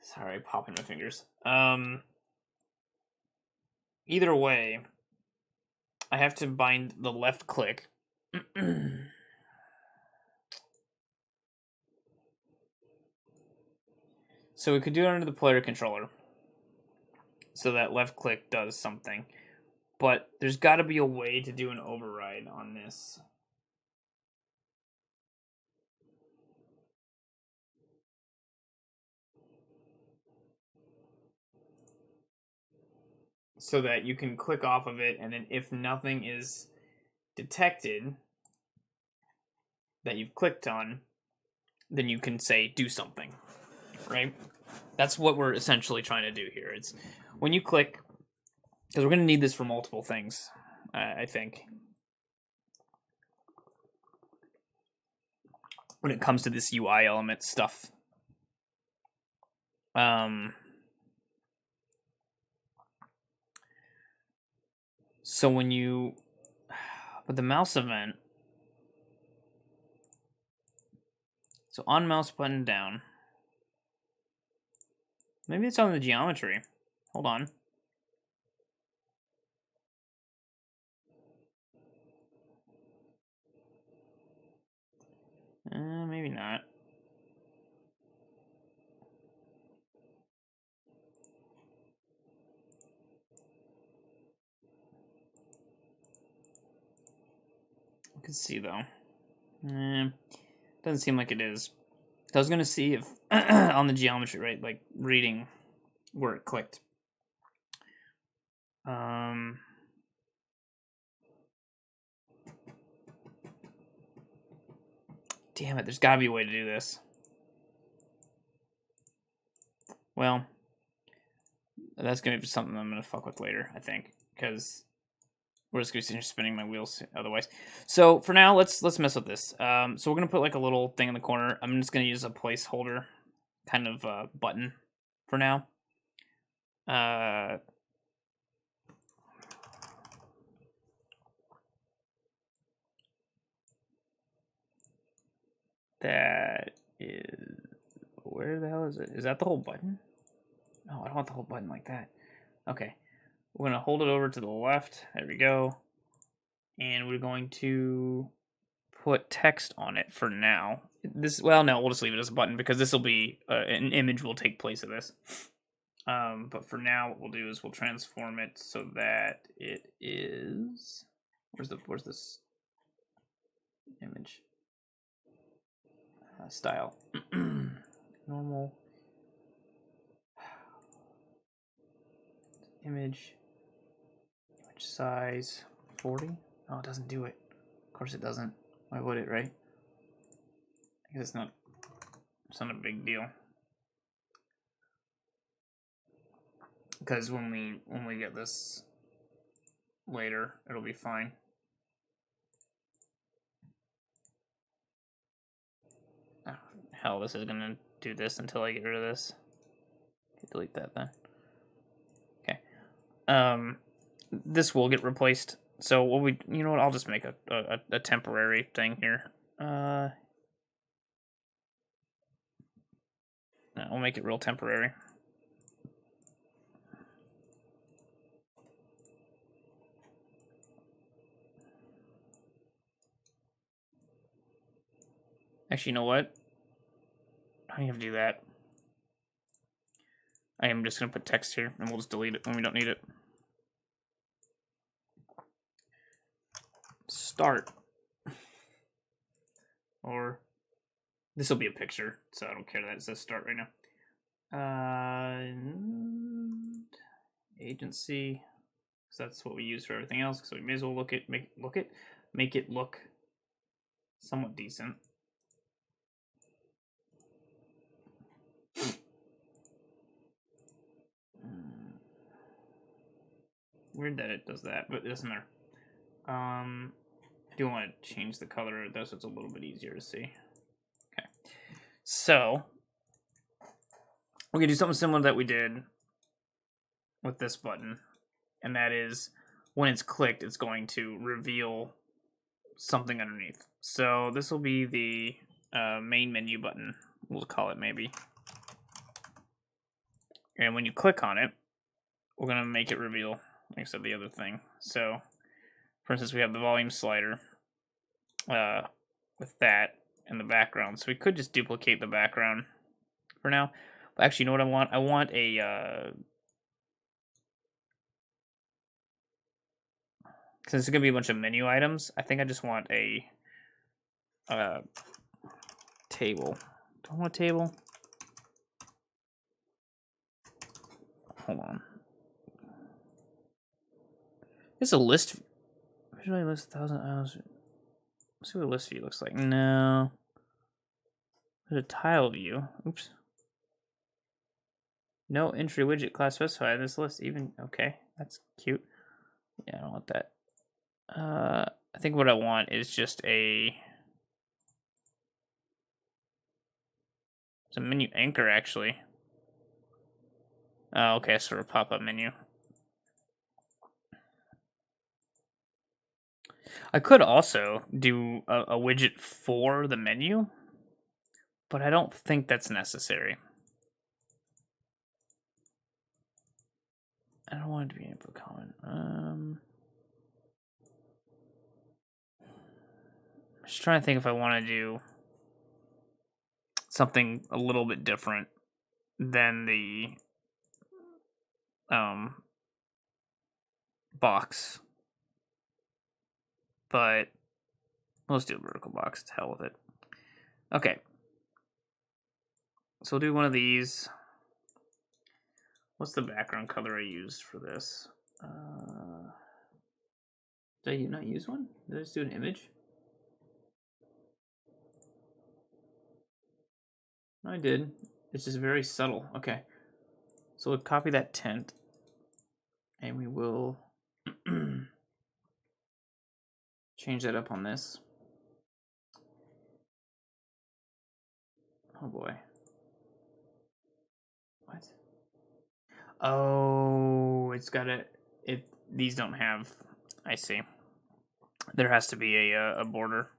Sorry, popping my fingers. Either way, I have to bind the left click. So we could do it under the player controller. So that left click does something. But there's got to be a way to do an override on this. So that you can click off of it, and then if nothing is detected that you've clicked on, then you can say do something, right? That's what we're essentially trying to do here. It's when you click, because we're going to need this for multiple things, I think. When it comes to this UI element stuff. So when you, but the mouse event, so on mouse button down, maybe it's on the geometry. Hold on. Maybe not. I can see though. Doesn't seem like it is. I was gonna see if on the geometry, right, like reading where it clicked. Damn it! There's got to be a way to do this. Well, that's gonna be something I'm gonna fuck with later, I think, because we're just gonna be spinning my wheels otherwise. So for now, let's mess with this. So we're gonna put like a little thing in the corner. I'm just gonna use a placeholder kind of button for now. That is, where the hell is it? Is that the whole button? No, I don't want the whole button like that. Okay, we're gonna hold it over to the left. There we go. And we're going to put text on it for now. This, well, no, we'll just leave it as a button because this will be an image will take place of this. But for now, what we'll do is we'll transform it so that it is. Where's this image style? Normal image size 40. Oh, it doesn't do it. Of course it doesn't. Why would it, right? Because it's not a big deal. Because when we get this later, it'll be fine. Oh, hell, this is gonna do this until I get rid of this. Delete that then. Okay. This will get replaced. So what you know what? I'll just make a temporary thing here. No, we'll make it real temporary. Actually, you know what? I don't have to do that. I am just gonna put text here, and we'll just delete it when we don't need it. Start. Or this will be a picture, so I don't care that it says start right now. Agency, because that's what we use for everything else. So we may as well make it look somewhat decent. Weird that it does that, but it doesn't matter. I do want to change the color of this so it's a little bit easier to see. Okay, so we're gonna do something similar that we did with this button, and that is when it's clicked, it's going to reveal something underneath. So this will be the main menu button, we'll call it maybe. And when you click on it, we're gonna make it reveal, like I said, the other thing. So, for instance, we have the volume slider with that in the background. So we could just duplicate the background for now. But actually, you know what I want? I want a since it's gonna be a bunch of menu items, I think I just want a table. Do I want a table? Hold on. This is a list. Visually list 1,000 hours. Let's see what a list view looks like. No. There's a tile view. Oops. No entry widget class specified in this list. Even okay, that's cute. Yeah, I don't want that. I think what I want is just it's a menu anchor actually. Oh, okay, sort of pop-up menu. I could also do a widget for the menu, but I don't think that's necessary. I don't want it to be input comment. Just trying to think if I want to do something a little bit different than the box. But let's do a vertical box. To hell with it. Okay. So we'll do one of these. What's the background color I used for this? Did I not use one? Did I just do an image? No, I did. It's just very subtle. Okay. So we'll copy that tint. And we will change that up on this. Oh boy. What? Oh, it's got these don't have, I see. There has to be a border.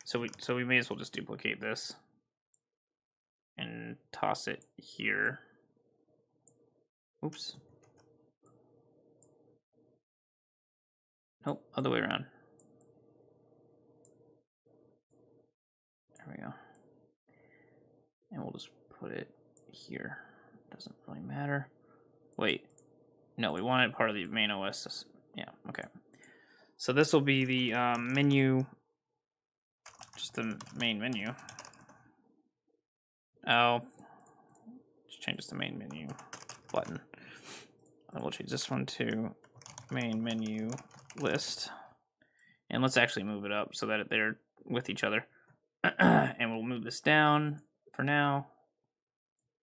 So we may as well just duplicate this and toss it here. Oops. Nope, other way around. There we go. And we'll just put it here. Doesn't really matter. Wait. No, we want it part of the main OS. Yeah, okay. So this will be the menu, just the main menu. Oh, just change this to main menu button. And we'll change this one to main menu list. And let's actually move it up so that they're with each other. And we'll move this down for now.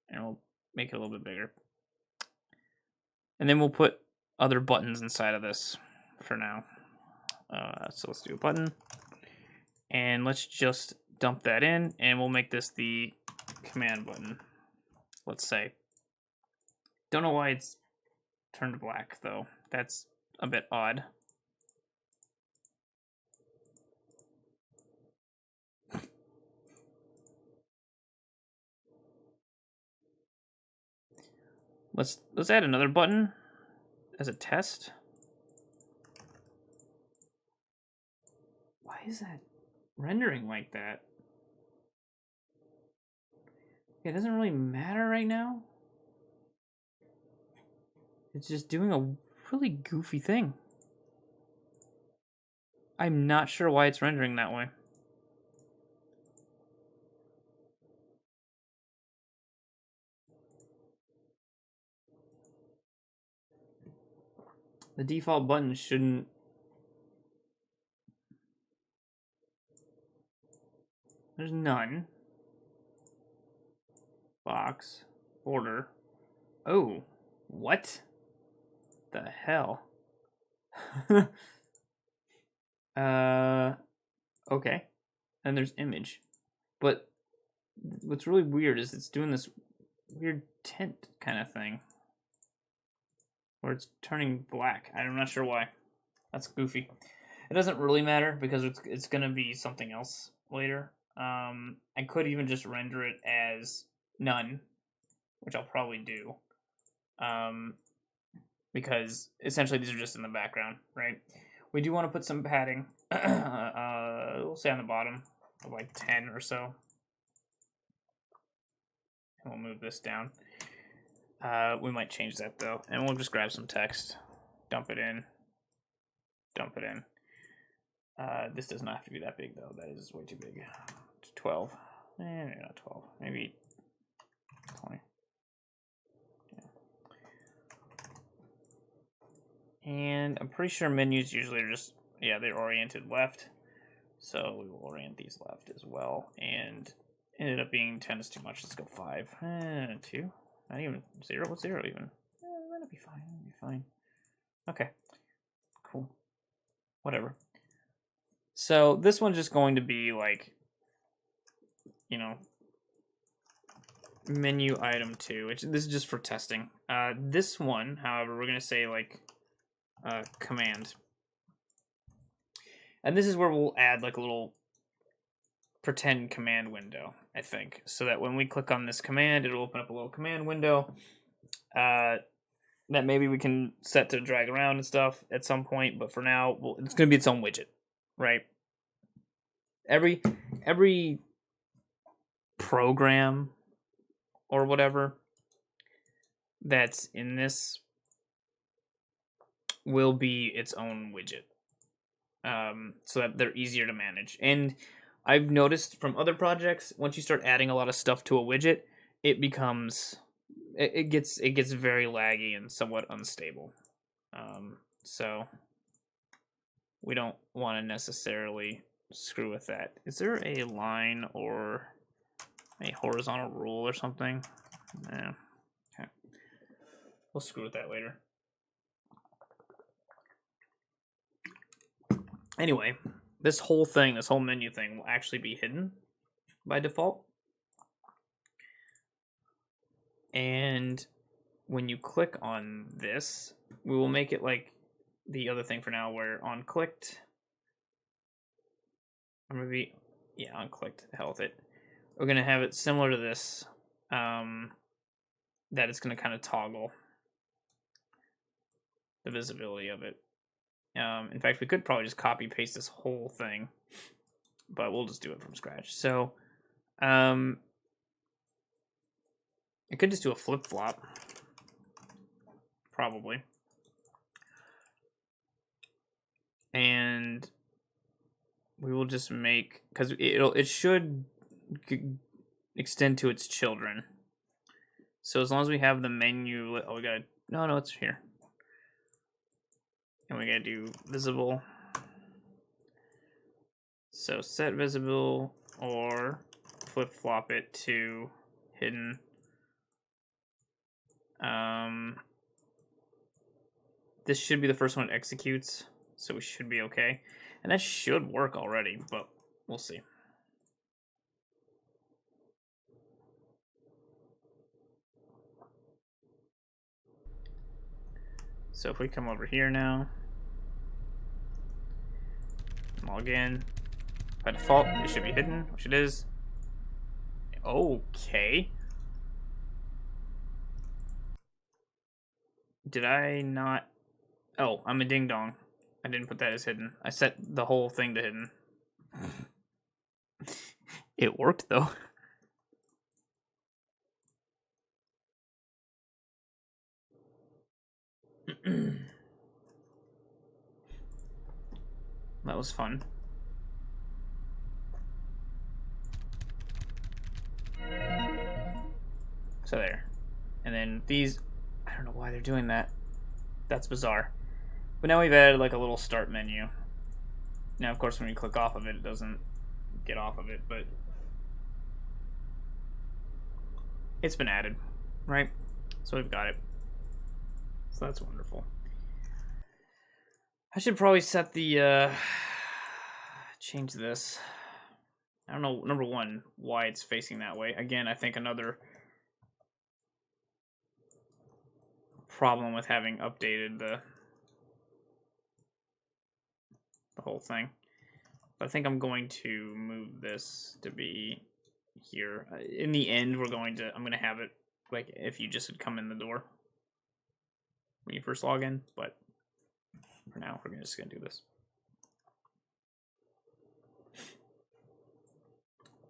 And we'll make it a little bit bigger. And then we'll put other buttons inside of this for now. So let's do a button. And let's just dump that in. And we'll make this the command button. Let's say. Don't know why it's turned black, though. That's a bit odd. Let's add another button as a test. Why is that rendering like that? It doesn't really matter right now. It's just doing a really goofy thing. I'm not sure why it's rendering that way. The default button shouldn't... There's none. Box. Border. Oh. What? The hell? Okay. And there's image. But what's really weird is it's doing this weird tint kind of thing. Where it's turning black. I'm not sure why. That's goofy. It doesn't really matter because it's going to be something else later. I could even just render it as none, which I'll probably do. Because essentially these are just in the background, right? We do want to put some padding. We'll say on the bottom of like 10 or so. And we'll move this down. We might change that though. And we'll just grab some text, dump it in, dump it in. This does not have to be that big though. That is way too big. 12. Maybe not 12. Maybe 20. Yeah. And I'm pretty sure menus usually are just, yeah, they're oriented left. So we will orient these left as well. And ended up being 10 is too much. Let's go 5. 2. Not even 0. What's 0 even? That'll be fine. That'll be fine. Okay. Cool. Whatever. So this one's just going to be like, you know, menu item 2, which this is just for testing. This one, however, we're going to say like command. And this is where we'll add like a little pretend command window, I think. So that when we click on this command, it'll open up a little command window that maybe we can set to drag around and stuff at some point. But for now, it's going to be its own widget, right? Every program or whatever that's in this will be its own widget, so that they're easier to manage. And I've noticed from other projects, once you start adding a lot of stuff to a widget, it becomes it gets very laggy and somewhat unstable. So we don't want to necessarily screw with that. Is there a line or a horizontal rule or something? Yeah. Okay. We'll screw with that later. Anyway, this whole thing, this whole menu thing will actually be hidden by default. And when you click on this, we will make it like the other thing for now, where on clicked, or maybe, yeah, on clicked, hell with it. We're going to have it similar to this, that it's going to kind of toggle the visibility of it. In fact, we could probably just copy paste this whole thing, but we'll just do it from scratch. So, I could just do a flip flop, probably, and we will just make, because it should extend to its children. So as long as we have the menu, oh, we gotta, no, it's here. And we gotta do visible. So set visible or flip flop it to hidden. This should be the first one it executes, so we should be okay. And that should work already, but we'll see. So if we come over here now, log in, by default, it should be hidden, which it is. Okay. Did I not? Oh, I'm a ding dong. I didn't put that as hidden. I set the whole thing to hidden. It worked though. That was fun. So there. And then these, I don't know why they're doing that. That's bizarre. But now we've added like a little start menu. Now, of course, when you click off of it, it doesn't get off of it, but it's been added, right? So we've got it. So that's wonderful. I should probably set the, change this. I don't know, number one, why it's facing that way. Again, I think another problem with having updated the whole thing. But I think I'm going to move this to be here. In the end, I'm going to have it like if you just had come in the door when you first log in, but for now, we're just going to do this.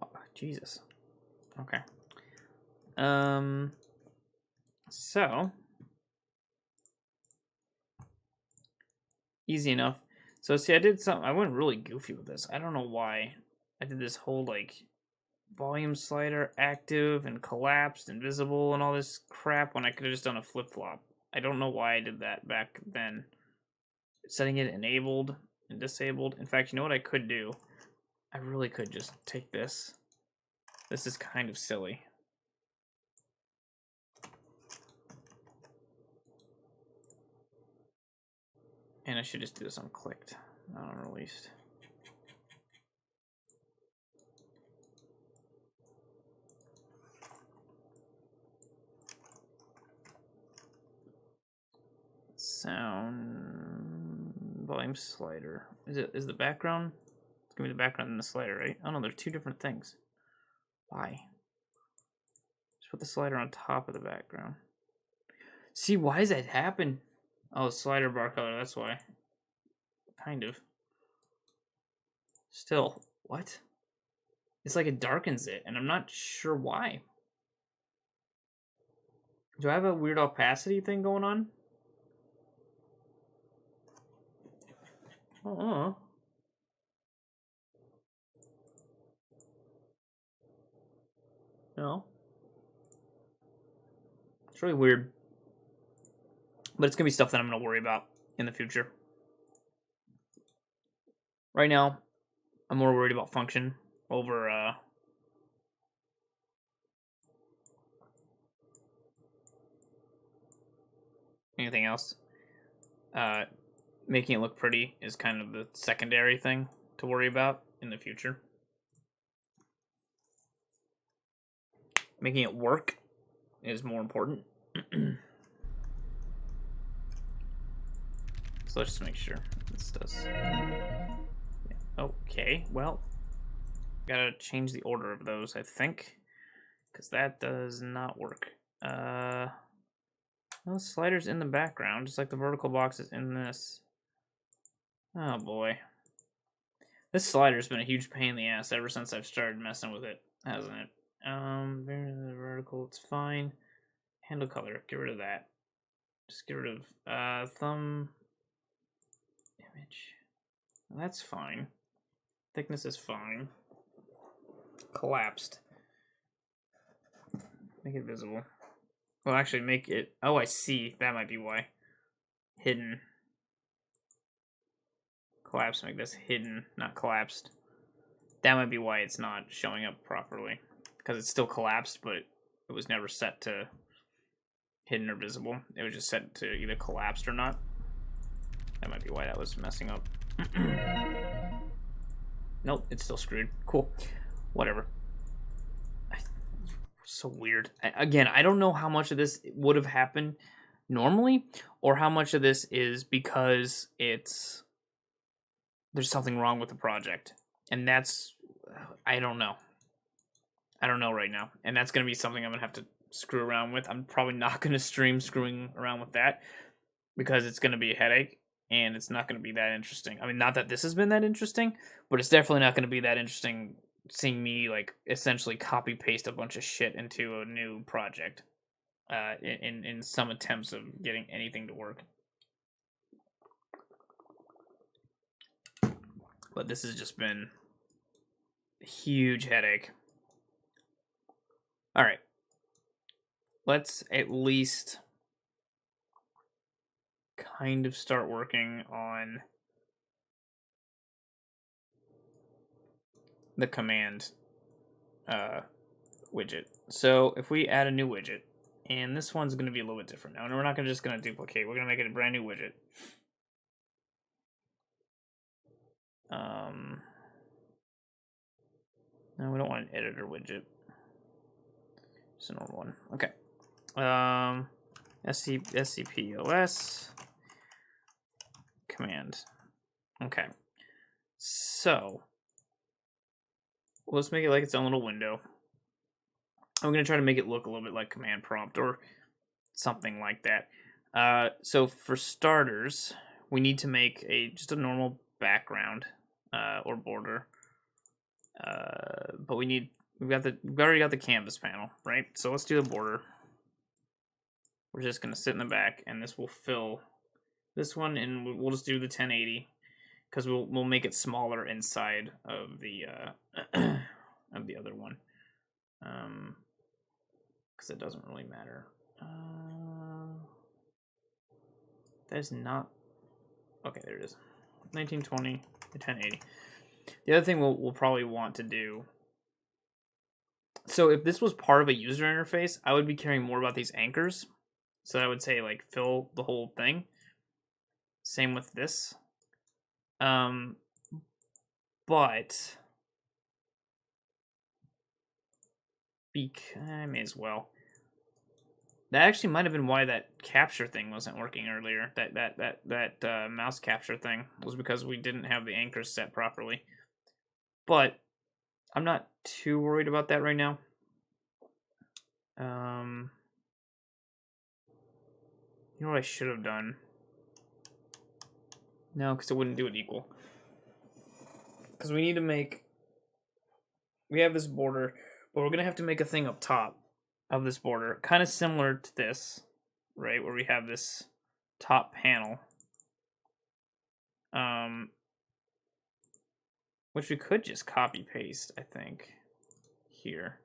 Oh, Jesus. Okay. So easy enough. So see, I did something. I went really goofy with this. I don't know why. I did this whole like volume slider active and collapsed and visible and all this crap when I could have just done a flip flop. I don't know why I did that back then. Setting it enabled and disabled. In fact, you know what I could do? I really could just take this. This is kind of silly. And I should just do this on clicked, not on released. Sound volume slider. Is the background? It's gonna be the background and the slider, right? Oh no, they're two different things. Why? Just put the slider on top of the background. See, why does that happen? Oh, slider bar color, that's why. Kind of. Still, what? It's like it darkens it, and I'm not sure why. Do I have a weird opacity thing going on? Oh. No. It's really weird. But it's going to be stuff that I'm going to worry about in the future. Right now, I'm more worried about function over anything else. Making it look pretty is kind of the secondary thing to worry about in the future. Making it work is more important. So let's just make sure this does. Okay, well, gotta change the order of those, I think, because that does not work. Well, the slider's in the background, just like the vertical box is in this. Oh boy. This slider's been a huge pain in the ass ever since I've started messing with it, hasn't it? Vertical, it's fine. Handle color, get rid of that. Just get rid of thumb image. That's fine. Thickness is fine. Collapsed. Make it visible. Well, actually, make it. Oh, I see. That might be why. Hidden. Collapse. Make this hidden, not collapsed. That might be why it's not showing up properly. Because it's still collapsed, but it was never set to hidden or visible. It was just set to either collapsed or not. That might be why that was messing up. Nope, it's still screwed. Cool. Whatever. So weird. Again, I don't know how much of this would have happened normally, or how much of this is because there's something wrong with the project. And that's, I don't know. I don't know right now. And that's going to be something I'm going to have to screw around with. I'm probably not going to stream screwing around with that because it's going to be a headache and it's not going to be that interesting. I mean, not that this has been that interesting, but it's definitely not going to be that interesting seeing me like essentially copy paste a bunch of shit into a new project in some attempts of getting anything to work. But this has just been a huge headache. All right. Let's at least kind of start working on the command widget. So if we add a new widget, and this one's going to be a little bit different now, and we're not just going to duplicate, we're going to make it a brand new widget. No, we don't want an editor widget. Just a normal one. Okay. SCP OS command. Okay. So let's make it like its own little window. I'm going to try to make it look a little bit like command prompt or something like that. So for starters, we need to make just a normal background or border. But we've already got the canvas panel, right? So let's do the border. We're just going to sit in the back, and this will fill this one, and we'll just do the 1080 because we'll make it smaller inside of the of the other one, because it doesn't really matter. That is not okay. There it is, 1920 to 1080. The other thing we'll probably want to do. So if this was part of a user interface, I would be caring more about these anchors. So I would say like fill the whole thing. Same with this. But I may as well. That actually might have been why that capture thing wasn't working earlier. That mouse capture thing was because we didn't have the anchors set properly. But I'm not too worried about that right now. You know what I should have done? No, because it wouldn't do it equal. Because we need to make... We have this border, but we're going to have to make a thing up top of this border. Kind of similar to this, right? Where we have this top panel. Which we could just copy paste, I think, here.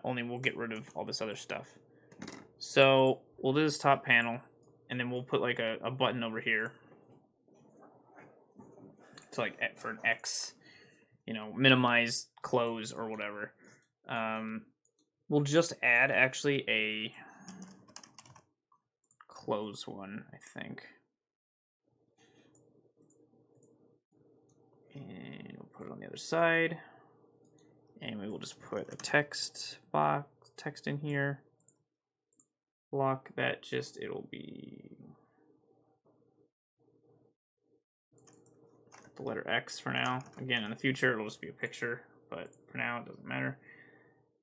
Only we'll get rid of all this other stuff. So we'll do this top panel, and then we'll put like a button over here. So like for an X, minimize, close, or whatever. We'll just add actually a close one, I think. And we'll put it on the other side. And we will just put a text in here. Block that it'll be the letter X for now. Again, in the future, it'll just be a picture, but for now, it doesn't matter.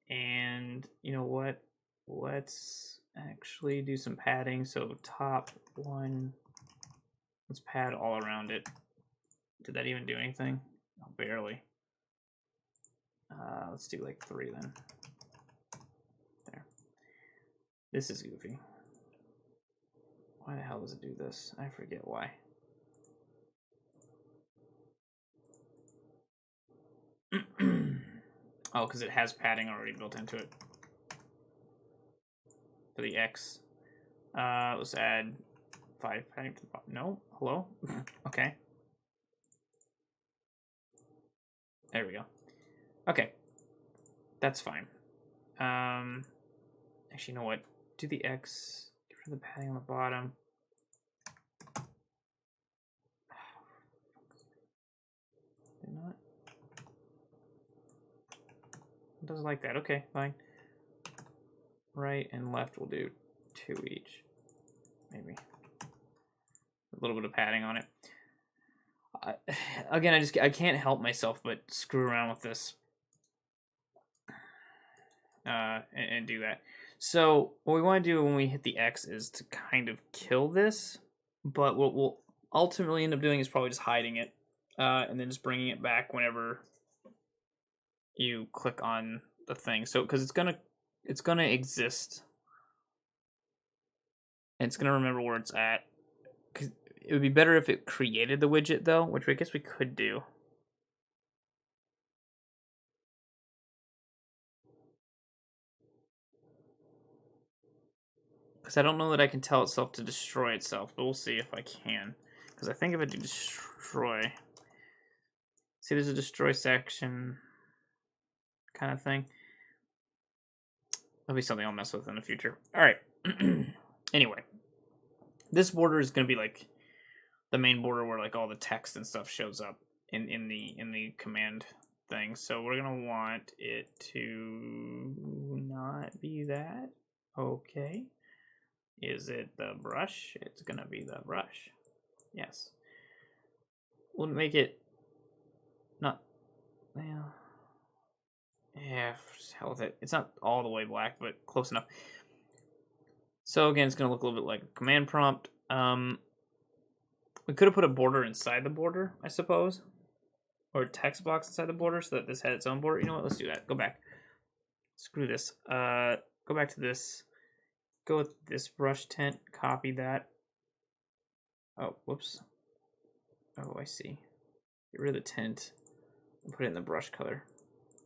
And you know what? Let's actually do some padding. So top one, let's pad all around it. Did that even do anything? Oh, barely. Let's do like 3 then. There. This is goofy. Why the hell does it do this? I forget why. Oh, because it has padding already built into it. For the X. Let's add 5 padding to the bottom. No? Hello? Okay. There we go. Okay. That's fine. Actually, you know what? Do the X. Get rid of the padding on the bottom. Did not. It doesn't like that. Okay, fine. right and left we'll do 2 each. Maybe. A little bit of padding on it. Again, I can't help myself but screw around with this. And do that. So what we want to do when we hit the X is to kind of kill this, but what we'll ultimately end up doing is probably just hiding it, and then just bringing it back whenever you click on the thing. So because it's gonna exist, and it's gonna remember where it's at. Cause it would be better if it created the widget though, which I guess we could do. Because I don't know that I can tell itself to destroy itself, but we'll see if I can. Because I think if I do destroy... See, there's a destroy section kind of thing. That'll be something I'll mess with in the future. Alright. Anyway. This border is going to be like the main border where like all the text and stuff shows up in the command thing. So we're going to want it to not be that. Okay. Is it the brush? It's gonna be the brush. Yes. We'll make it not, well, yeah, hell with it. It's not all the way black, but close enough. So again, it's gonna look a little bit like a command prompt. We could have put a border inside the border, I suppose, or a text box inside the border so that this had its own border. You know what? Let's do that. Go back. Screw this. Go back to this. Go with this brush tint, copy that. Oh, whoops. Oh, I see. Get rid of the tint and put it in the brush color.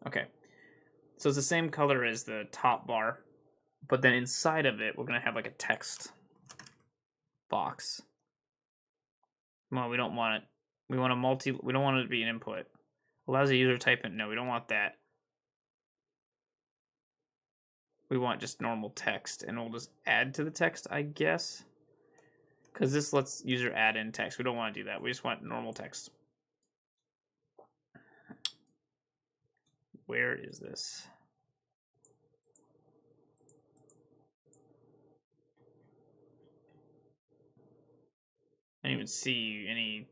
Okay. So it's the same color as the top bar, but then inside of it, we're going to have like a text box. Well, we don't want it. We want we don't want it to be an input. Allows the user to type in. No, we don't want that. We want just normal text, and we'll just add to the text, I guess. Because this lets user add in text. We don't want to do that. We just want normal text. Where is this? I didn't even see any.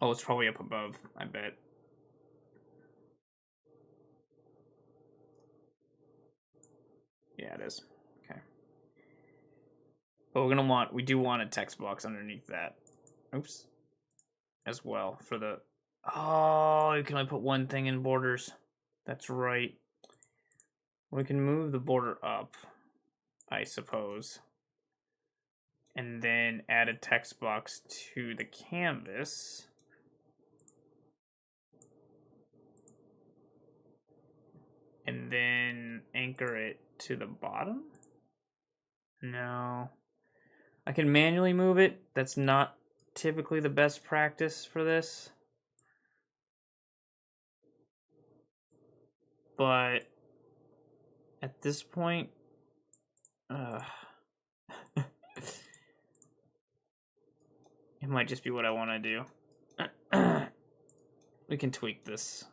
Oh, it's probably up above, I bet. Yeah, it is. Okay. But we do want a text box underneath that. Oops. As well for the, oh, you can only put one thing in borders. That's right. We can move the border up, I suppose. And then add a text box to the canvas. And then anchor it to the bottom? No. I can manually move it. That's not typically the best practice for this. But at this point, it might just be what I want to do. We can tweak this.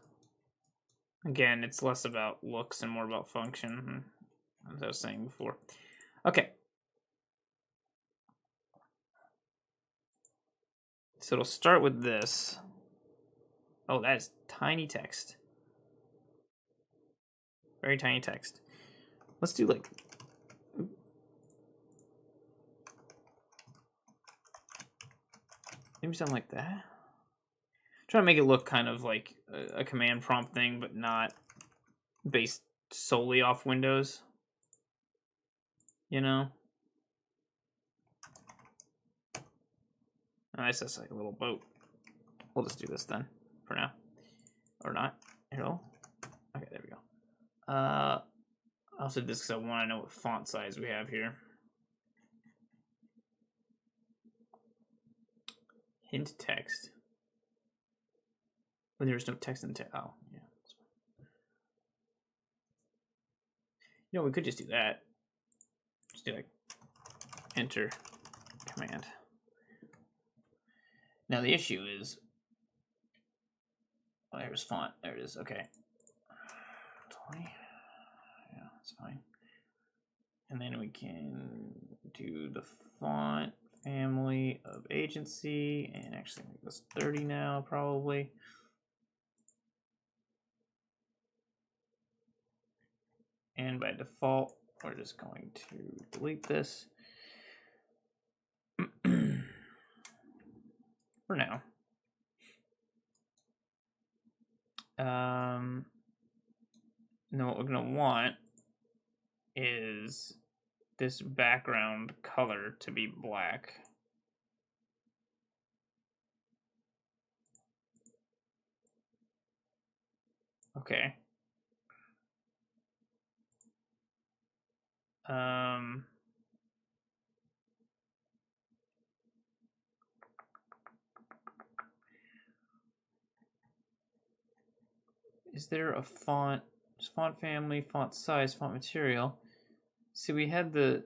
Again, it's less about looks and more about function, as I was saying before. Okay. So it'll start with this. Oh, that is tiny text. Very tiny text. Let's do like... maybe something like that. Try to make it look kind of like a command prompt thing, but not based solely off Windows. You know? Nice, that's like a little boat. We'll just do this then, for now. Or not. At all. Okay, there we go. I also did this because I want to know what font size we have here. Hint text. When there's no text in the text. Oh, yeah. You know, we could just do that. Just do like enter command. Now the issue is, oh, there's font. There it is. Okay. 20. Yeah, that's fine. And then we can do the font family of agency, and actually make this 30 now, probably. And by default, we're just going to delete this for now. No, what we're gonna want is this background color to be black. Okay. Is there a font family, font size, font material? See, we had the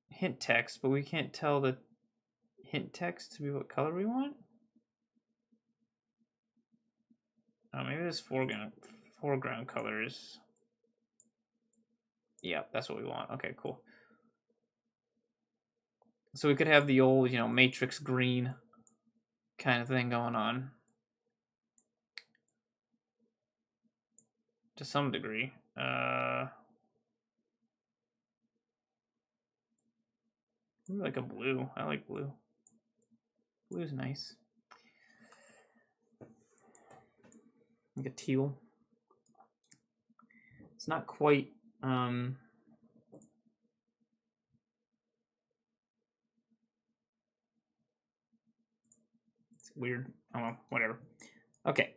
hint text, but we can't tell the hint text to be what color we want? Oh, maybe this foreground colors. Yeah, that's what we want. Okay, cool. So we could have the old, matrix green kind of thing going on. To some degree. Like a blue. I like blue. Blue's nice. Like a teal. It's not quite it's weird. Oh well, whatever. Okay.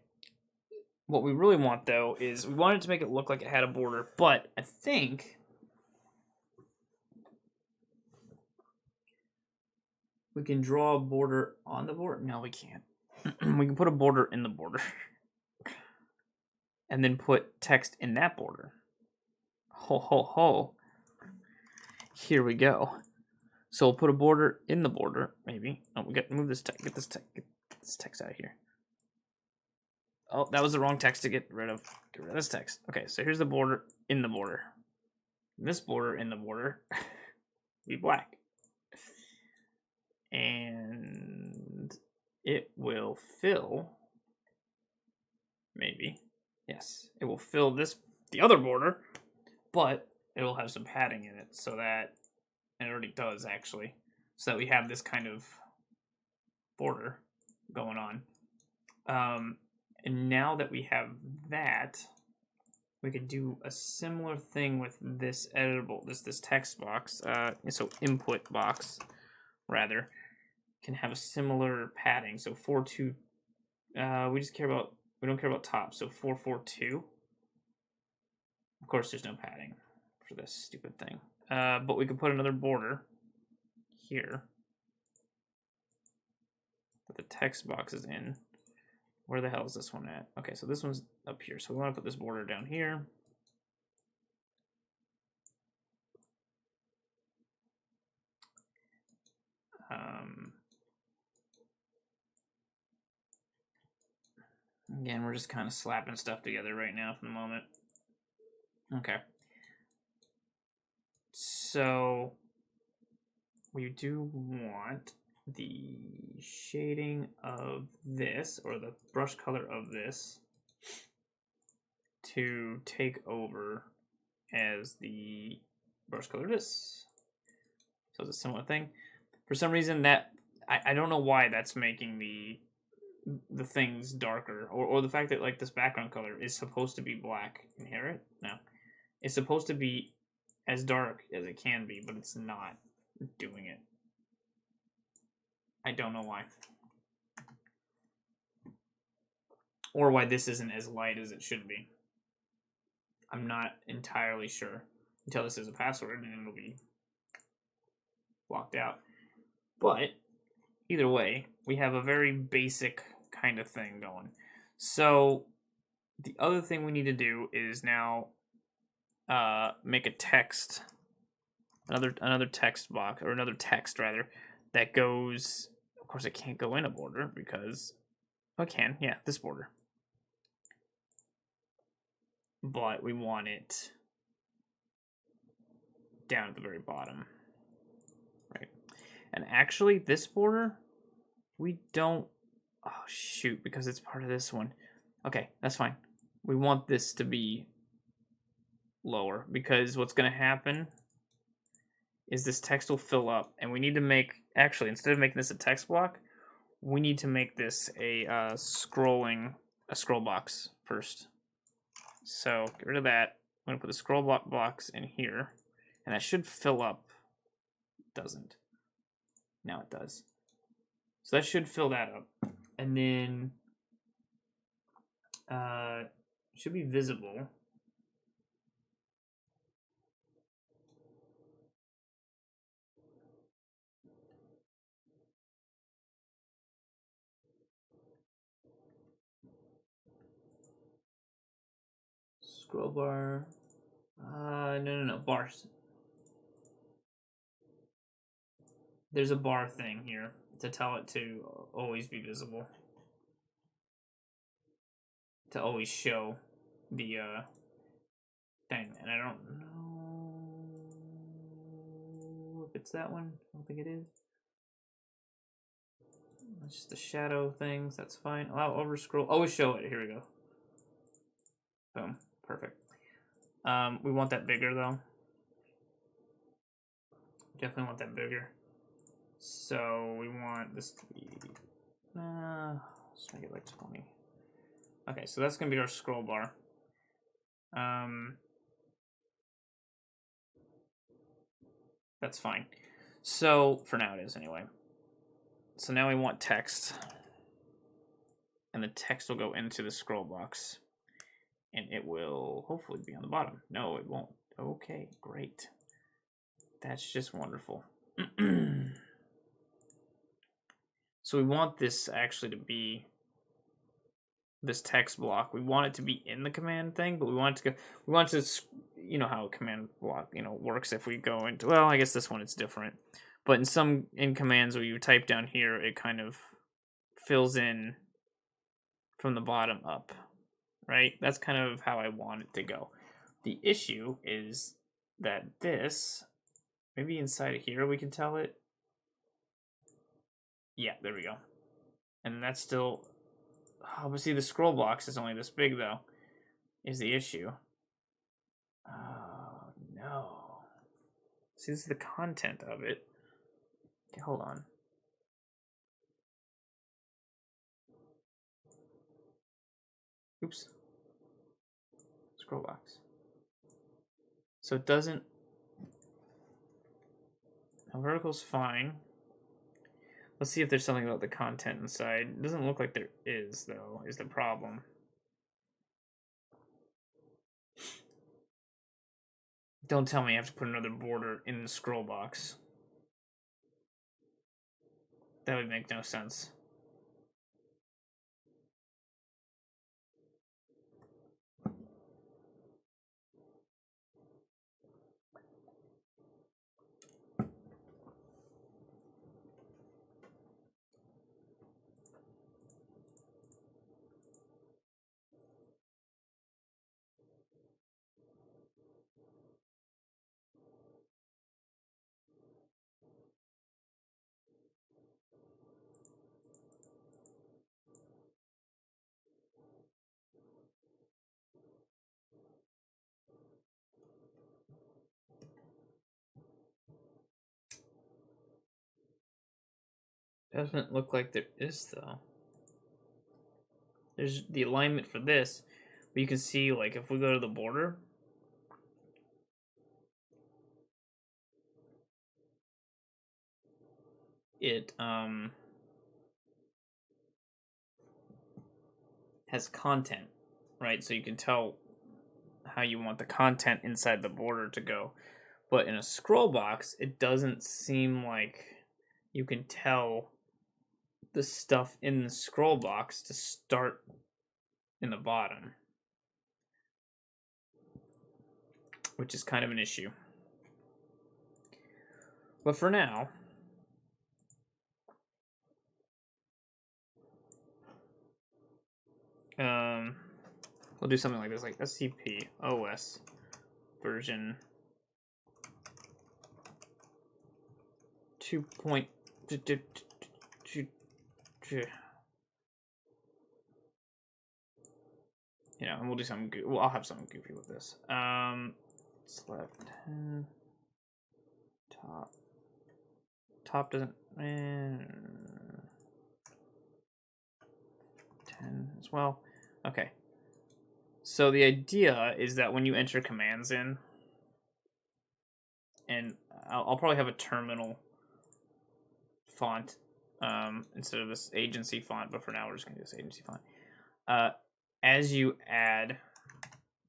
What we really want though is we wanted to make it look like it had a border, but I think we can draw a border on the border. No, we can't. We can put a border in the border. And then put text in that border. Ho, ho, ho. Here we go. So we'll put a border in the border, maybe. Oh, we got to move this text. Get this text out of here. Oh, that was the wrong text to get rid of. Get rid of this text. Okay, so here's the border in the border. This border in the border be black. And it will fill, maybe. Yes, it will fill the other border, but it will have some padding in it so that, and it already does actually, so that we have this kind of border going on. And now that we have that, we could do a similar thing with this editable, this text box, so input box, rather, can have a similar padding. So 4-2, we don't care about top, so 4-4-2. Of course, there's no padding for this stupid thing. But we could put another border here that the text box is in. Where the hell is this one at? Okay, so this one's up here. So we want to put this border down here. Again, we're just kind of slapping stuff together right now for the moment. Okay. So we do want the shading of this, or the brush color of this, to take over as the brush color of this. So it's a similar thing. For some reason that I don't know why that's making the things darker, or the fact that like this background color is supposed to be black. Can you hear it? No. It's supposed to be as dark as it can be, but it's not doing it. I don't know why. Or why this isn't as light as it should be. I'm not entirely sure until this is a password and it'll be blocked out. But either way, we have a very basic kind of thing going. So the other thing we need to do is now make a text, another text box, or another text rather, that goes. course, it can't go in a border because... Oh, it can. Yeah, this border. But we want it down at the very bottom. Right. And actually, this border, we don't... Oh, shoot, because it's part of this one. Okay, that's fine. We want this to be lower because what's going to happen is this text will fill up, and we need to make... Actually, instead of making this a text block, we need to make this a scroll box first. So get rid of that. I'm going to put the scroll box in here, and that should fill up. It doesn't. Now it does. So that should fill that up. And then it should be visible. Scroll bar. No. Bars. There's a bar thing here to tell it to always be visible. To always show the thing. And I don't know if it's that one. I don't think it is. It's just the shadow things. That's fine. Allow over scroll. Always show it. Here we go. Boom. Perfect. We want that bigger though. Definitely want that bigger. So we want this to be... let's make it like 20. Okay, so that's going to be our scroll bar. That's fine. So, for now it is anyway. So now we want text. And the text will go into the scroll box. And it will hopefully be on the bottom. No, it won't. Okay, great. That's just wonderful. So we want this actually to be this text block. We want it to be in the command thing, but we want it to go. We want it to, you know how a command block, works. If we go into, well, I guess this one it's different. But in commands where you type down here, it kind of fills in from the bottom up, right? That's kind of how I want it to go. The issue is that this, maybe inside of here we can tell it. Yeah, there we go. And that's still... Oh, but see, the scroll box is only this big, though, is the issue. Oh, no. See, this is the content of it. Okay, hold on. Oops. Scroll box. So it doesn't... Now, vertical's fine. Let's see if there's something about the content inside. It doesn't look like there is, though, is the problem. Don't tell me I have to put another border in the scroll box. That would make no sense. Doesn't look like there is, though. There's the alignment for this, but you can see, like, if we go to the border, it has content, right? So you can tell how you want the content inside the border to go. But in a scroll box, it doesn't seem like you can tell the stuff in the scroll box to start in the bottom, which is kind of an issue. But for now, we'll do something like this, like SCP OS version 2. You know, and we'll do something goofy. Well, I'll have something goofy with this. Select 10. Top doesn't. 10 as well. Okay. So the idea is that when you enter commands in, and I'll probably have a terminal font instead of this agency font, but for now we're just going to do this agency font. As you add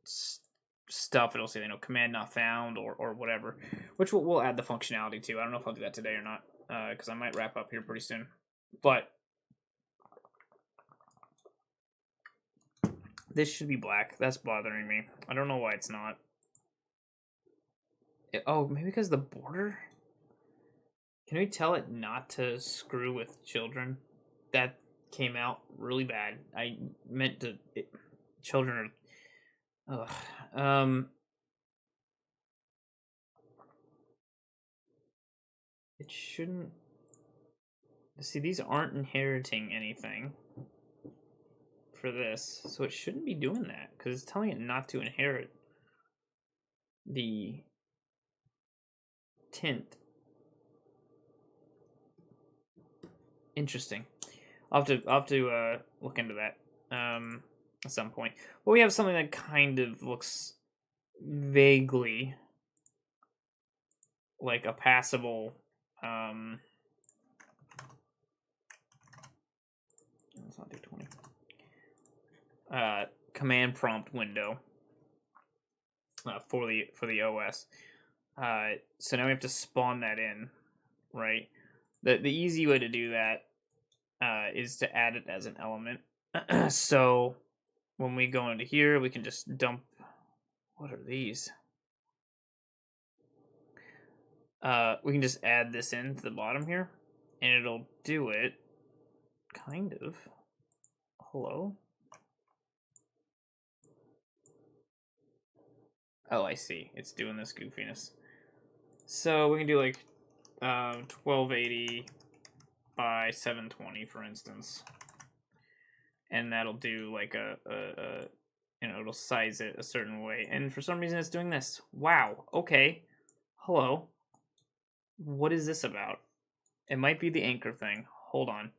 stuff, it'll say, you know, command not found or whatever, which we'll add the functionality to. I don't know if I'll do that today or not, because I might wrap up here pretty soon. But this should be black. That's bothering me. I don't know why it's not. Oh, maybe because the border? Can we tell it not to screw with children? That came out really bad. I meant to... children are... Ugh. It shouldn't... See, these aren't inheriting anything for this, so it shouldn't be doing that, because it's telling it not to inherit the tint. Interesting. I'll have to look into that at some point. But we have something that kind of looks vaguely like a passable let's not do 20. Command prompt window for the OS. So now we have to spawn that in, right? The easy way to do that is to add it as an element. So when we go into here, we can just dump. What are these? We can just add this in to the bottom here, and it'll do it. Kind of. Hello? Oh, I see. It's doing this goofiness. So we can do like 1280 by 720, for instance. And that'll do like you know, it'll size it a certain way. And for some reason it's doing this. Wow, okay. Hello. What is this about? It might be the anchor thing. Hold on.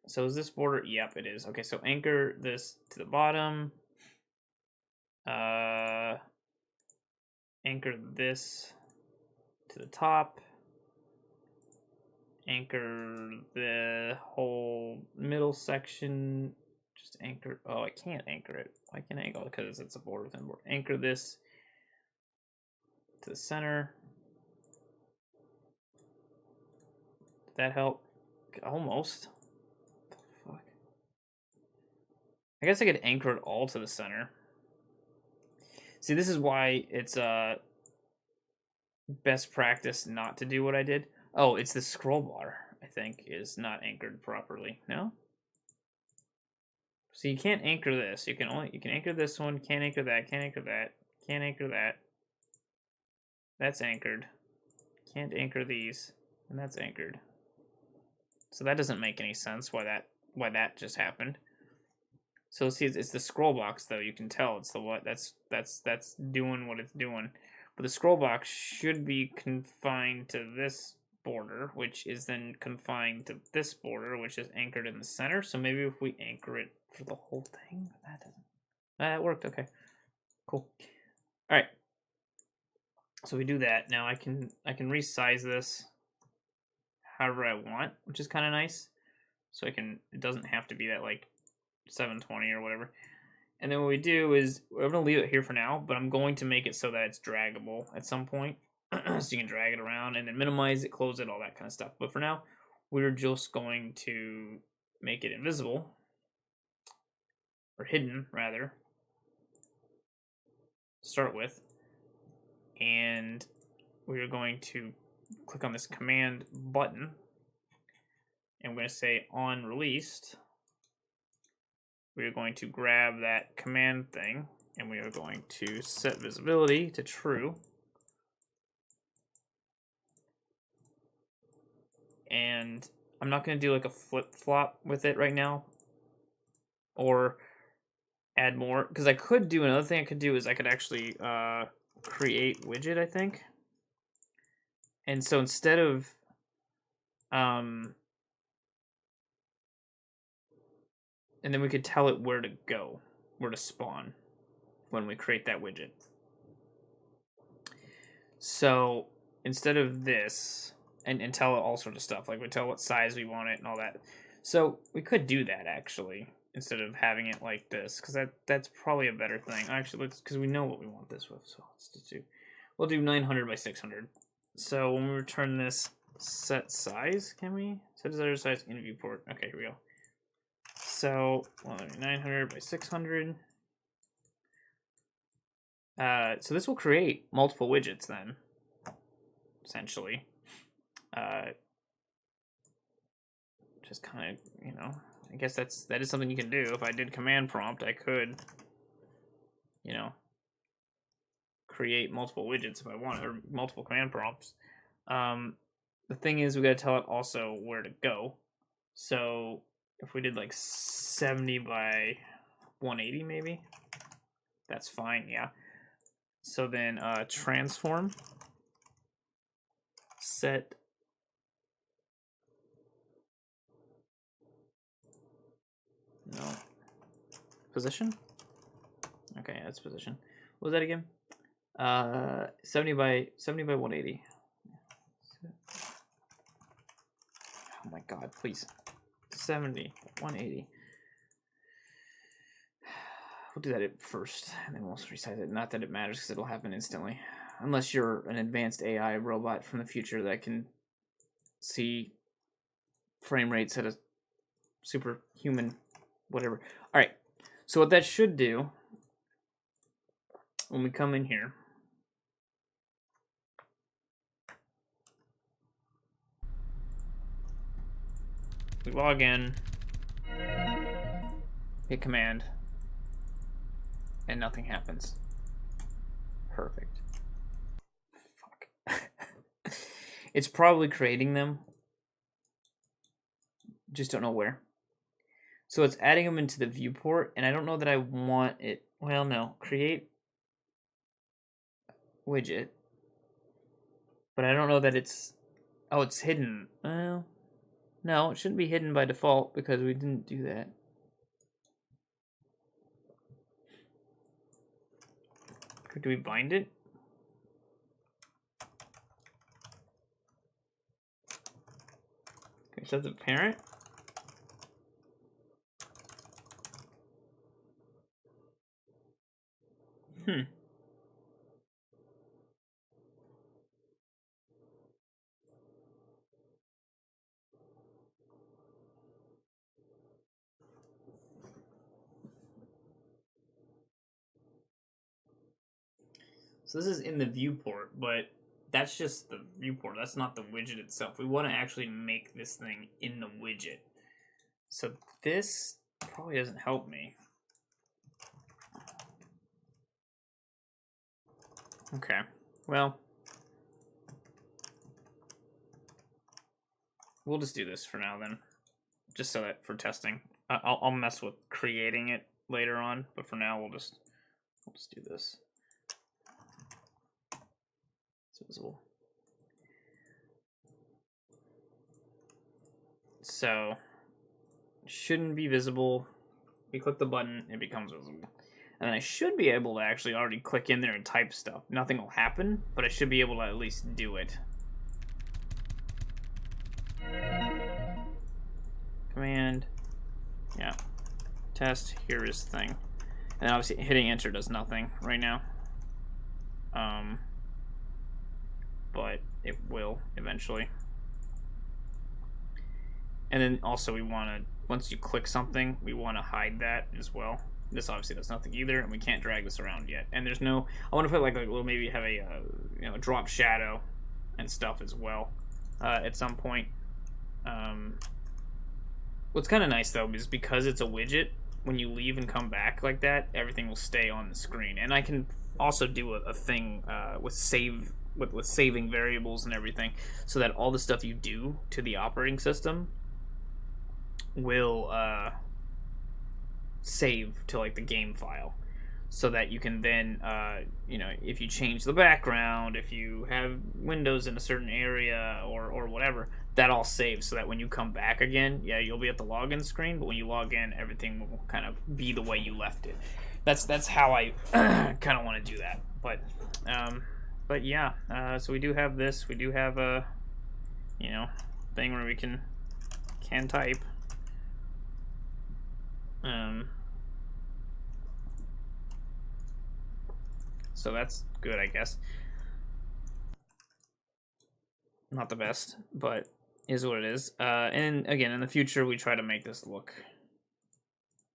So is this border? Yep, it is. Okay, so anchor this to the bottom. Anchor this to the top. Anchor the whole middle section. Just anchor. Oh, I can't anchor it. Why can't I anchor it? Because it's a border within border. Anchor this to the center. Did that help? Almost. What the fuck? I guess I could anchor it all to the center. See, this is why it's best practice not to do what I did. Oh, it's the scroll bar, I think, is not anchored properly. No? So you can't anchor this. You can anchor this one, can't anchor that, can't anchor that, can't anchor that. That's anchored. Can't anchor these, and that's anchored. So that doesn't make any sense why that just happened. So see, it's the scroll box though. You can tell it's the what that's doing what it's doing. But the scroll box should be confined to this border, which is then confined to this border, which is anchored in the center. So maybe if we anchor it for the whole thing, that doesn't. That worked. Okay, cool. All right. So we do that. Now I can resize this however I want, which is kind of nice. So it doesn't have to be that like 720 or whatever. And then what we do is we're going to leave it here for now, but I'm going to make it so that it's draggable at some point. So you can drag it around and then minimize it, close it, all that kind of stuff. But for now, we're just going to make it invisible, or hidden rather, to start with. And we're going to click on this command button, and we're going to say on released, we are going to grab that command thing, and we are going to set visibility to true. And I'm not going to do like a flip-flop with it right now, or add more, because I could do another thing I could do is I could actually create widget, I think. And so instead of and then we could tell it where to go, where to spawn when we create that widget. So instead of this, and tell it all sorts of stuff, like we tell what size we want it and all that. So we could do that actually, instead of having it like this, because that's probably a better thing. Actually, because we know what we want this with, so let's just do. We'll do 900 by 600. So when we return this set size, can we set desired size in viewport? Okay, here we go. So 900 by 600. So this will create multiple widgets then, essentially. Just kind of, you know, I guess that is something you can do. If I did command prompt, I could, you know, create multiple widgets if I want, or multiple command prompts. The thing is, we gotta tell it also where to go. So if we did like 70 by 180, maybe that's fine. Yeah. So then transform set no position. Okay, that's position. What was that again? 70 by 180. Oh my god, please. 70, 180. We'll do that at first, and then we'll resize it. Not that it matters, because it'll happen instantly. Unless you're an advanced AI robot from the future that can see frame rates at a superhuman whatever. Alright, so what that should do, when we come in here, we log in, hit command, and nothing happens. Perfect. Fuck. It's probably creating them. Just don't know where. So it's adding them into the viewport, and I don't know that I want it. Well, no. Create widget. But I don't know that it's... Oh, it's hidden. Well, no, it shouldn't be hidden by default because we didn't do that. Do we bind it? Okay, so that's a parent. So this is in the viewport, but that's just the viewport. That's not the widget itself. We want to actually make this thing in the widget. So this probably doesn't help me. Okay, well, we'll just do this for now then, just so that for testing. I'll mess with creating it later on, but for now we'll just do this. It's visible. So shouldn't be visible. We click the button, it becomes visible. And then I should be able to actually already click in there and type stuff. Nothing will happen, but I should be able to at least do it. Command. Yeah. Test, here is thing. And obviously hitting enter does nothing right now. But it will eventually. And then also we want to, once you click something, we want to hide that as well. This obviously does nothing either, and we can't drag this around yet. And there's no, I want to put like a little, maybe have a you know, drop shadow and stuff as well at some point. What's kind of nice though is because it's a widget, when you leave and come back like that, everything will stay on the screen. And I can also do a thing with saving variables and everything, so that all the stuff you do to the operating system will save to like the game file, so that you can then if you change the background, if you have windows in a certain area or whatever, that all saves, so that when you come back again, yeah, you'll be at the login screen, but when you log in, everything will kind of be the way you left it. That's how I kind of want to do that. But yeah, so we do have this. We do have a thing where we can type. So that's good, I guess. Not the best, but is what it is. And again, in the future, we try to make this look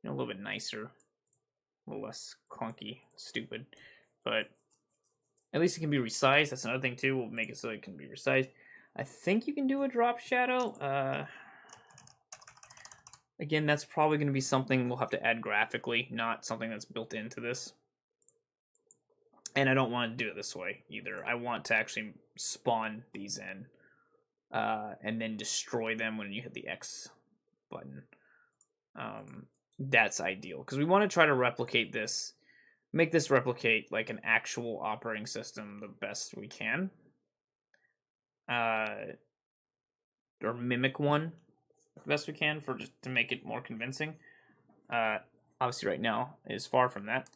a little bit nicer, a little less clunky, stupid. But at least it can be resized. That's another thing too. We'll make it so it can be resized. I think you can do a drop shadow. Again, that's probably going to be something we'll have to add graphically, not something that's built into this. And I don't want to do it this way either. I want to actually spawn these in and then destroy them when you hit the X button. That's ideal, because we want to try to replicate this, make this replicate like an actual operating system the best we can. Or mimic one the best we can, for just to make it more convincing. Obviously right now is far from that,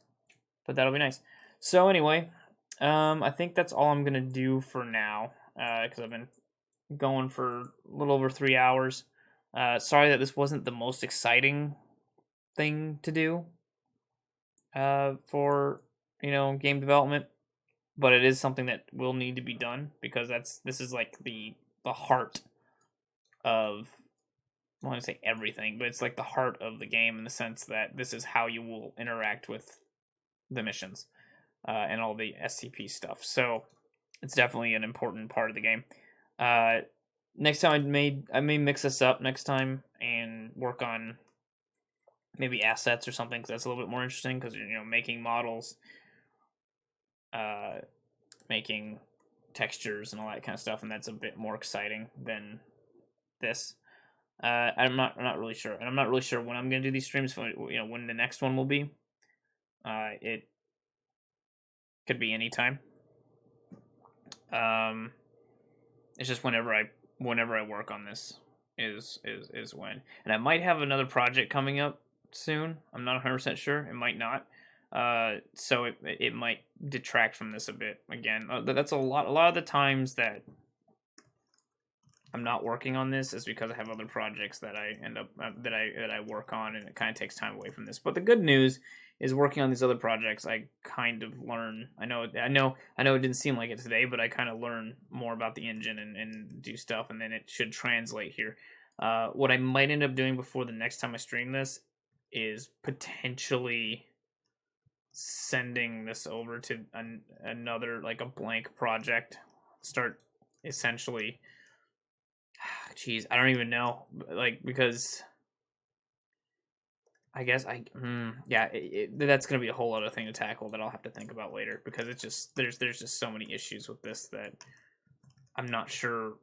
but that'll be nice. So anyway, I think that's all I'm gonna do for now, because I've been going for a little over 3 hours. Sorry that this wasn't the most exciting thing to do for game development, but it is something that will need to be done, because this is like the heart of, I want to say everything, but it's like the heart of the game, in the sense that this is how you will interact with the missions and all the SCP stuff. So it's definitely an important part of the game. Next time I may mix this up next time and work on maybe assets or something, because that's a little bit more interesting, because making models, making textures and all that kind of stuff, and that's a bit more exciting than this. I'm not really sure, and I'm not really sure when I'm gonna do these streams. When the next one will be. It could be anytime. It's just whenever I work on this is when, and I might have another project coming up soon. I'm not 100% sure. It might not. So it might detract from this a bit again. That's a lot of the times that I'm not working on this is because I have other projects that I end up that I work on, and it kind of takes time away from this. But the good news is, working on these other projects, I kind of learn. I know it didn't seem like it today, but I kind of learn more about the engine and do stuff, and then it should translate here. What I might end up doing before the next time I stream this is potentially sending this over to another, like a blank project. Start essentially. Jeez, I don't even know, because I guess that's gonna be a whole other thing to tackle that I'll have to think about later, because it's just there's just so many issues with this that I'm not sure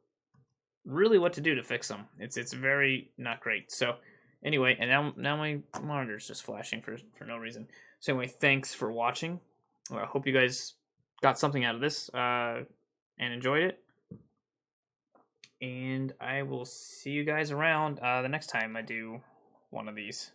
really what to do to fix them. It's very not great. So anyway, and now my monitor's just flashing for no reason. So anyway, thanks for watching. I hope you guys got something out of this and enjoyed it. And I will see you guys around the next time I do one of these.